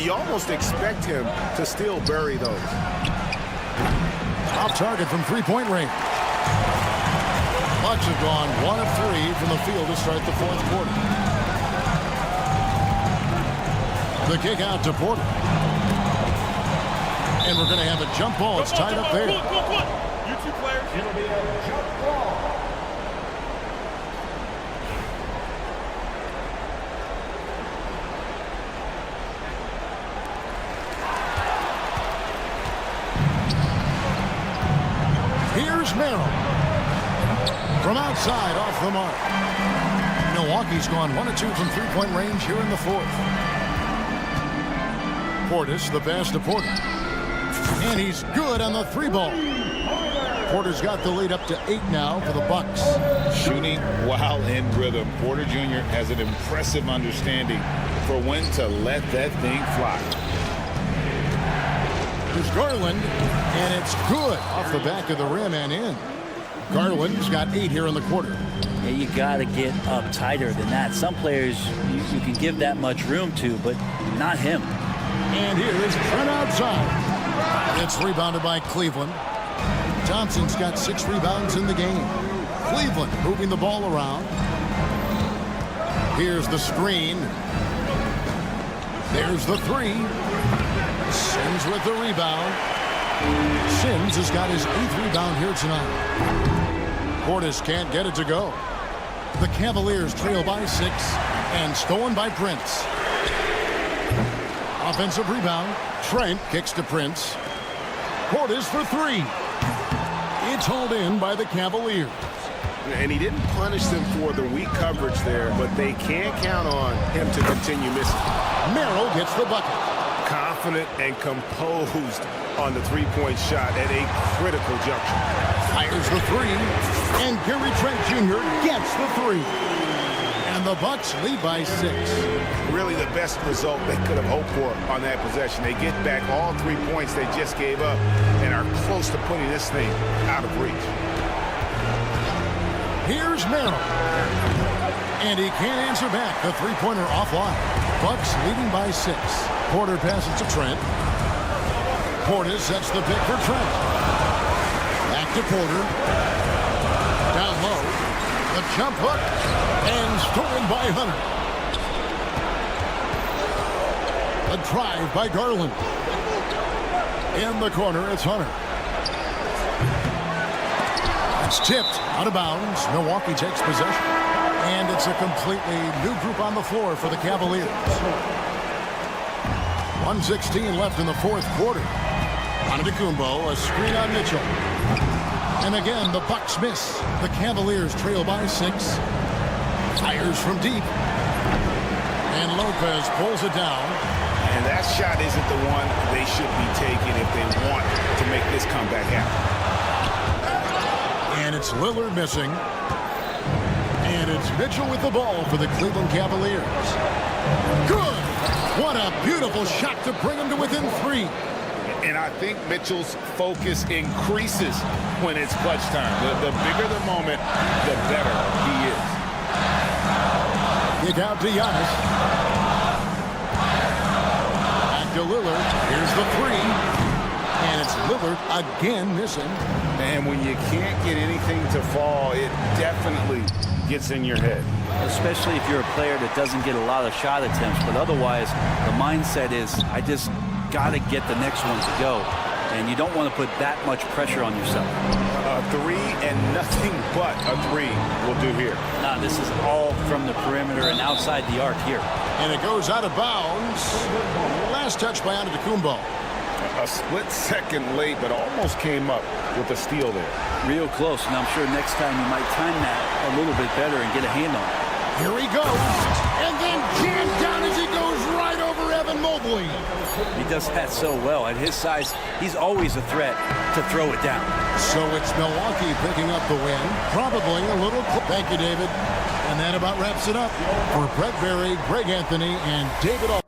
you almost expect him to still bury those. Off target from 3-point range. Bucks have gone 1 of 3 from the field to start the fourth quarter. The kick out to Porter. And we're going to have a jump ball. It's tied up there. You two players. It'll be a jump ball. Here's Merrill. From outside, off the mark. Milwaukee's gone 1 of 2 from 3-point range here in the fourth. Portis, the pass to Porter. And he's good on the 3-ball. Porter's got the lead up to 8 now for the Bucks. Shooting while in rhythm. Porter Jr. has an impressive understanding for when to let that thing fly. There's Garland, and it's good off the back of the rim and in. Garland's got 8 here in the quarter. Yeah, you got to get up tighter than that. Some players you can give that much room to, but not him. And here is Trent outside. It's rebounded by Cleveland. Thompson's got 6 rebounds in the game. Cleveland moving the ball around. Here's the screen. There's the 3. Sims with the rebound. Sims has got his 8th rebound here tonight. Portis can't get it to go. The Cavaliers trail by 6 and stolen by Prince. Offensive rebound. Trent kicks to Prince. Portis for 3. It's hauled in by the Cavaliers. And he didn't punish them for the weak coverage there, but they can't count on him to continue missing. Merrill gets the bucket. Confident and composed on the three-point shot at a critical juncture. Fires the 3, and Gary Trent Jr. gets the 3. And the Bucks lead by 6. Really the best result they could have hoped for on that possession. They get back all 3 points they just gave up and are close to putting this thing out of reach. Here's Merrill. And he can't answer back. The three-pointer offline. Bucks leading by 6. Porter passes to Trent. Portis sets the pick for Trent. Back to Porter. Down low. The jump hook. And stolen by Hunter. A drive by Garland. In the corner, it's Hunter. It's tipped out of bounds. Milwaukee takes possession. And it's a completely new group on the floor for the Cavaliers. 1:16 left in the fourth quarter. Antetokounmpo, a screen on Mitchell. And again, the Bucks miss. The Cavaliers trail by 6. Fires from deep. And Lopez pulls it down. And that shot isn't the one they should be taking if they want to make this comeback happen. And it's Lillard missing. And it's Mitchell with the ball for the Cleveland Cavaliers. Good! What a beautiful shot to bring him to within 3. And I think Mitchell's focus increases when it's clutch time. The bigger the moment, the better he is. Kick out to Giannis. Back to Lillard. Here's the 3. And it's Lillard again missing. And when you can't get anything to fall, it definitely gets in your head. Especially if you're a player that doesn't get a lot of shot attempts. But otherwise, the mindset is, I just got to get the next one to go. And you don't want to put that much pressure on yourself. A 3 and nothing but a 3 will do here. Nah, this is all from the perimeter and outside the arc here. And it goes out of bounds. Last touch by Antetokounmpo. A split second late, but almost came up with a steal there. Real close, and I'm sure next time you might time that a little bit better and get a hand on it. Here he goes. And then jammed down as he goes right over Evan Mobley. He does that so well. At his size, he's always a threat to throw it down. So it's Milwaukee picking up the win. Probably a little. Thank you, David. And that about wraps it up. For Brett Berry, Greg Anthony, and David Al.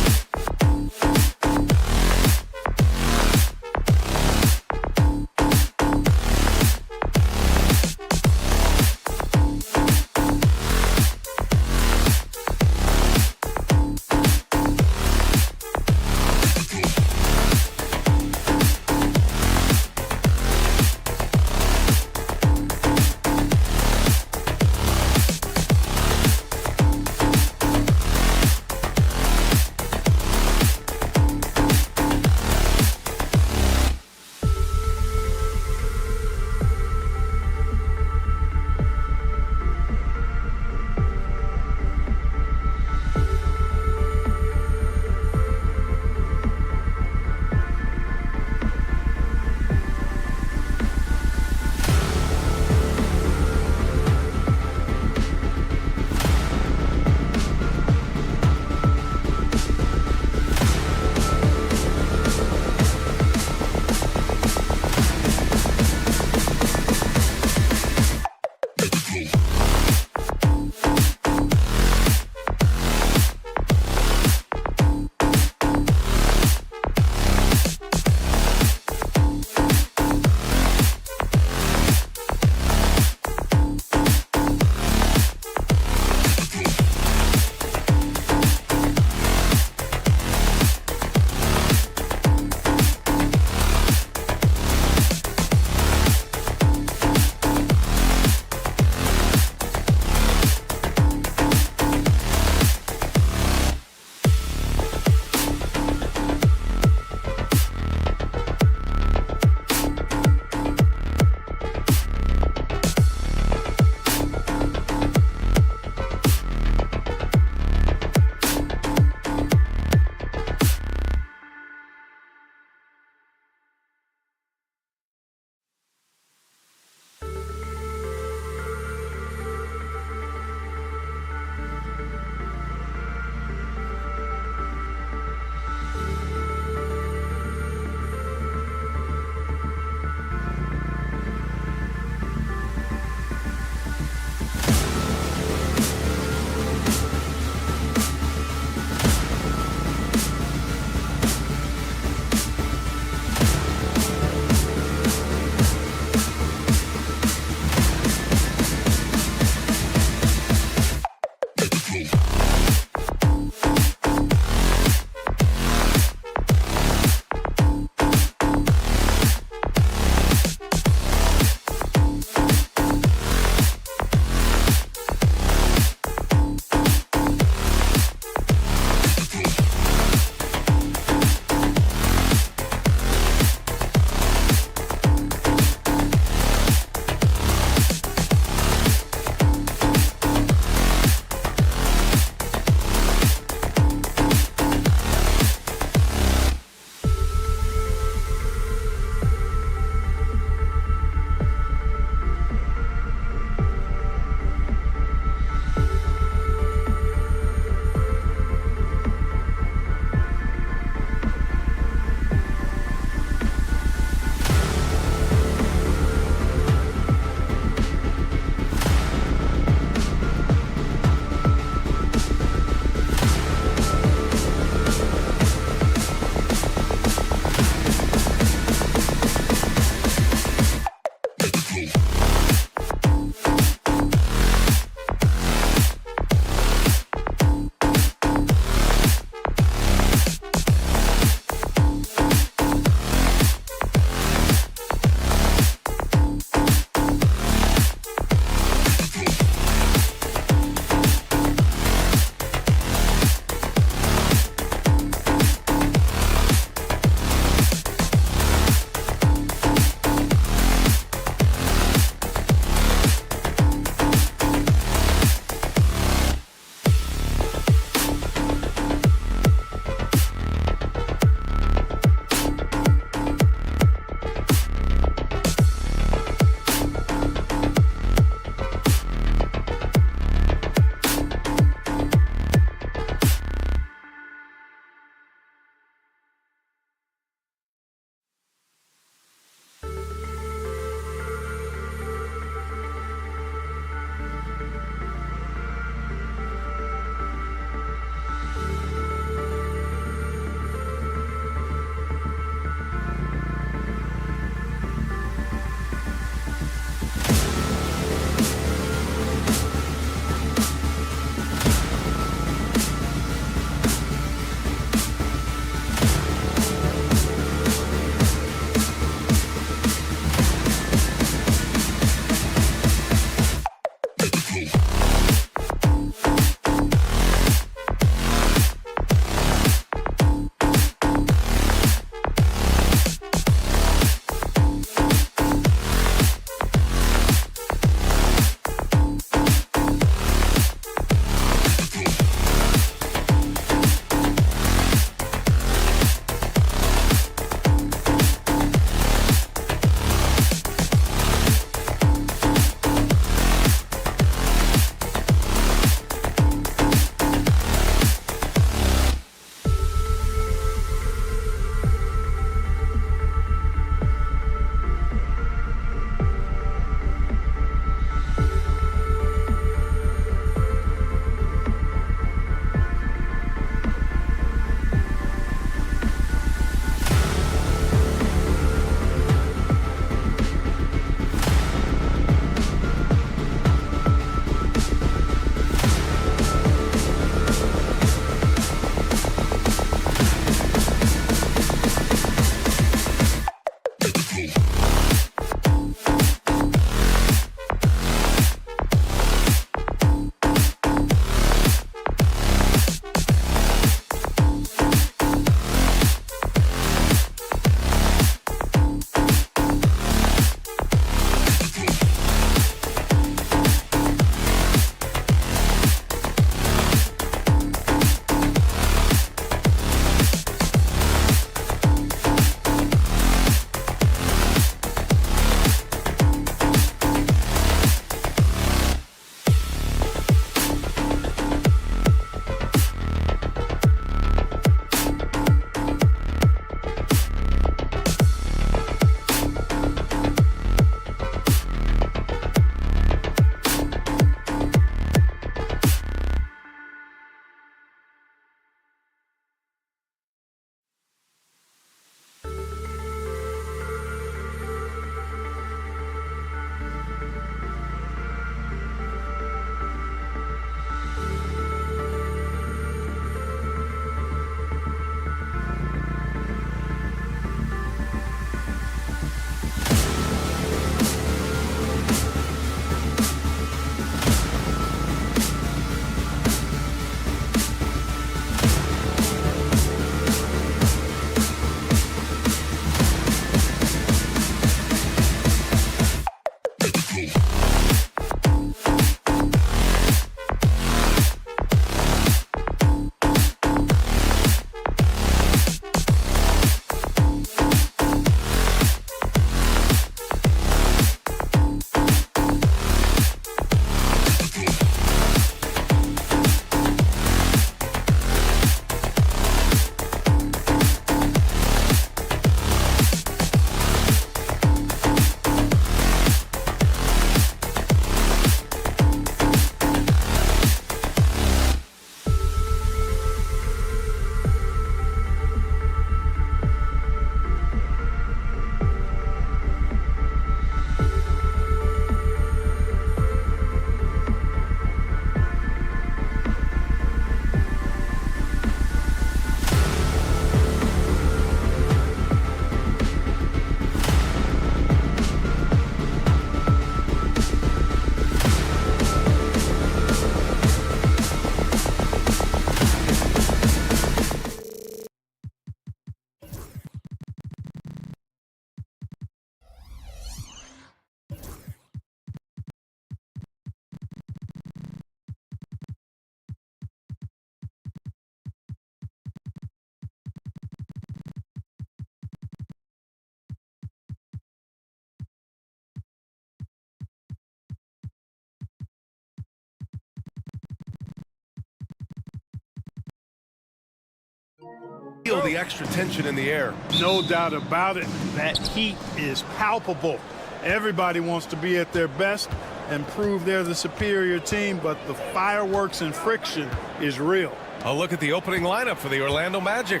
Feel the extra tension in the air. No doubt about it. That heat is palpable. Everybody wants to be at their best and prove they're the superior team, but the fireworks and friction is real. A look at the opening lineup for the Orlando Magic.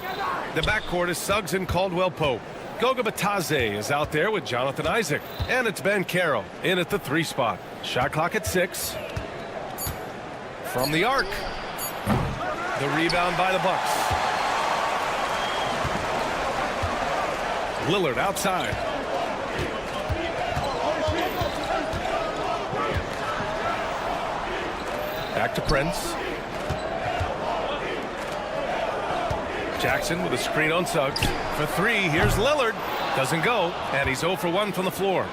The backcourt is Suggs and Caldwell-Pope. Goga Bitadze is out there with Jonathan Isaac. And it's Banchero in at the 3 spot. Shot clock at 6. From the arc. The rebound by the Bucks. Lillard outside. Back to Prince. Jackson with a screen on Suggs. For 3, here's Lillard. Doesn't go, and he's 0 for 1 from the floor.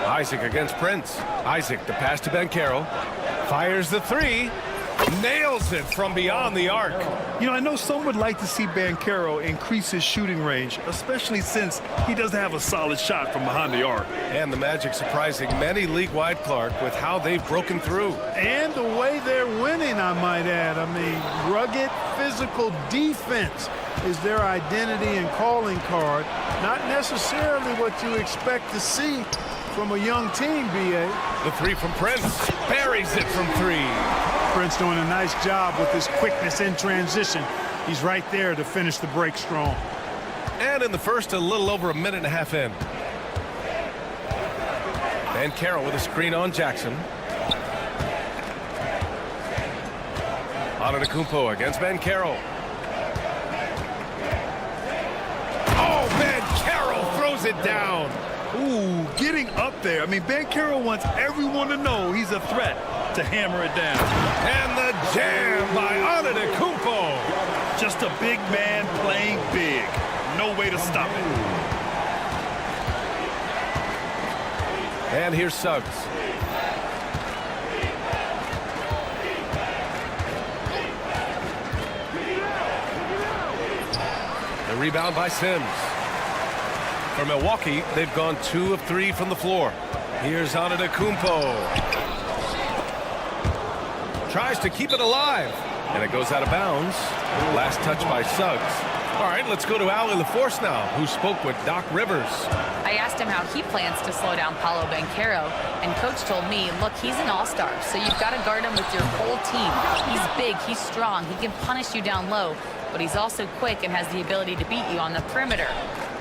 Isaac against Prince. Isaac, the pass to Banchero. Fires the 3. Nails it from beyond the arc. You know, I know some would like to see Banchero increase his shooting range, especially since he doesn't have a solid shot from behind the arc. And the Magic surprising many league-wide, Clark, with how they've broken through. And the way they're winning, I might add. I mean, rugged physical defense is their identity and calling card. Not necessarily what you expect to see from a young team, B.A. The 3 from Prince. Buries it from 3. Prince doing a nice job with his quickness in transition. He's right there to finish the break strong. And in the first, a little over a minute and a half in. Banchero with a screen on Jackson. Antetokounmpo against Banchero. Oh, Banchero throws it down. Ooh, getting up there. I mean, Banchero wants everyone to know he's a threat to hammer it down. And the jam by Antetokounmpo. Just a big man playing big. No way to stop it. And here's Suggs. The rebound by Sims. For Milwaukee, they've gone 2 of 3 from the floor. Here's Antetokounmpo. Tries to keep it alive. And it goes out of bounds. Last touch by Suggs. All right, let's go to Allie LaForce now, who spoke with Doc Rivers. I asked him how he plans to slow down Paolo Banchero, and Coach told me, look, he's an all-star, so you've got to guard him with your whole team. He's big, he's strong, he can punish you down low, but he's also quick and has the ability to beat you on the perimeter.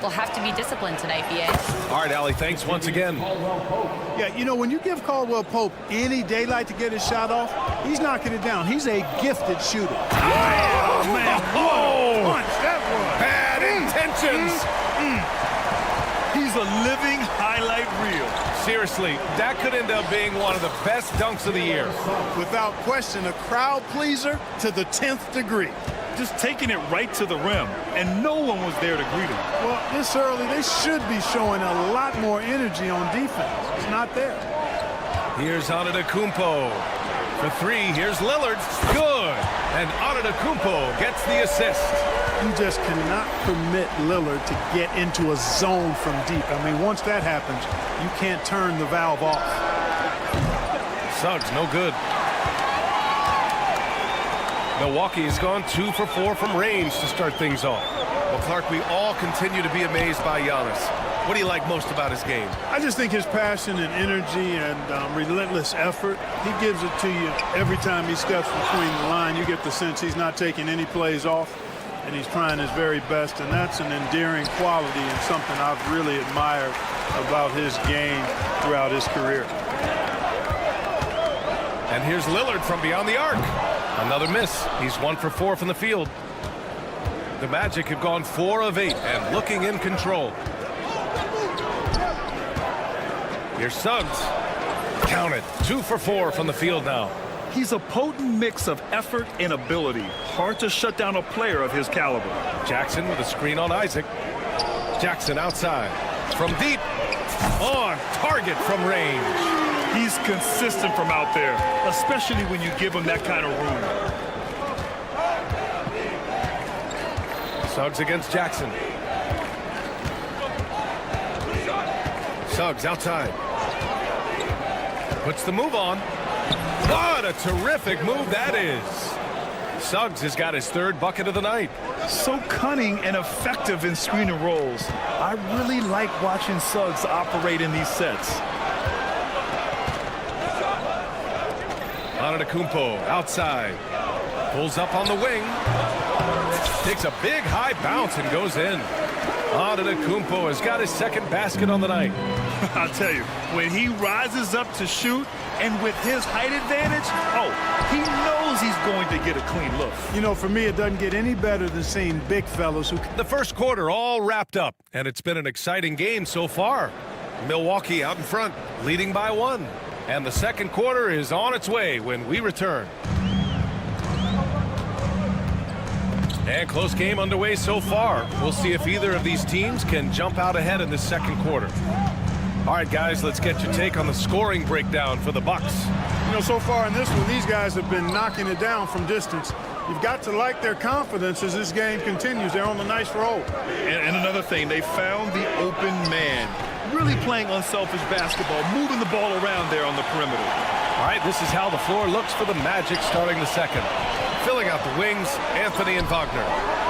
We'll have to be disciplined tonight, B.A. All right, Allie, thanks once again. Yeah, you know, when you give Caldwell-Pope any daylight to get his shot off, he's knocking it down. He's a gifted shooter. Oh, man, what a punch that was. Bad intentions. He's a living highlight reel. Seriously, that could end up being one of the best dunks of the year. Without question, a crowd pleaser to the 10th degree. Just taking it right to the rim, and no one was there to greet him. Well, this early, they should be showing a lot more energy on defense. It's not there. Here's Antetokounmpo. For 3, here's Lillard. Good. And Antetokounmpo gets the assist. You just cannot permit Lillard to get into a zone from deep. I mean, once that happens, you can't turn the valve off. Suggs, no good. Milwaukee has gone 2 for 4 from range to start things off. Well, Clark, we all continue to be amazed by Giannis. What do you like most about his game? I just think his passion and energy and relentless effort, he gives it to you every time he steps between the line. You get the sense he's not taking any plays off, and he's trying his very best, and that's an endearing quality and something I've really admired about his game throughout his career. And here's Lillard from beyond the arc. Another miss. He's 1 for 4 from the field. The Magic have gone 4 of 8 and looking in control. Here's Suggs. Count it. 2 for 4 from the field now. He's a potent mix of effort and ability. Hard to shut down a player of his caliber. Jackson with a screen on Isaac. Jackson outside. From deep. On target from range. He's consistent from out there, especially when you give him that kind of room. Suggs against Jackson. Suggs outside. Puts the move on. What a terrific move that is. Suggs has got his third bucket of the night. So cunning and effective in screen and rolls. I really like watching Suggs operate in these sets. Antetokounmpo outside. Pulls up on the wing. Takes a big high bounce and goes in. Antetokounmpo has got his second basket on the night. I'll tell you, when he rises up to shoot, and with his height advantage, he knows he's going to get a clean look. You know, for me, it doesn't get any better than seeing big fellas who... The first quarter all wrapped up, and it's been an exciting game so far. Milwaukee out in front, leading by 1. And the second quarter is on its way when we return. And close game underway so far. We'll see if either of these teams can jump out ahead in the second quarter. All right, guys, let's get your take on the scoring breakdown for the Bucks. You know, so far in this one, these guys have been knocking it down from distance. You've got to like their confidence as this game continues. They're on a nice roll. And another thing, they found the open man. Really playing unselfish basketball, moving the ball around there on the perimeter. All right, this is how the floor looks for the Magic starting the second. Filling out the wings, Anthony and Wagner.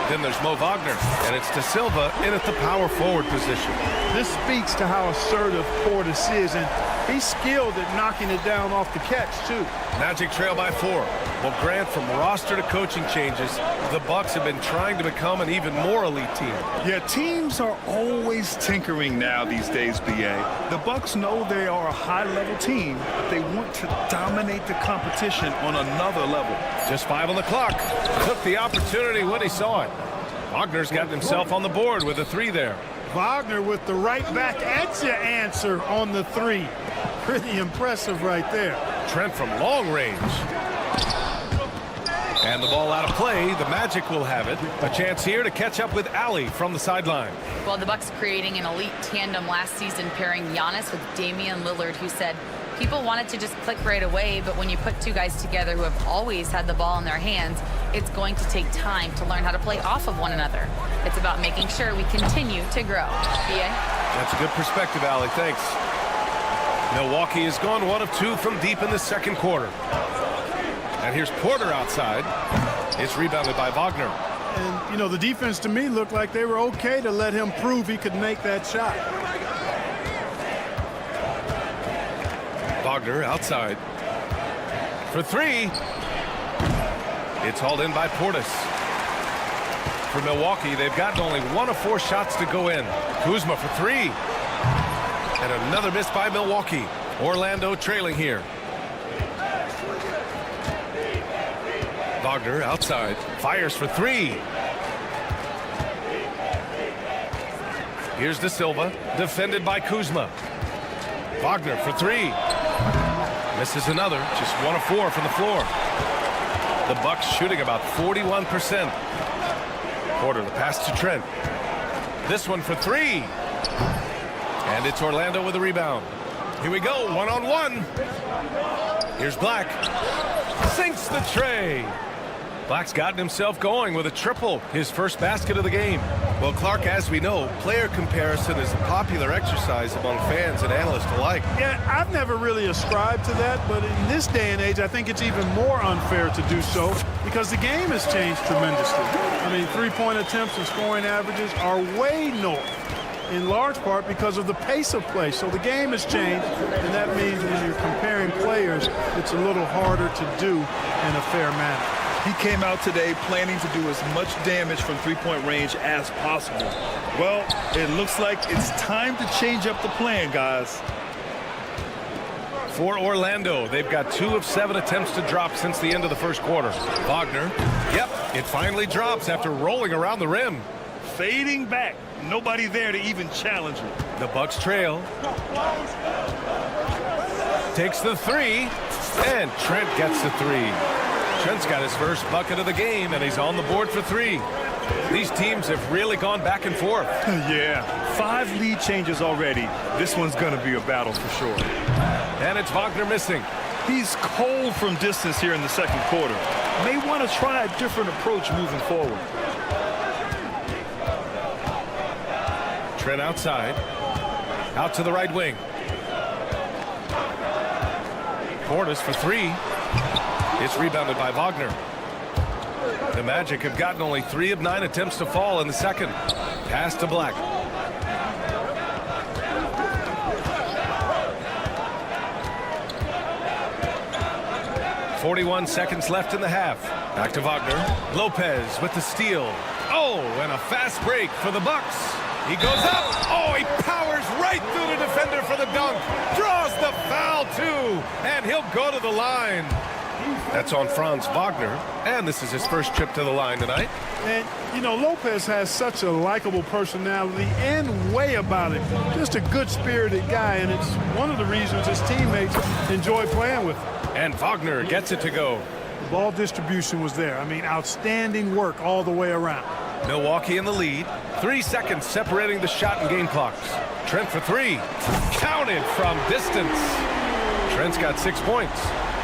Then there's Mo Wagner, and it's De Silva in at the power forward position. This speaks to how assertive Portis is, and he's skilled at knocking it down off the catch, too. Magic trail by 4. Well, Grant, from roster to coaching changes, the Bucks have been trying to become an even more elite team. Yeah, teams are always tinkering now these days, B.A. The Bucks know they are a high-level team, but they want to dominate the competition on another level. Just 5 on the clock. Took the opportunity when he saw it. Wagner's gotten himself on the board with a 3 there. Wagner with the right back at your answer on the 3. Pretty impressive right there. Trent from long range. And the ball out of play. The Magic will have it. A chance here to catch up with Allie from the sideline. Well, the Bucks creating an elite tandem last season, pairing Giannis with Damian Lillard, who said people wanted to just click right away, but when you put two guys together who have always had the ball in their hands, it's going to take time to learn how to play off of one another. It's about making sure we continue to grow. B.A.? That's a good perspective, Allie. Thanks. Milwaukee has gone 1 of 2 from deep in the second quarter. And here's Porter outside. It's rebounded by Wagner. And, you know, the defense to me looked like they were okay to let him prove he could make that shot. Wagner outside. For 3. It's hauled in by Portis. For Milwaukee, they've gotten only 1 of 4 shots to go in. Kuzma for 3. And another miss by Milwaukee. Orlando trailing here. Wagner outside. Fires for 3. Here's De Silva. Defended by Kuzma. Wagner for 3. Misses another. Just 1 of 4 from the floor. The Bucks shooting about 41%. Porter the pass to Trent. This one for 3. And it's Orlando with a rebound. Here we go, 1-on-1. Here's Black. Sinks the tray. Black's gotten himself going with a triple, his first basket of the game. Well, Clark, as we know, player comparison is a popular exercise among fans and analysts alike. Yeah, I've never really ascribed to that, but in this day and age, I think it's even more unfair to do so because the game has changed tremendously. I mean, three-point attempts and scoring averages are way north, in large part because of the pace of play. So the game has changed, and that means when you're comparing players, it's a little harder to do in a fair manner. He came out today planning to do as much damage from three-point range as possible. Well, it looks like it's time to change up the plan, guys. For Orlando, they've got 2 of 7 attempts to drop since the end of the first quarter. Wagner, yep, it finally drops after rolling around the rim. Fading back. Nobody there to even challenge him. The Bucks trail. Takes the 3, and Trent gets the 3. Trent's got his first bucket of the game, and he's on the board for 3. These teams have really gone back and forth. Yeah, 5 lead changes already. This one's going to be a battle for sure. And it's Wagner missing. He's cold from distance here in the second quarter. May want to try a different approach moving forward. Trent outside. Out to the right wing. Portis for 3. It's rebounded by Wagner. The Magic have gotten only 3 of 9 attempts to fall in the second. Pass to Black. .41 seconds left in the half. Back to Wagner. Lopez with the steal. Oh, and a fast break for the Bucks. He goes up. Oh, he powers right through the defender for the dunk. Draws the foul, too. And he'll go to the line. That's on Franz Wagner. And this is his first trip to the line tonight. And, you know, Lopez has such a likable personality and way about him. Just a good-spirited guy, and it's one of the reasons his teammates enjoy playing with him. And Wagner gets it to go. The ball distribution was there. I mean, outstanding work all the way around. Milwaukee in the lead. 3 seconds separating the shot and game clocks. Trent for 3. Counted from distance. Trent's got 6 points.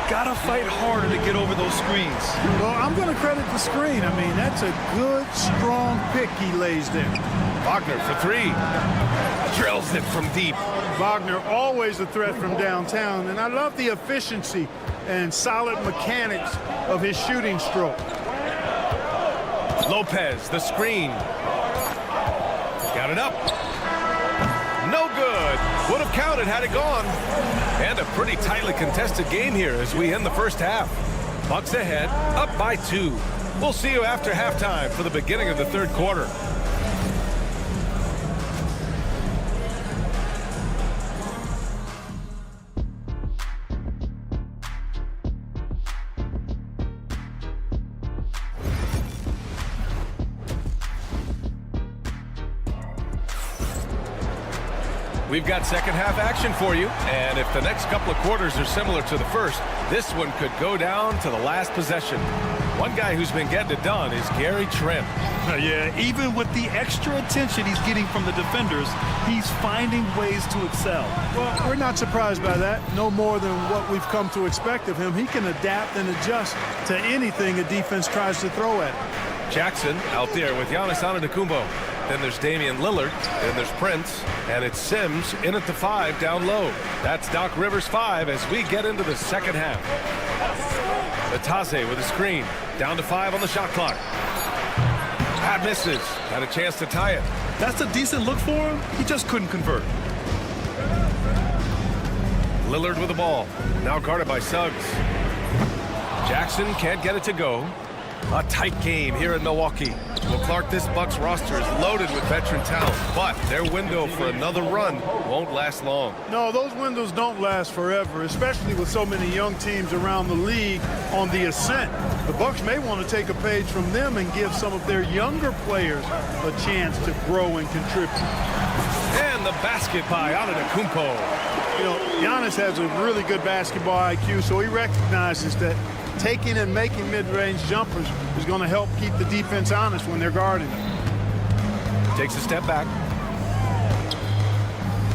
Gotta fight harder to get over those screens. Well, I'm going to credit the screen. I mean, that's a good, strong pick he lays there. Wagner for 3. Drills it from deep. Wagner always a threat from downtown, and I love the efficiency and solid mechanics of his shooting stroke. Lopez, the screen. Got it up. No good. Would have counted had it gone. And a pretty tightly contested game here as we end the first half. Bucks ahead, up by 2. We'll see you after halftime for the beginning of the third quarter. We've got second half action for you, and if the next couple of quarters are similar to the first, this one could go down to the last possession. One guy who's been getting it done is Gary Trent. Yeah, even with the extra attention he's getting from the defenders, he's finding ways to excel. Well, we're not surprised by that. No more than what we've come to expect of him. He can adapt and adjust to anything a defense tries to throw at him. Jackson out there with Giannis Antetokounmpo. Then there's Damian Lillard. Then there's Prince. And it's Sims in at the 5 down low. That's Doc Rivers' 5 as we get into the second half. Atase with a screen. Down to 5 on the shot clock. Pat misses. Had a chance to tie it. That's a decent look for him. He just couldn't convert. Lillard with the ball. Now guarded by Suggs. Jackson can't get it to go. A tight game here in Milwaukee. Well, Clark, this Bucks roster is loaded with veteran talent, but their window for another run won't last long. No, those windows don't last forever, especially with so many young teams around the league on the ascent. The Bucks may want to take a page from them and give some of their younger players a chance to grow and contribute. And the basket by Antetokounmpo. You know, Giannis has a really good basketball IQ, so he recognizes that taking and making mid-range jumpers is going to help keep the defense honest when they're guarding him. Takes a step back.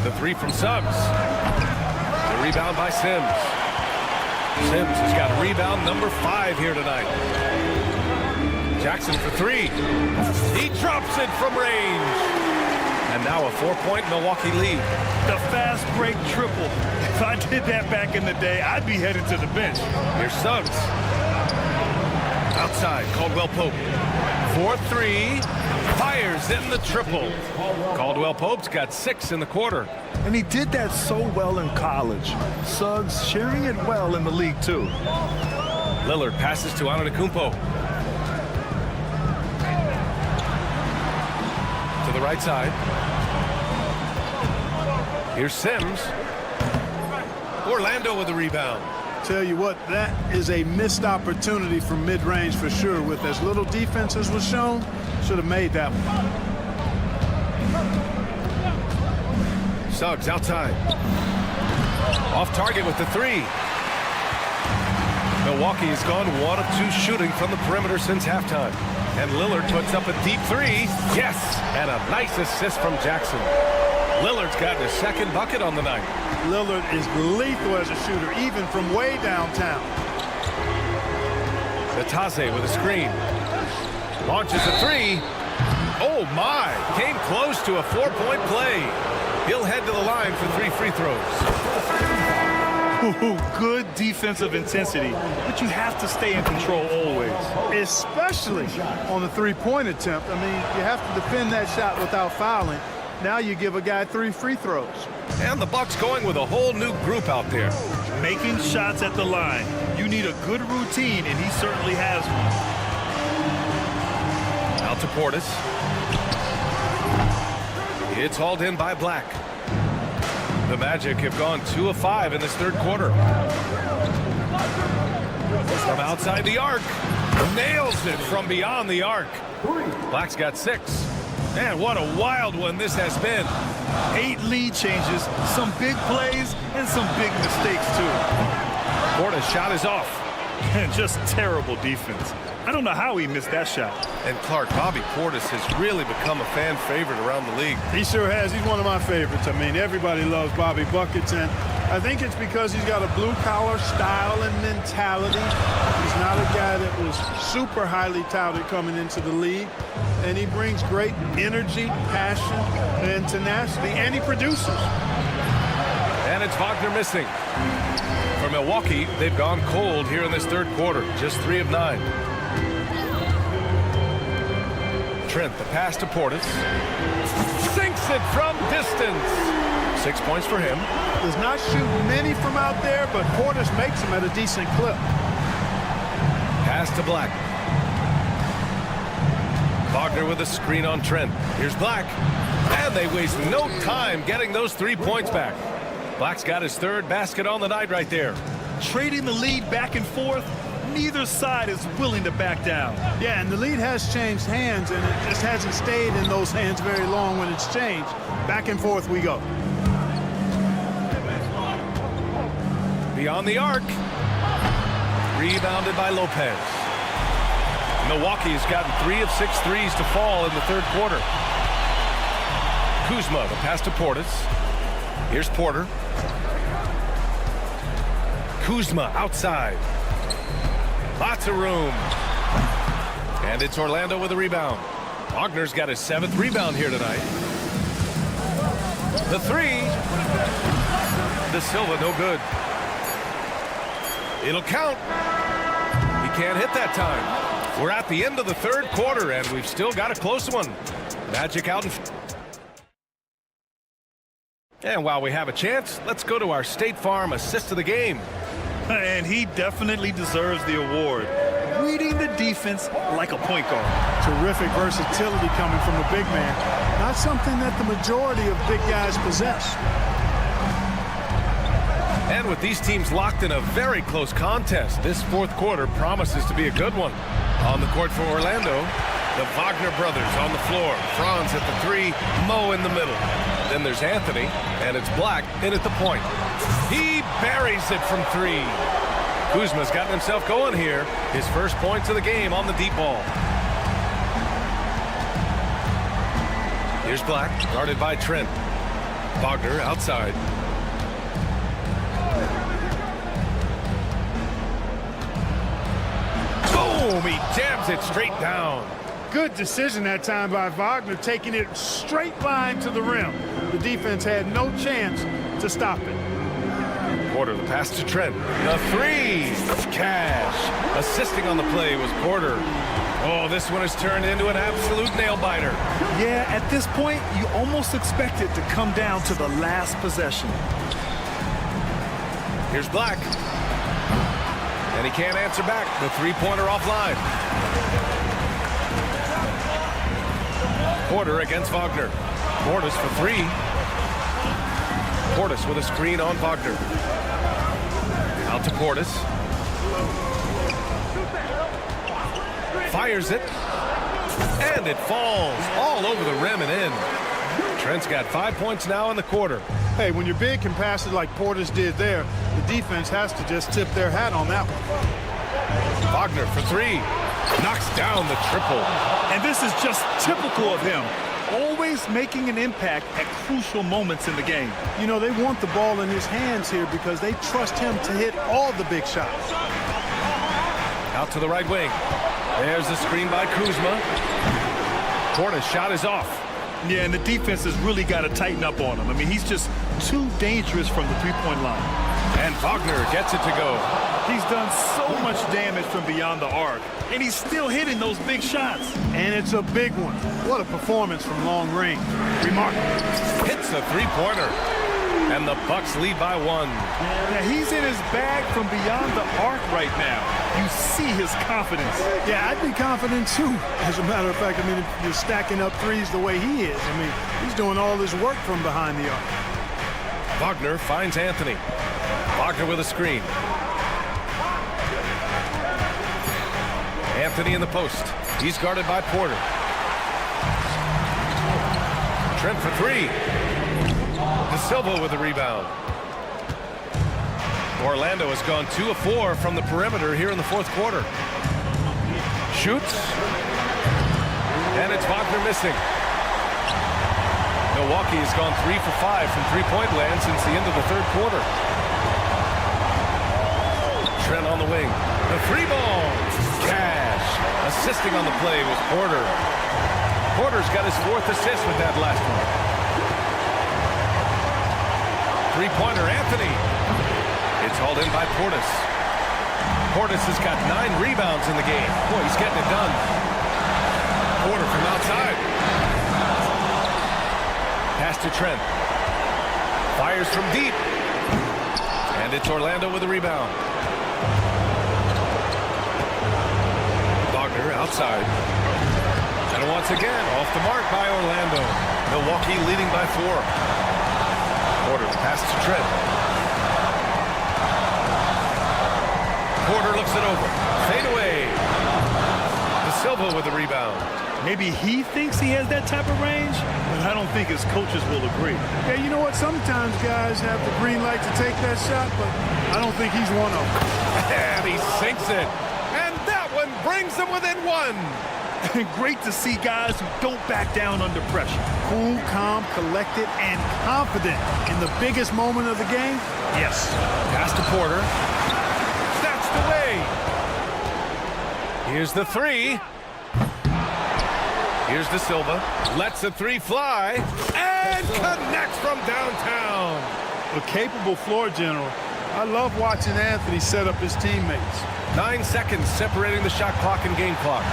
The 3 from Suggs. The rebound by Sims. Sims has got rebound number 5 here tonight. Jackson for 3. He drops it from range. And now a 4-point Milwaukee lead. The fast break triple. If I did that back in the day, I'd be headed to the bench. Here's Suggs. Outside, Caldwell Pope. 4-3. Fires in the triple. Caldwell Pope's got 6 in the quarter. And he did that so well in college. Suggs sharing it well in the league, too. Lillard passes to Antetokounmpo. To the right side. Here's Sims. Orlando with the rebound. Tell you what, that is a missed opportunity from mid-range for sure. With as little defense as was shown, should have made that one. Suggs outside. Off target with the 3. Milwaukee has gone 1 of 2 shooting from the perimeter since halftime. And Lillard puts up a deep 3. Yes! And a nice assist from Jackson. Lillard's gotten his second bucket on the night. Lillard is lethal as a shooter, even from way downtown. Atase with a screen. Launches a 3. Oh, my! Came close to a 4-point play. He'll head to the line for 3 free throws. Good defensive intensity, but you have to stay in control always. Especially on the three-point attempt. I mean, you have to defend that shot without fouling. Now you give a guy 3 free throws. And the Bucks going with a whole new group out there. Making shots at the line. You need a good routine, and he certainly has one. Out to Portis. It's hauled in by Black. The Magic have gone 2 of 5 in this third quarter. From outside the arc. Nails it from beyond the arc. Black's got 6. Man, what a wild one this has been. 8 lead changes, some big plays, and some big mistakes, too. Portis' shot is off. And just terrible defense. I don't know how he missed that shot. And Clark, Bobby Portis has really become a fan favorite around the league. He sure has. He's one of my favorites. I mean, everybody loves Bobby Buckets, and I think it's because he's got a blue-collar style and mentality. He's not a guy that was super highly touted coming into the league, and he brings great energy, passion, and tenacity, and he produces. And it's Wagner missing. For Milwaukee, they've gone cold here in this third quarter, just 3 of 9. Trent, the pass to Portis. Sinks it from distance. 6 points for him. Does not shoot many from out there, but Portis makes them at a decent clip. Pass to Black. Wagner with a screen on Trent. Here's Black. And they waste no time getting those 3 points back. Black's got his 3rd basket on the night right there. Trading the lead back and forth, neither side is willing to back down. Yeah, and the lead has changed hands, and it just hasn't stayed in those hands very long when it's changed. Back and forth we go. Beyond the arc. Rebounded by Lopez. Milwaukee's gotten 3 of 6 threes to fall in the third quarter. Kuzma, the pass to Portis. Here's Porter. Kuzma outside. Lots of room. And it's Orlando with a rebound. Wagner's got his 7th rebound here tonight. The 3. De Silva, no good. It'll count. He can't hit that time. We're at the end of the third quarter, and we've still got a close one. Magic out in... And while we have a chance, let's go to our State Farm assist of the game. And he definitely deserves the award. Reading the defense like a point guard. Terrific versatility coming from a big man. Not something that the majority of big guys possess. And with these teams locked in a very close contest, this fourth quarter promises to be a good one. On the court for Orlando, the Wagner brothers on the floor. Franz at the 3, Mo in the middle. Then there's Anthony, and it's Black in at the point. He buries it from 3. Kuzma's gotten himself going here. His first points of the game on the deep ball. Here's Black, guarded by Trent. Wagner outside. Boom! He jams it straight down. Good decision that time by Wagner, taking it straight line to the rim. The defense had no chance to stop it. Porter, the pass to Trent. The 3. Cash. Assisting on the play was Porter. Oh, this one has turned into an absolute nail-biter. Yeah, at this point, you almost expect it to come down to the last possession. Here's Black. And he can't answer back. The 3-pointer offline. Porter against Wagner. Portis for 3. Portis with a screen on Wagner. Out to Portis. Fires it. And it falls all over the rim and in. Trent's got 5 points now in the quarter. Hey, when your big can pass it like Portis did there, the defense has to just tip their hat on that one. Wagner for 3. Knocks down the triple. And this is just typical of him. Always making an impact at crucial moments in the game. You know, they want the ball in his hands here because they trust him to hit all the big shots. Out to the right wing. There's the screen by Kuzma. Portis' shot is off. Yeah, and the defense has really got to tighten up on him. I mean, he's just too dangerous from the 3-point line. And Wagner gets it to go. He's done so much damage from beyond the arc, and he's still hitting those big shots. And it's a big one. What a performance from long range. Remarkable. Hits a three-pointer. And the Bucks lead by 1. Now, he's in his bag from beyond the arc right now. You see his confidence. Yeah, I'd be confident too. As a matter of fact, I mean, if you're stacking up threes the way he is, I mean, he's doing all this work from behind the arc. Wagner finds Anthony. Wagner with a screen. Anthony in the post. He's guarded by Porter. Trent for 3. De Silva with the rebound. Orlando has gone 2 of 4 from the perimeter here in the fourth quarter. Shoots. And it's Wagner missing. Milwaukee has gone 3 for 5 from three-point land since the end of the third quarter. Trent on the wing. The free ball. Cash. Assisting on the play was Porter. Porter's got his 4th assist with that last one. Three-pointer, Anthony. It's hauled in by Portis. Portis has got 9 rebounds in the game. Boy, he's getting it done. Porter from outside. Pass to Trent. Fires from deep. And it's Orlando with the rebound. Wagner outside. And once again, off the mark by Orlando. Milwaukee leading by 4. Porter pass to Trent. Porter looks it over. Fade away. De Silva with the rebound. Maybe he thinks he has that type of range, but I don't think his coaches will agree. Yeah, you know what? Sometimes guys have the green light to take that shot, but I don't think he's one of them. And he sinks it. And that one brings him within 1. Great to see guys who don't back down under pressure. Cool, calm, collected, and confident in the biggest moment of the game. Yes. Pass to Porter. That's the way. Here's the 3. Here's De Silva. Lets the 3 fly. And connects from downtown. A capable floor general. I love watching Anthony set up his teammates. 9 seconds separating the shot clock and game clock.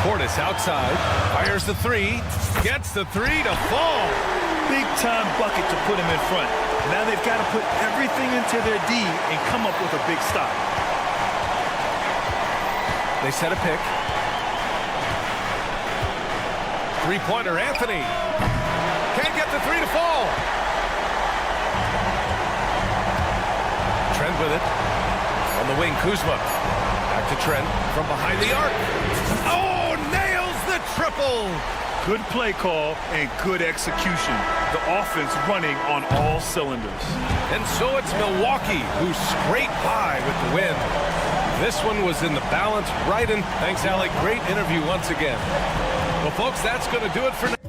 Portis outside, fires the 3, gets the 3 to fall. Big time bucket to put him in front. Now they've got to put everything into their D and come up with a big stop. They set a pick. Three-pointer, Anthony. Can't get the 3 to fall. Trent with it. On the wing, Kuzma. Back to Trent from behind the arc. Oh! Triple. Good play call and good execution. The offense running on all cylinders. And so it's Milwaukee who scraped by with the win. This one was in the balance right in. Thanks, Alec. Great interview once again. Well, folks, that's going to do it for now.